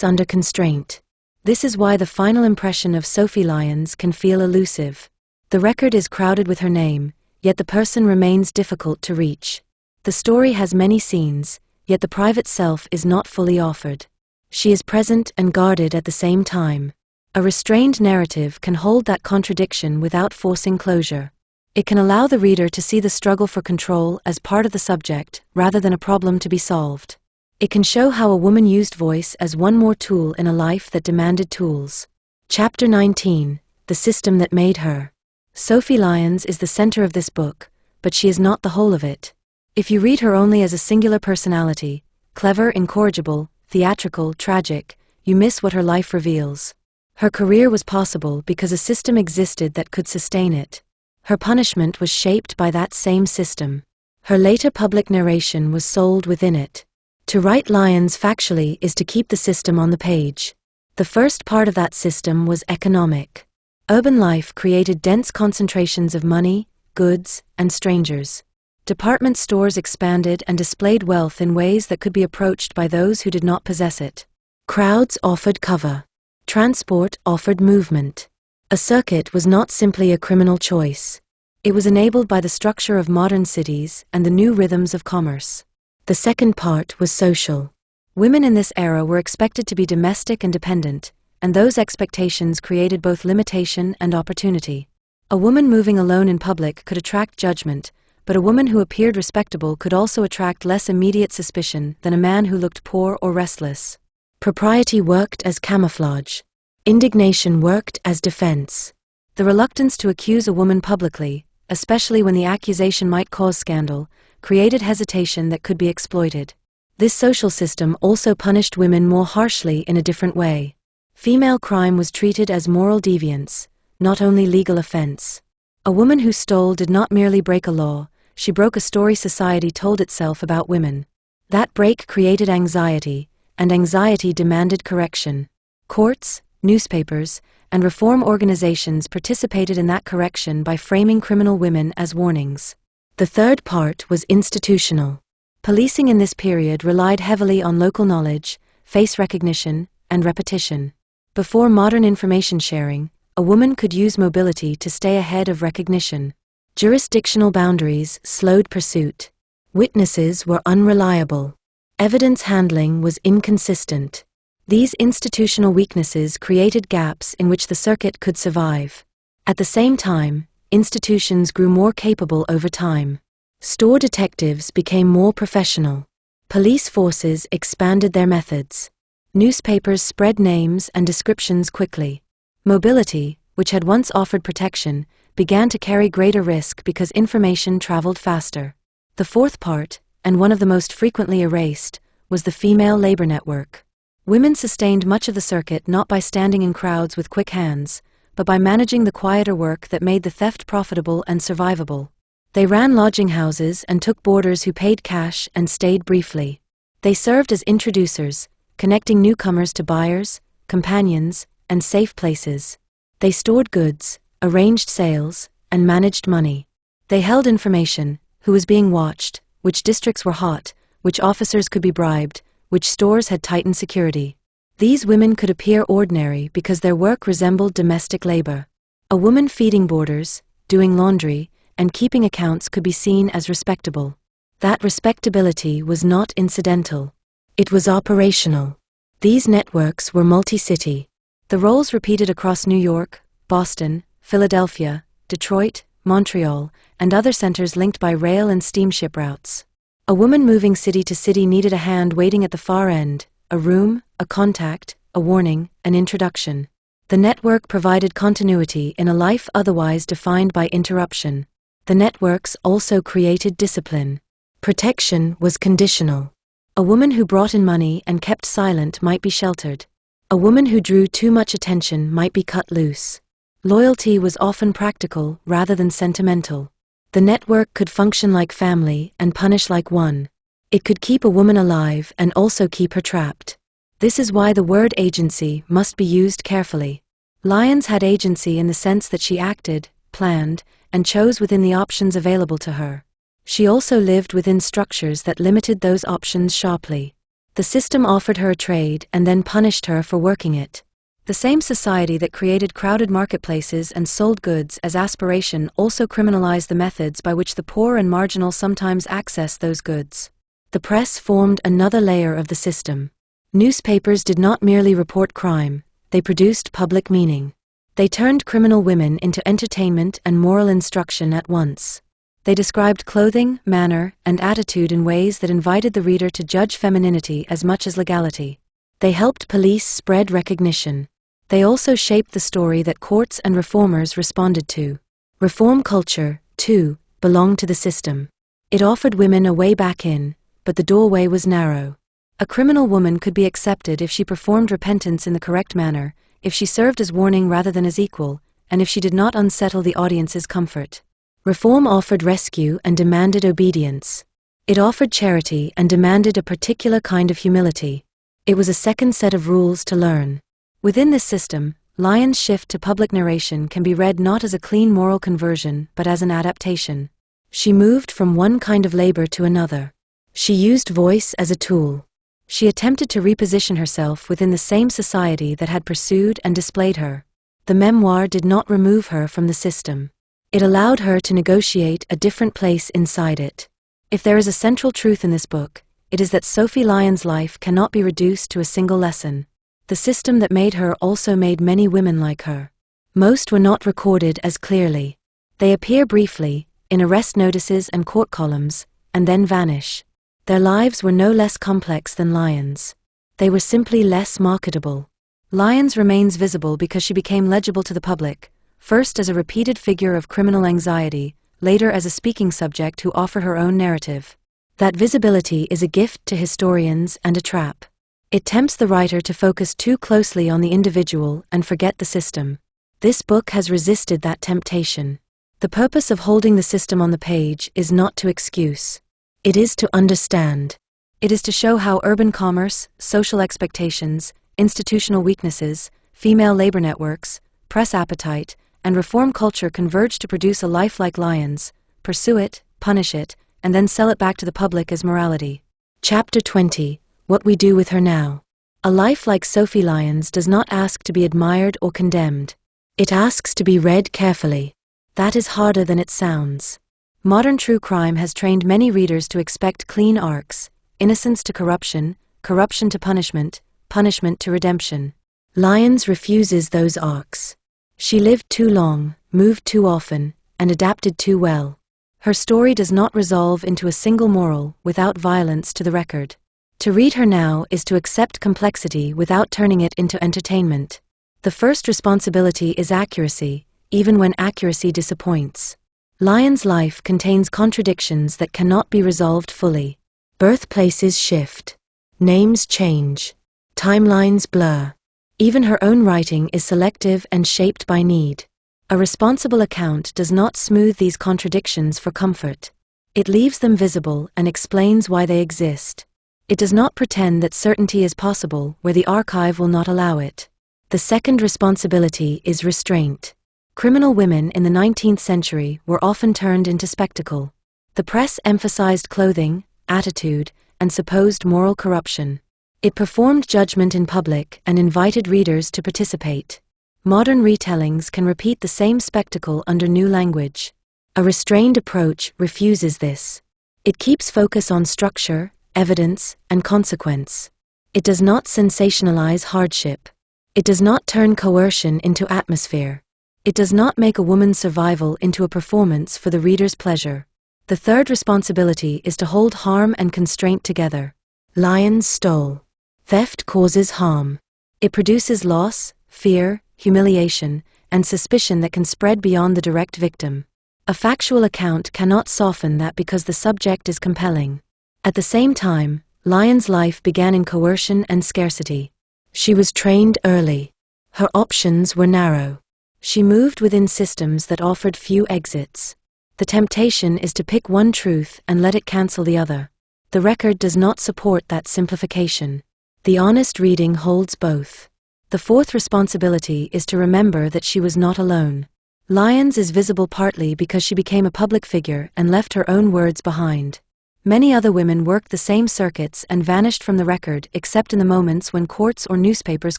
under constraint. This is why the final impression of Sophie Lyons can feel elusive. The record is crowded with her name, yet the person remains difficult to reach. The story has many scenes, yet the private self is not fully offered. She is present and guarded at the same time. A restrained narrative can hold that contradiction without forcing closure. It can allow the reader to see the struggle for control as part of the subject rather than a problem to be solved. It can show how a woman used voice as one more tool in a life that demanded tools. Chapter 19, The System That Made Her. Sophie Lyons is the center of this book, but she is not the whole of it. If you read her only as a singular personality, clever, incorrigible, theatrical, tragic, you miss what her life reveals. Her career was possible because a system existed that could sustain it. Her punishment was shaped by that same system. Her later public narration was sold within it. To write Lyons factually is to keep the system on the page. The first part of that system was economic. Urban life created dense concentrations of money, goods, and strangers. Department stores expanded and displayed wealth in ways that could be approached by those who did not possess it. Crowds offered cover. Transport offered movement. A circuit was not simply a criminal choice. It was enabled by the structure of modern cities and the new rhythms of commerce. The second part was social. Women in this era were expected to be domestic and dependent, and those expectations created both limitation and opportunity. A woman moving alone in public could attract judgment, but a woman who appeared respectable could also attract less immediate suspicion than a man who looked poor or restless. Propriety worked as camouflage. Indignation worked as defense. The reluctance to accuse a woman publicly, especially when the accusation might cause scandal, created hesitation that could be exploited. This social system also punished women more harshly in a different way. Female crime was treated as moral deviance, not only legal offense. A woman who stole did not merely break a law, she broke a story society told itself about women. That break created anxiety, and anxiety demanded correction. Courts, newspapers, and reform organizations participated in that correction by framing criminal women as warnings. The third part was institutional. Policing in this period relied heavily on local knowledge, face recognition, and repetition. Before modern information sharing, a woman could use mobility to stay ahead of recognition. Jurisdictional boundaries slowed pursuit. Witnesses were unreliable. Evidence handling was inconsistent. These institutional weaknesses created gaps in which the circuit could survive. At the same time, institutions grew more capable over time. Store detectives became more professional. Police forces expanded their methods. Newspapers spread names and descriptions quickly. Mobility, which had once offered protection, began to carry greater risk because information traveled faster. The fourth part, and one of the most frequently erased, was the female labor network. Women sustained much of the circuit not by standing in crowds with quick hands, but by managing the quieter work that made the theft profitable and survivable. They ran lodging houses and took boarders who paid cash and stayed briefly. They served as introducers, connecting newcomers to buyers, companions, and safe places. They stored goods, arranged sales, and managed money. They held information, who was being watched, which districts were hot, which officers could be bribed, which stores had tightened security. These women could appear ordinary because their work resembled domestic labor. A woman feeding boarders, doing laundry, and keeping accounts could be seen as respectable. That respectability was not incidental. It was operational. These networks were multi-city. The roles repeated across New York, Boston, Philadelphia, Detroit, Montreal, and other centers linked by rail and steamship routes. A woman moving city to city needed a hand waiting at the far end, a room, a contact, a warning, an introduction. The network provided continuity in a life otherwise defined by interruption. The networks also created discipline. Protection was conditional. A woman who brought in money and kept silent might be sheltered. A woman who drew too much attention might be cut loose. Loyalty was often practical rather than sentimental. The network could function like family and punish like one. It could keep a woman alive and also keep her trapped. This is why the word agency must be used carefully. Lyons had agency in the sense that she acted, planned, and chose within the options available to her. She also lived within structures that limited those options sharply. The system offered her a trade and then punished her for working it. The same society that created crowded marketplaces and sold goods as aspiration also criminalized the methods by which the poor and marginal sometimes access those goods. The press formed another layer of the system. Newspapers did not merely report crime, they produced public meaning. They turned criminal women into entertainment and moral instruction at once. They described clothing, manner, and attitude in ways that invited the reader to judge femininity as much as legality. They helped police spread recognition. They also shaped the story that courts and reformers responded to. Reform culture, too, belonged to the system. It offered women a way back in, but the doorway was narrow. A criminal woman could be accepted if she performed repentance in the correct manner, if she served as warning rather than as equal, and if she did not unsettle the audience's comfort. Reform offered rescue and demanded obedience. It offered charity and demanded a particular kind of humility. It was a second set of rules to learn. Within this system, Lyons' shift to public narration can be read not as a clean moral conversion but as an adaptation. She moved from one kind of labor to another. She used voice as a tool. She attempted to reposition herself within the same society that had pursued and displayed her. The memoir did not remove her from the system. It allowed her to negotiate a different place inside it. If there is a central truth in this book, it is that Sophie Lyons' life cannot be reduced to a single lesson. The system that made her also made many women like her. Most were not recorded as clearly. They appear briefly, in arrest notices and court columns, and then vanish. Their lives were no less complex than Lyons'. They were simply less marketable. Lyons remains visible because she became legible to the public, first as a repeated figure of criminal anxiety, later as a speaking subject who offered her own narrative. That visibility is a gift to historians and a trap. It tempts the writer to focus too closely on the individual and forget the system. This book has resisted that temptation. The purpose of holding the system on the page is not to excuse. It is to understand. It is to show how urban commerce, social expectations, institutional weaknesses, female labor networks, press appetite, and reform culture converge to produce a life like Lyons, pursue it, punish it, and then sell it back to the public as morality. Chapter 20. What we do with her now. A life like Sophie Lyons does not ask to be admired or condemned. It asks to be read carefully. That is harder than it sounds. Modern true crime has trained many readers to expect clean arcs, innocence to corruption, corruption to punishment, punishment to redemption. Lyons refuses those arcs. She lived too long, moved too often, and adapted too well. Her story does not resolve into a single moral without violence to the record. To read her now is to accept complexity without turning it into entertainment. The first responsibility is accuracy, even when accuracy disappoints. Lyons' life contains contradictions that cannot be resolved fully. Birthplaces shift. Names change. Timelines blur. Even her own writing is selective and shaped by need. A responsible account does not smooth these contradictions for comfort. It leaves them visible and explains why they exist. It does not pretend that certainty is possible where the archive will not allow it. The second responsibility is restraint. Criminal women in the 19th century were often turned into spectacle. The press emphasized clothing, attitude, and supposed moral corruption. It performed judgment in public and invited readers to participate. Modern retellings can repeat the same spectacle under new language. A restrained approach refuses this. It keeps focus on structure, evidence, and consequence. It does not sensationalize hardship. It does not turn coercion into atmosphere. It does not make a woman's survival into a performance for the reader's pleasure. The third responsibility is to hold harm and constraint together. Lyons stole. Theft causes harm. It produces loss, fear, humiliation, and suspicion that can spread beyond the direct victim. A factual account cannot soften that because the subject is compelling. At the same time, Lyons' life began in coercion and scarcity. She was trained early. Her options were narrow. She moved within systems that offered few exits. The temptation is to pick one truth and let it cancel the other. The record does not support that simplification. The honest reading holds both. The fourth responsibility is to remember that she was not alone. Lyons is visible partly because she became a public figure and left her own words behind. Many other women worked the same circuits and vanished from the record except in the moments when courts or newspapers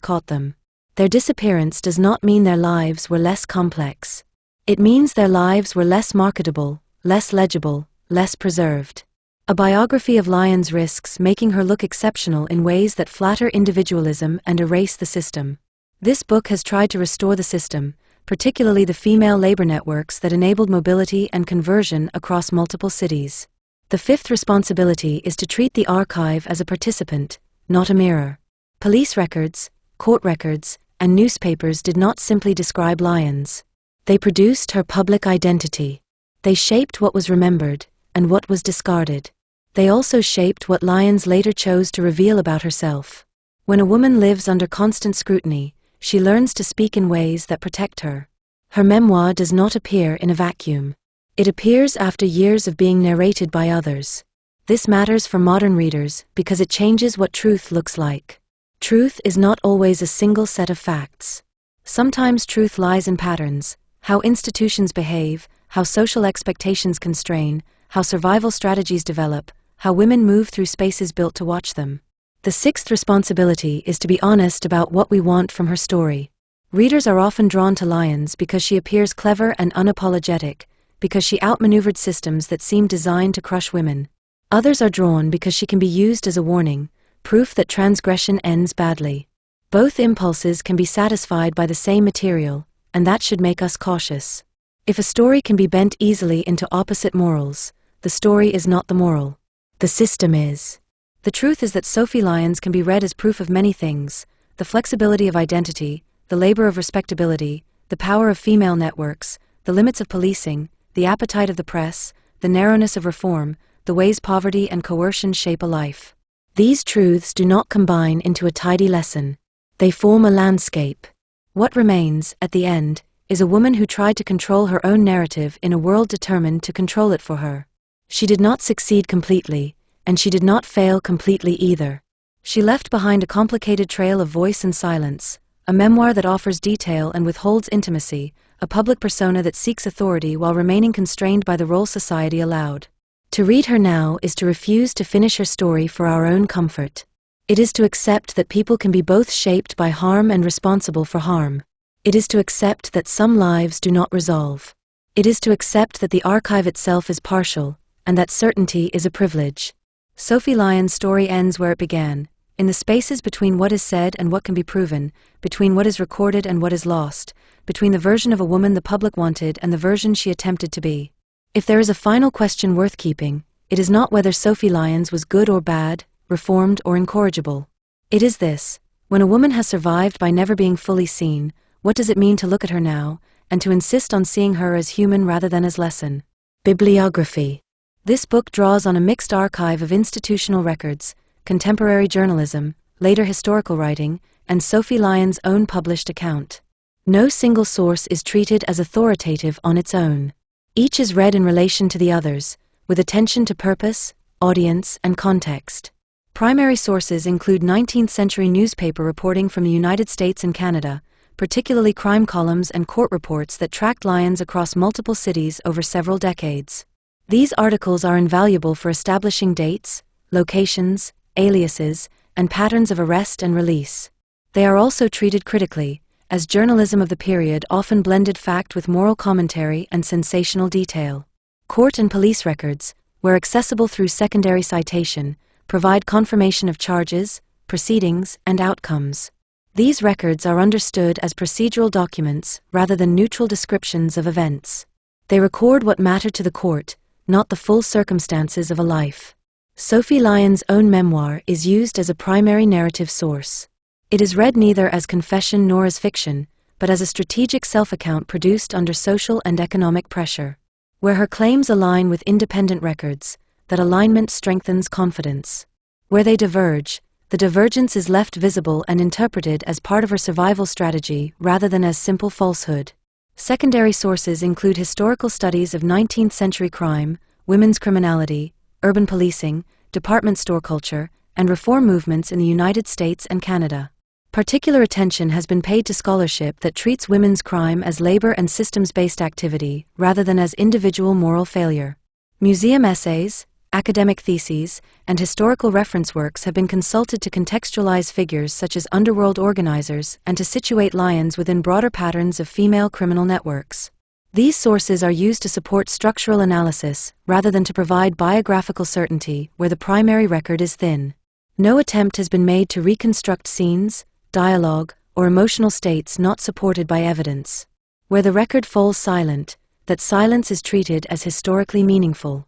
caught them. Their disappearance does not mean their lives were less complex. It means their lives were less marketable, less legible, less preserved. A biography of Lyons risks making her look exceptional in ways that flatter individualism and erase the system. This book has tried to restore the system, particularly the female labor networks that enabled mobility and conversion across multiple cities. The fifth responsibility is to treat the archive as a participant, not a mirror. Police records, court records, and newspapers did not simply describe Lyons. They produced her public identity. They shaped what was remembered and what was discarded. They also shaped what Lyons later chose to reveal about herself. When a woman lives under constant scrutiny, she learns to speak in ways that protect her. Her memoir does not appear in a vacuum. It appears after years of being narrated by others. This matters for modern readers because it changes what truth looks like. Truth is not always a single set of facts. Sometimes truth lies in patterns, how institutions behave, how social expectations constrain, how survival strategies develop, how women move through spaces built to watch them. The sixth responsibility is to be honest about what we want from her story. Readers are often drawn to Lyons because she appears clever and unapologetic, because she outmaneuvered systems that seem designed to crush women. Others are drawn because she can be used as a warning, proof that transgression ends badly. Both impulses can be satisfied by the same material, and that should make us cautious. If a story can be bent easily into opposite morals, the story is not the moral. The system is. The truth is that Sophie Lyons can be read as proof of many things: the flexibility of identity, the labor of respectability, the power of female networks, the limits of policing, the appetite of the press, the narrowness of reform, the ways poverty and coercion shape a life. These truths do not combine into a tidy lesson. They form a landscape. What remains, at the end, is a woman who tried to control her own narrative in a world determined to control it for her. She did not succeed completely, and she did not fail completely either. She left behind a complicated trail of voice and silence, a memoir that offers detail and withholds intimacy, a public persona that seeks authority while remaining constrained by the role society allowed. To read her now is to refuse to finish her story for our own comfort. It is to accept that people can be both shaped by harm and responsible for harm. It is to accept that some lives do not resolve. It is to accept that the archive itself is partial, and that certainty is a privilege. Sophie Lyons' story ends where it began, in the spaces between what is said and what can be proven, between what is recorded and what is lost, between the version of a woman the public wanted and the version she attempted to be. If there is a final question worth keeping, it is not whether Sophie Lyons was good or bad, reformed or incorrigible. It is this: when a woman has survived by never being fully seen, what does it mean to look at her now, and to insist on seeing her as human rather than as lesson? Bibliography. This book draws on a mixed archive of institutional records, contemporary journalism, later historical writing, and Sophie Lyons' own published account. No single source is treated as authoritative on its own. Each is read in relation to the others, with attention to purpose, audience, and context. Primary sources include 19th-century newspaper reporting from the United States and Canada, particularly crime columns and court reports that tracked Lyons across multiple cities over several decades. These articles are invaluable for establishing dates, locations, aliases, and patterns of arrest and release. They are also treated critically, as journalism of the period often blended fact with moral commentary and sensational detail. Court and police records, where accessible through secondary citation, provide confirmation of charges, proceedings, and outcomes. These records are understood as procedural documents rather than neutral descriptions of events. They record what mattered to the court, not the full circumstances of a life. Sophie Lyons' own memoir is used as a primary narrative source. It is read neither as confession nor as fiction, but as a strategic self-account produced under social and economic pressure. Where her claims align with independent records, that alignment strengthens confidence. Where they diverge, the divergence is left visible and interpreted as part of her survival strategy rather than as simple falsehood. Secondary sources include historical studies of 19th-century crime, women's criminality, urban policing, department store culture, and reform movements in the United States and Canada. Particular attention has been paid to scholarship that treats women's crime as labor and systems-based activity rather than as individual moral failure. Museum essays, academic theses, and historical reference works have been consulted to contextualize figures such as underworld organizers and to situate Lyons within broader patterns of female criminal networks. These sources are used to support structural analysis rather than to provide biographical certainty where the primary record is thin. No attempt has been made to reconstruct scenes, dialogue, or emotional states not supported by evidence. Where the record falls silent, that silence is treated as historically meaningful.